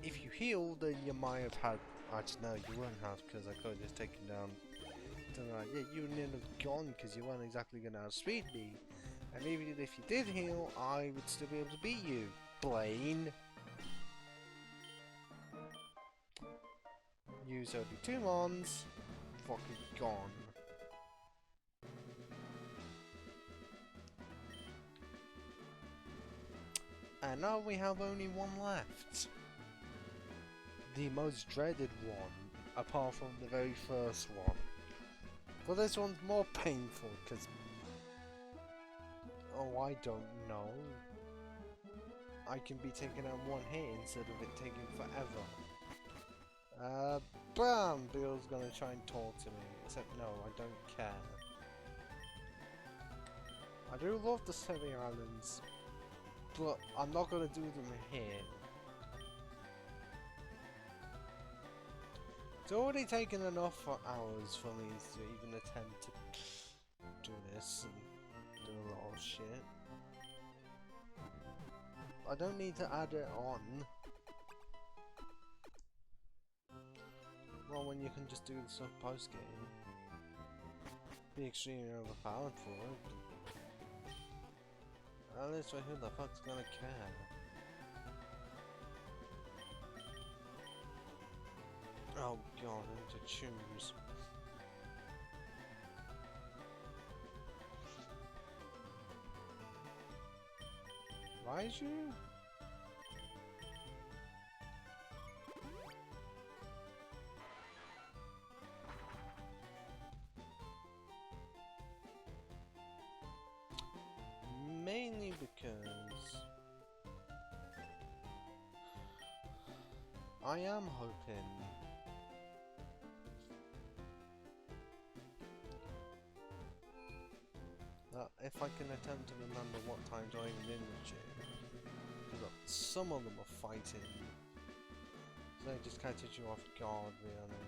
if you heal, then you might have had. Actually, no, you wouldn't have, because I could have just taken down. Yeah, you wouldn't have gone because you weren't exactly going to outspeed me. And even if you did heal, I would still be able to beat you, Blaine. Use only 2 mons, fucking gone. And now we have only one left. The most dreaded one, apart from the very first one. But this one's more painful, because... Oh, I don't know. I can be taken out one hit instead of it taking forever. Bam! Bill's gonna try and talk to me, except no, I don't care. I do love the 7 islands, but I'm not gonna do them here. It's already taken enough for hours for me to even attempt to do this and do a lot of shit. I don't need to add it on. Well, when you can just do the stuff post game. Be extremely overpowered for it. At least who the fuck's gonna care? Oh god, I need to choose. Raiju? Mainly because I am hoping that if I can attempt to remember what times I was in the gym, because some of them are fighting, so it just catches you off guard, really.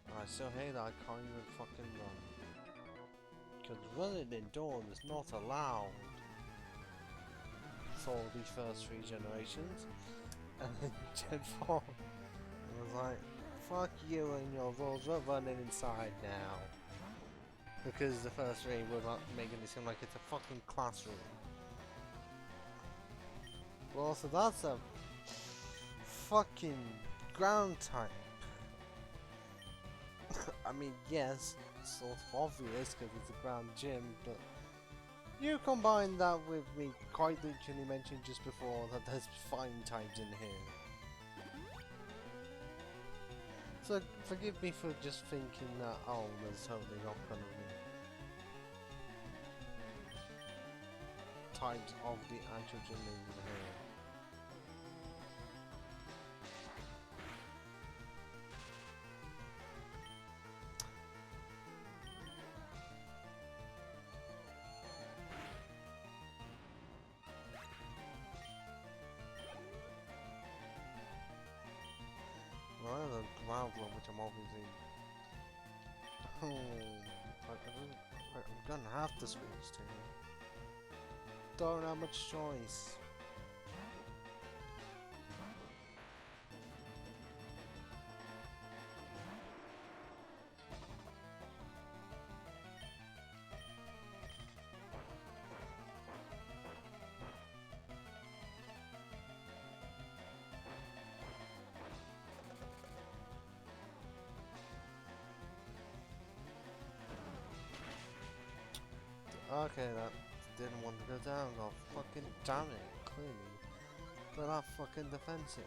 And I still hate that I can't even fucking run. Because running indoors is not allowed for the first 3 generations. And then Gen 4, I was like, fuck you and your rules, we're running inside now. Because the first 3 were not making it seem like it's a fucking classroom. Well, also that's a fucking ground type. I mean, yes, it's sort of obvious because it's a ground gym, but you combine that with me quite literally mentioning just before that there's fine types in here. So forgive me for just thinking that, oh, there's totally not gonna be types of the actual gym in here. Well, the ground floor, which I'm obviously... I'm gonna have to switch to. Don't have much choice. Okay, that didn't want to go down. God fucking damn it, clearly. But that fucking defensive.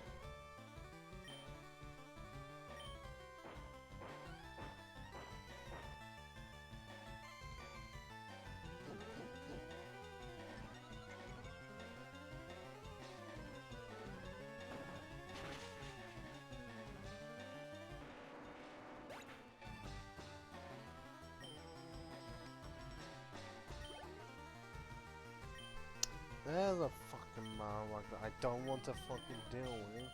There's a fucking Marowak that I don't want to fucking deal with.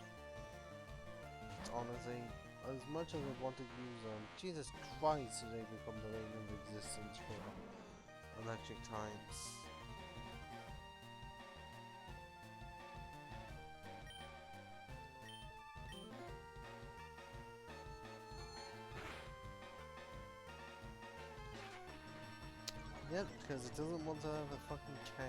Honestly, as much as I want to use them, Jesus Christ, do they become the reign of existence for electric types. Yep, because it doesn't want to have a fucking KO.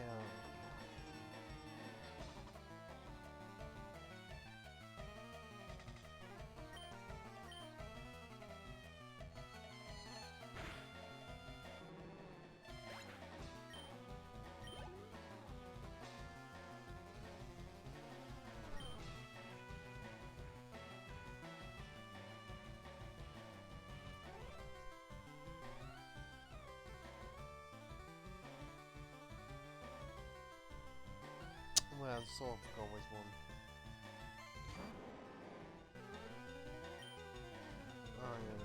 Well, sort of go with one. Oh yeah.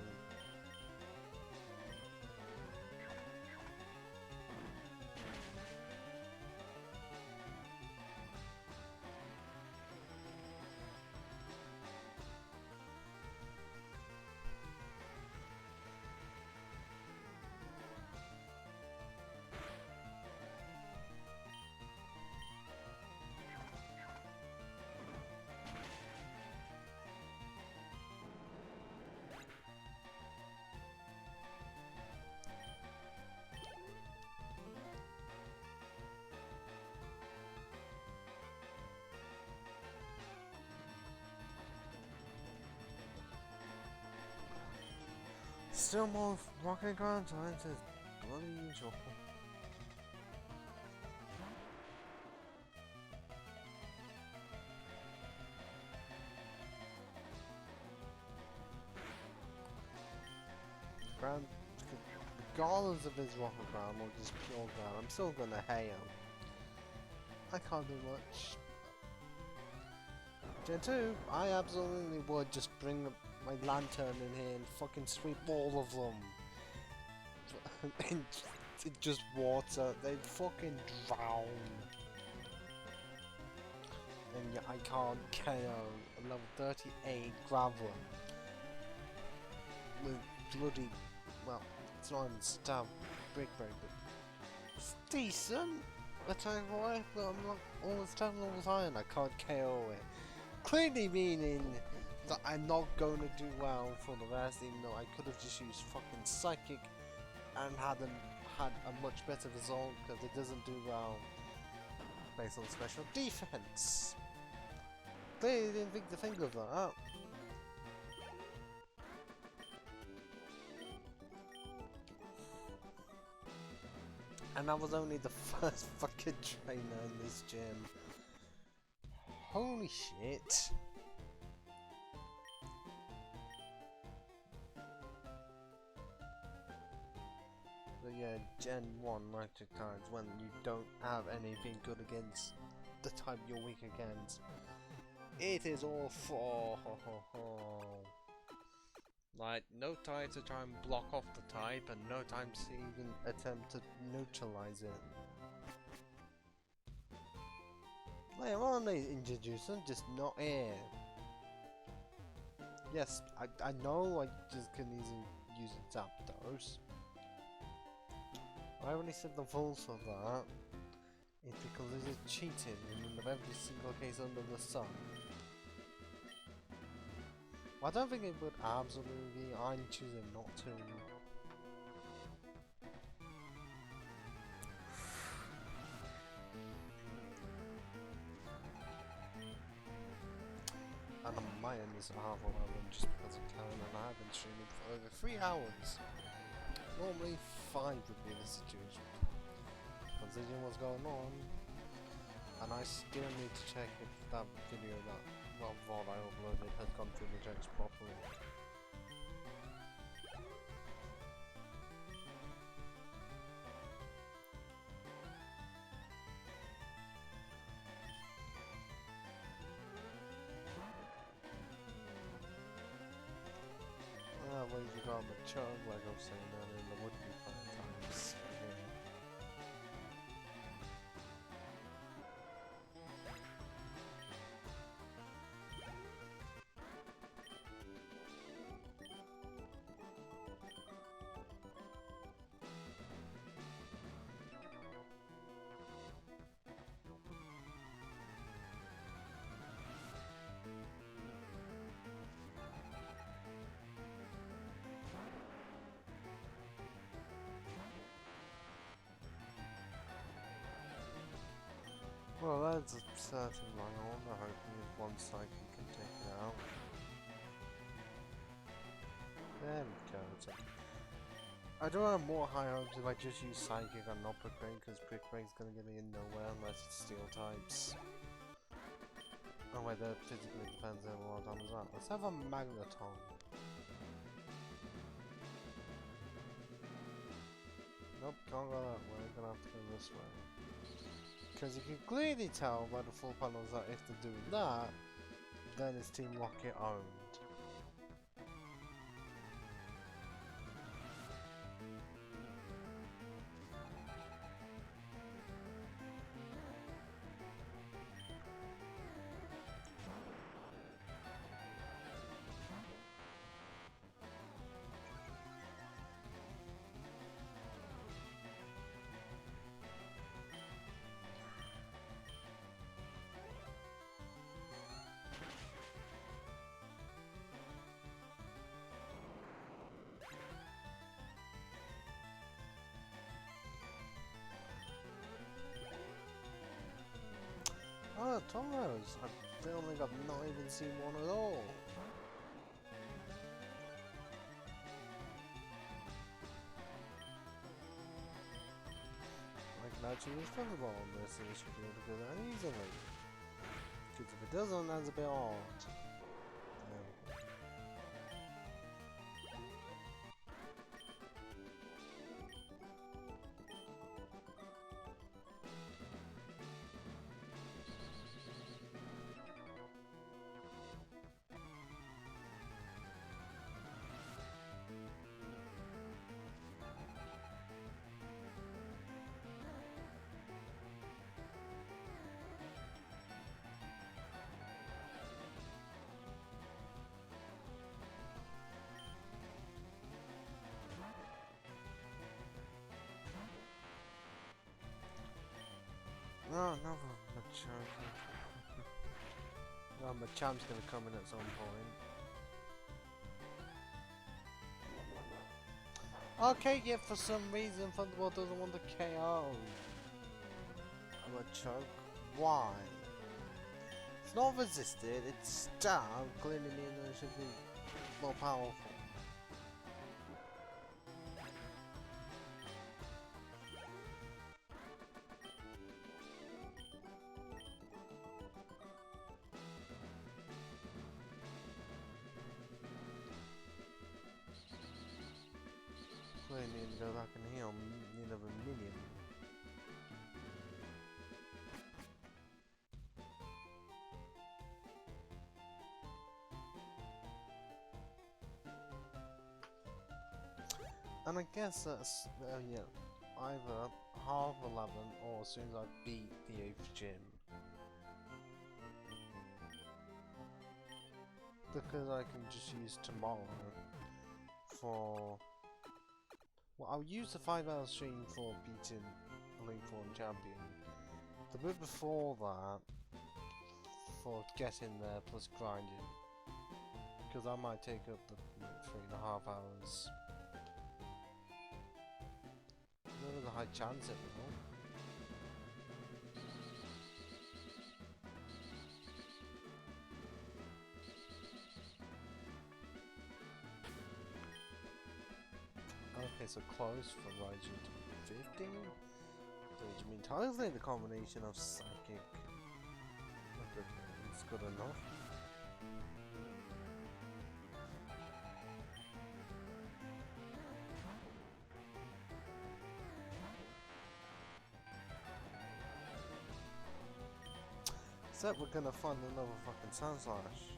still more rocket ground times as bloody usual. Ground, regardless of his rocket ground or just pure ground, I'm still gonna hate him. I can't do much. Gen 2, I absolutely would just bring my lantern in here and fucking sweep all of them. And just water, they'd fucking drown. And yeah, I can't KO a level 38 Graveler with bloody, well, it's not even stab brick break, but it's decent attack life, but I'm not almost 10 levels high and I can't KO it. Clearly meaning that I'm not going to do well for the rest, even though I could have just used fucking Psychic and had a much better result, because it doesn't do well based on special defense. Clearly didn't think to think of that. And I was only the first fucking trainer in this gym. Holy shit. But yeah, Gen 1 Electric Tides, when you don't have anything good against the type you're weak against, it is awful. Like, no time to try and block off the type, and no time to even attempt to neutralize it. Later on they introduce them, just not here. Yes, I know I just can easily use Zapdos. I only said the rules for that is because it is cheating in every single case under the sun. I don't think it would absolutely, I'm choosing not to. And on my end is half of my run just because I can, and I have been streaming for over 3 hours. Normally 5 would be the situation, considering what's going on. And I still need to check if that video that VOD I uploaded has gone through the checks properly. Well, you got mature, like I was saying earlier, there would be 5 times. Well, that's a certain line on. I hope one Psychic can take it out. There we go. I do have more high hopes if I just use Psychic and not Brick Break, because Brick Break's gonna get me in nowhere unless it's Steel types. Oh wait, that physically depends on what time is that. Let's have a Magneton. Nope, can't go that way. Gonna have to go this way. Because you can clearly tell by the full panels that if they're doing that, then it's Team Rocket owned. Oh, Toros! I don't think I've not even seen one at all. actually use Thunderbolt on this, and it should be able to go down easily. Because if it doesn't, that's a bit odd. No, no, Machamp. No, Machamp's gonna come in at some point. Okay, yeah, for some reason Thunderbolt doesn't want the KO. Machamp. Why? It's not resisted, it's down, clearly meaning it should be more powerful. Clearly need to go back and heal need of a minion. And I guess that's, yeah, either half 11 or as soon as I beat the 8th gym. Because I can just use tomorrow for... Well, I'll use the 5-hour stream for beating Elite Four champion. The bit before that, for getting there plus grinding. Because I might take up the 3.5 hours. There was a high chance it will. Okay, so close from Raijin to 15. Which means hopefully the combination of psychic is good enough. Except we're gonna find another fucking Sandslash.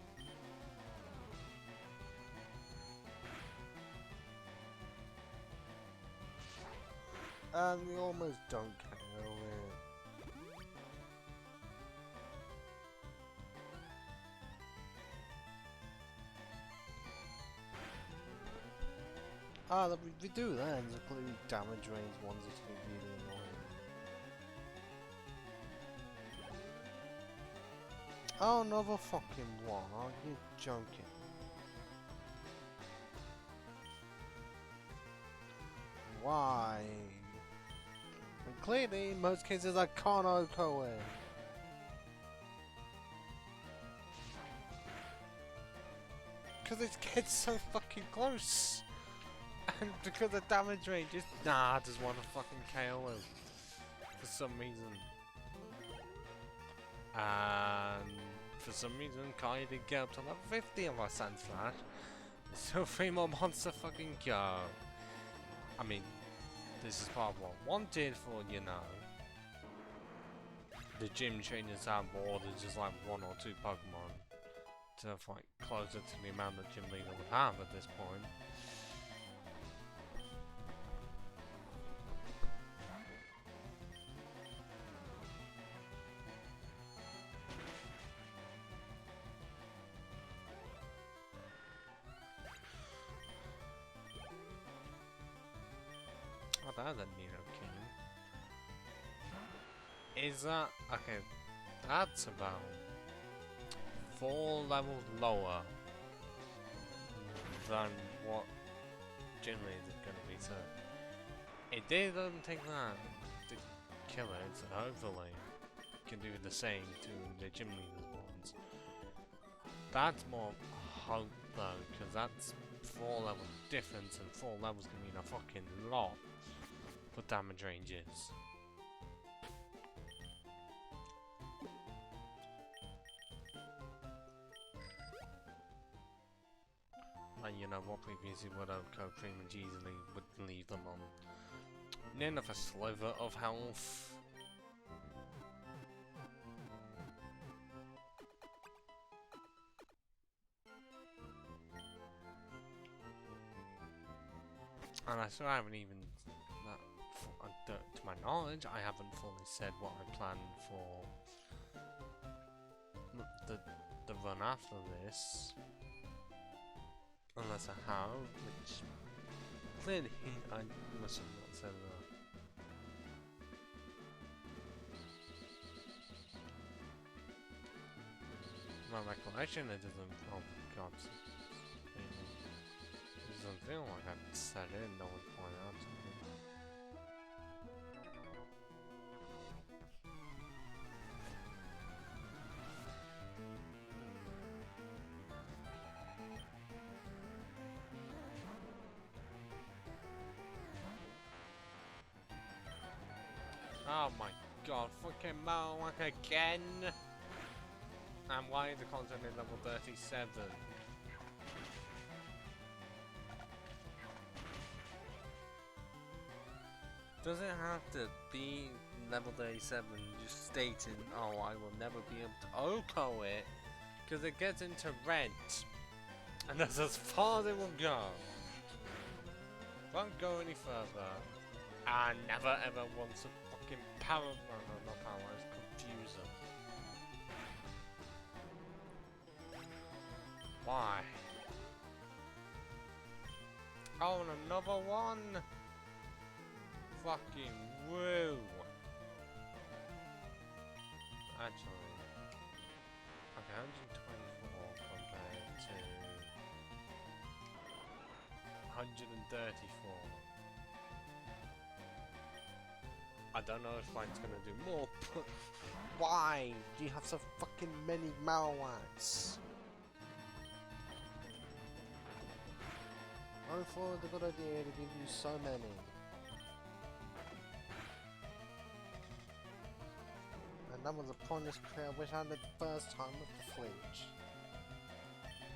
And we almost don't KO it. Ah, we do that, and clearly damage range ones is really annoying. Oh, another fucking one, are you joking? Why? And clearly, in most cases, I can't OHKO it. Because it gets so fucking close. And because the damage range is... Nah, I just want to fucking KO him. For some reason. And for some reason, Kai didn't get up to level 50 on my Sandslash. So 3 more months to fucking go. I mean, this is part of what I wanted for, you know, the gym trainers have ordered just like 1 or 2 Pokemon to like closer to the amount the gym leader would have at this point. Oh, that's a Nidoking. Is that... okay, that's about 4 levels lower than what generally is going to be, so it doesn't take that to kill it, so hopefully it can do the same to the gym leaders ones. That's more hope though, because that's 4 level difference, and 4 levels can mean a fucking lot for damage ranges. Like, you know, what previously would have could pretty much easily would leave them on near enough a sliver of health. And I still haven't even, to my knowledge, I haven't fully said what I plan for the run after this. Unless I have, which clearly I must have not said that. My recollection, it doesn't. Oh god. It doesn't feel like I said it, no one pointed out to me. Oh my god, fucking Mohawk again! And why is the content in level 37? Does it have to be level 37 just stating, oh, I will never be able to OCO it, because it gets into red, and that's as far as it will go. Won't go any further. I never ever wants a fucking power, no, not power, it's confuser. Why? Oh, and another one? Fucking woo! Actually, okay, 124 compared to 134. I don't know if mine's gonna do more, but why do you have so fucking many Marowaks? I thought the good idea to give you so many. And that was a pointless prayer which I did the first time with the flinch.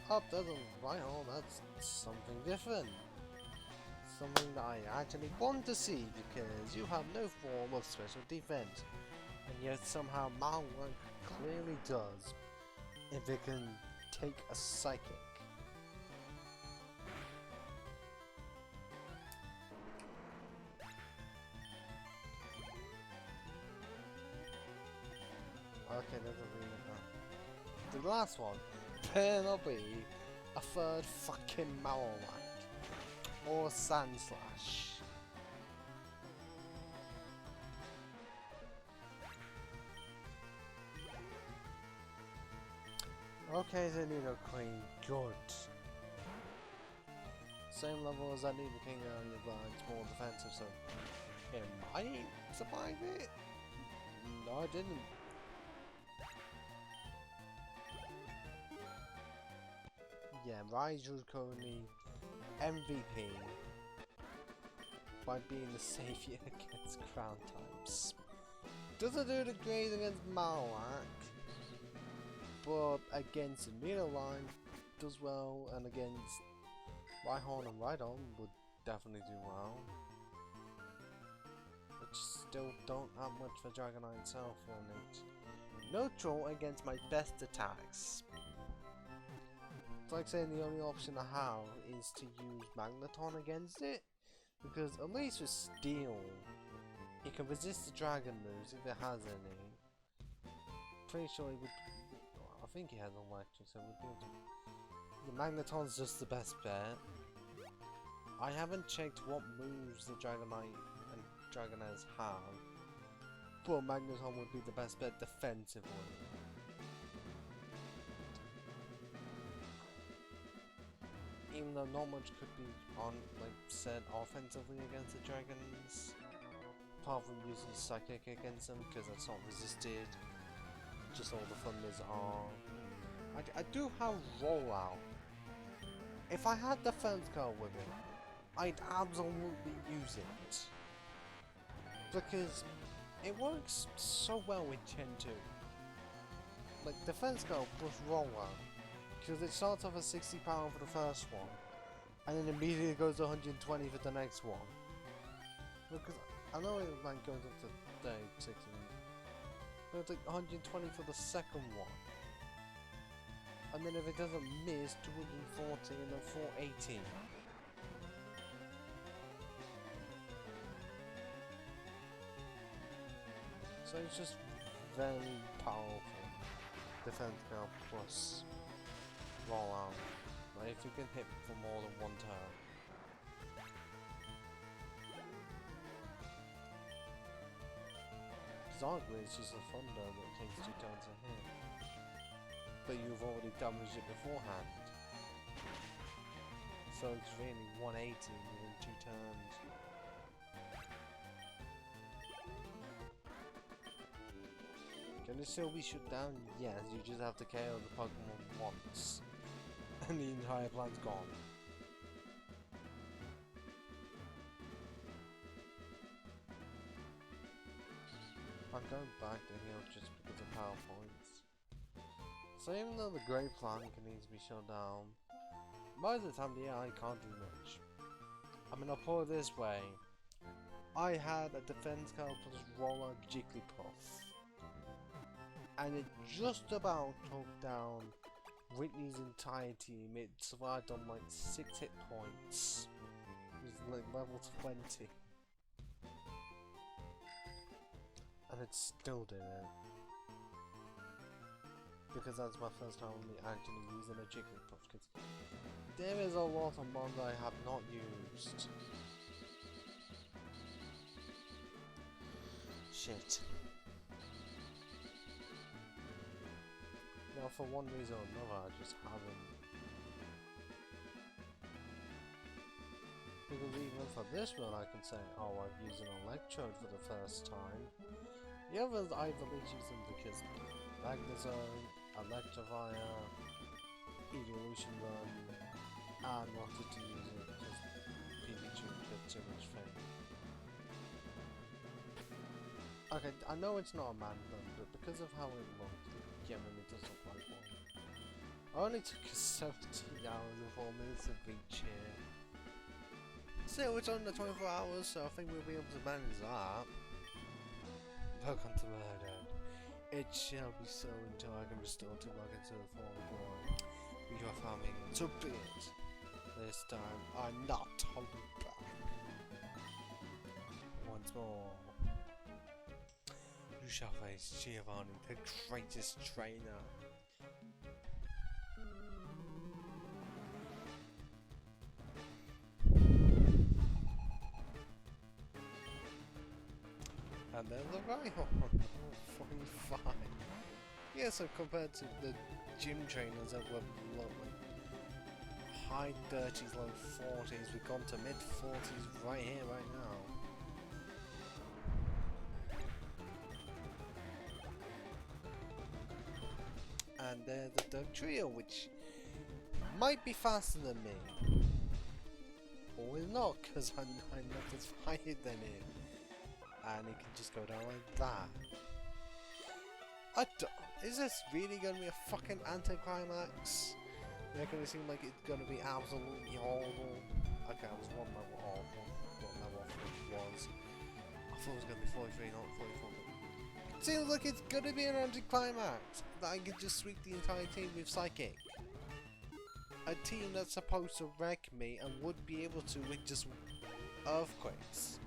Up doesn't right on, that's something different. Something that I actually want to see because you have no form of special defense. And yet somehow Marowak clearly does if it can take a psychic. Okay, there's a really good. The last one better be a third fucking Marowak or Sand Slash. Okay, the Nido Queen, good. Same level as that Nido King earlier, but it's more defensive, so it might survive it. No, I didn't. Yeah, Raiju's currently MVP by being the savior against ground types. Doesn't do the great against Marowak, but against Nidoline does well, and against Rhyhorn and Rhydon would definitely do well. Which still don't have much for Dragonite itself, and it's neutral against my best attacks. It's like saying the only option I have is to use Magneton against it, because at least with Steel, it can resist the Dragon moves if it has any. Pretty sure it would. I think it has Electric, so it would be able to. The Magneton's just the best bet. I haven't checked what moves the Dragonite and Dragonite have, but Magneton would be the best bet defensively. Even though not much could be said offensively against the dragons, apart from using Psychic against them, because that's not resisted. Just all the thunders are. I do have Rollout. If I had Defense Card with it, I'd absolutely use it. Because it works so well with Gen 2. Like, Defense Card plus Rollout. Because it starts off at 60 power for the first one, and then immediately it goes to 120 for the next one. Because I know it like goes up to 36, but it's like 120 for the second one. And then if it doesn't miss, 240 and then 480. So it's just very powerful. Defense cal plus rollout. Like if you can hit for more than one turn. Because arguably it's just a thunder that takes 2 turns to hit. But you've already damaged it beforehand. So it's really 180 within 2 turns. Can it still be shut down? Yes, you just have to KO the Pokemon once. And the entire plan's gone. I'm going back to heal just because of power points. So even though the Great Plan can easily be shut down, most of the time the AI can't do much. I mean, I'll put it this way. I had a defense card plus roller Jigglypuff. And it just about took down Whitney's entire team. It survived on like 6 hit points. It was like level 20. And it still did it. Because that's my first time with me actually using a Jigglypuff. Because there is a lot of mods I have not used. Shit. Now for one reason or another I just haven't. Because even for this one I can say, oh, I've used an Electrode for the first time. The others I've at least used them because Magnezone, Electivire, Evolution Run, and wanted to use it because Pikachu did too much fame. Okay, I know it's not a man gun, but because of how it looked, it genuinely does look like one. I only took 17 hours and 4 minutes to reach here. Still, it's under 24 hours, so I think we'll be able to manage that. Welcome to murder. It shall be so until I can restore to back into the form of boy. We are farming to be it. This time, I'm not holding back. Once more. You shall face Giovanni, the greatest trainer. And there's the rival. 45. Yeah, so compared to the gym trainers that were low, high 30s, low 40s, we've gone to mid 40s right here, right now. And there's the Doug Trio, which might be faster than me. Or is not, because I'm not as fired than him. And it can just go down like that. Is this really going to be a fucking anticlimax? They're going to seem like it's going to be absolutely horrible. Okay, I was one level off. What level it was. I thought it was going to be 43, not 44. It seems like it's going to be an anticlimax. That I could just sweep the entire team with Psychic. A team that's supposed to wreck me and would be able to with just Earthquakes.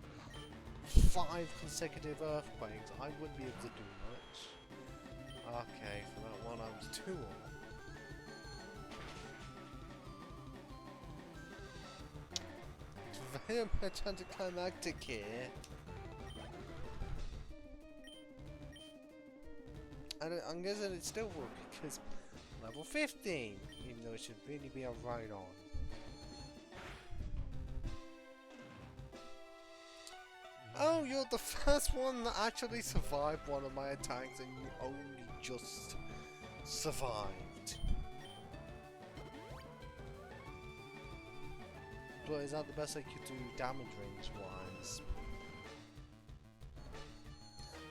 5 consecutive Earthquakes, I wouldn't be able to do much. Okay, for that one I was 2 all. It's very much anticlimactic here. And I'm guessing it still will because level 15, even though it should really be a ride on. Oh, you're the first one that actually survived one of my attacks and you only just survived. But is that the best I could do damage range wise?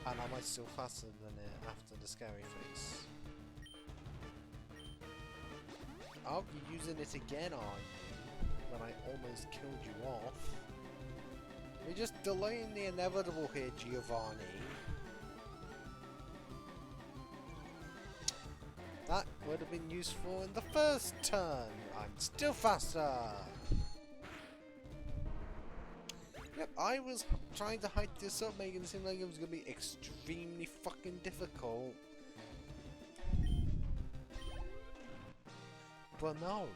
And am I still faster than it after the scary face? Oh, you're using it again, are you? when I almost killed you off. We're just delaying the inevitable here, Giovanni. That would have been useful in the first turn. I'm still faster. Yep, I was trying to hype this up, making it seem like it was going to be extremely fucking difficult. But no.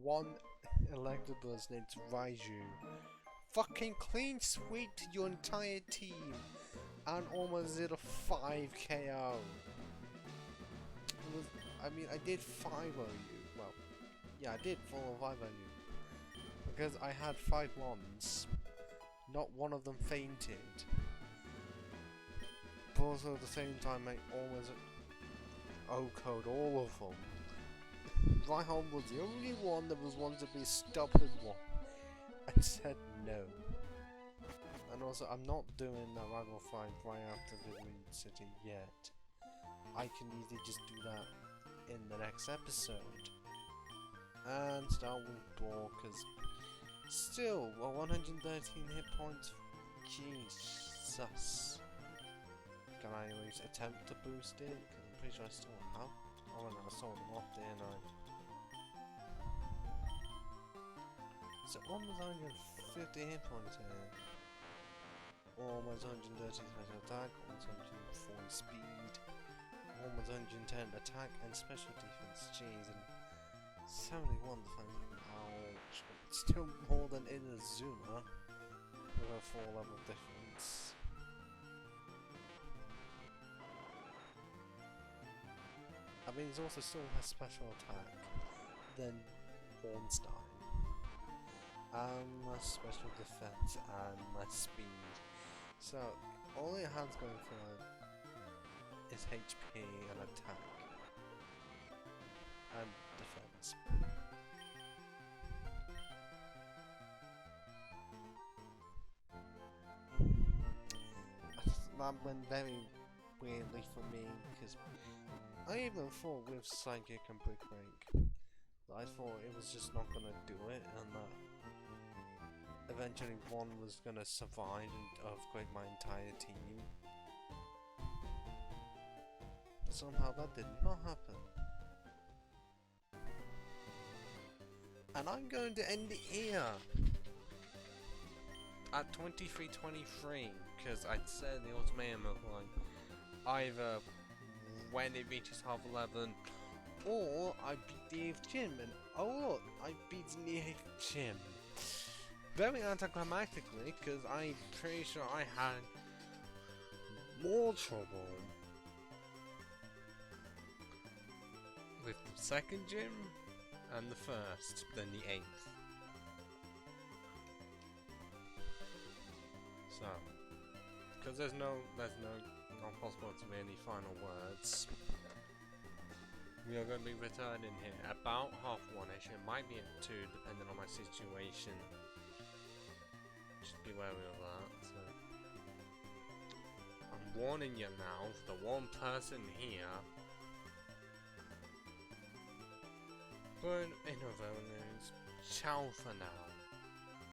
One elected was named Raiju. Fucking clean sweep to your entire team and almost did a 5 KO. I mean, I did 5 OU. Well, yeah, I did 4 or 5 OU. Because I had 5 ones. Not one of them fainted. But also at the same time, I almost O-code all of them. Raihan was the only one that was wanted to be a stubborn one and said no. And also, I'm not doing that rival fight right after Villain City yet. I can easily just do that in the next episode. And start with Ball, because still, well, 113 hit points. Jesus. Can I at least attempt to boost it? Because I'm pretty sure I still have. Oh no, I sold them off, didn't I? So almost 150 hit points here. Almost 130 special attack, almost 140 speed, almost 110 attack and special defense. Jeez, and 71 defense. Ouch. Still more than Inazuma with a 4 level difference. I mean, he's also still has special attack than Ornstein. Less special defense and less speed. So, all it has going for it is HP and attack. And defense. That went very weirdly for me, because I even thought with Psychic and Brick Break, I thought it was just not gonna do it, and that eventually one was gonna survive and upgrade my entire team. But somehow that did not happen. And I'm going to end it here at 23:23, because I'd said the ultimatum of like either when it reaches half 11 or I beat the 8th gym, and oh look, I beat the 8th gym. Very anticlimactically, because I'm pretty sure I had more trouble with the 2nd gym and the 1st than the 8th. So, because there's not possible to be any final words. We are going to be returning here about 1:30ish. It might be at 2, depending on my situation. Just be wary of that. So. I'm warning you now, the one person here. But in other news, ciao for now.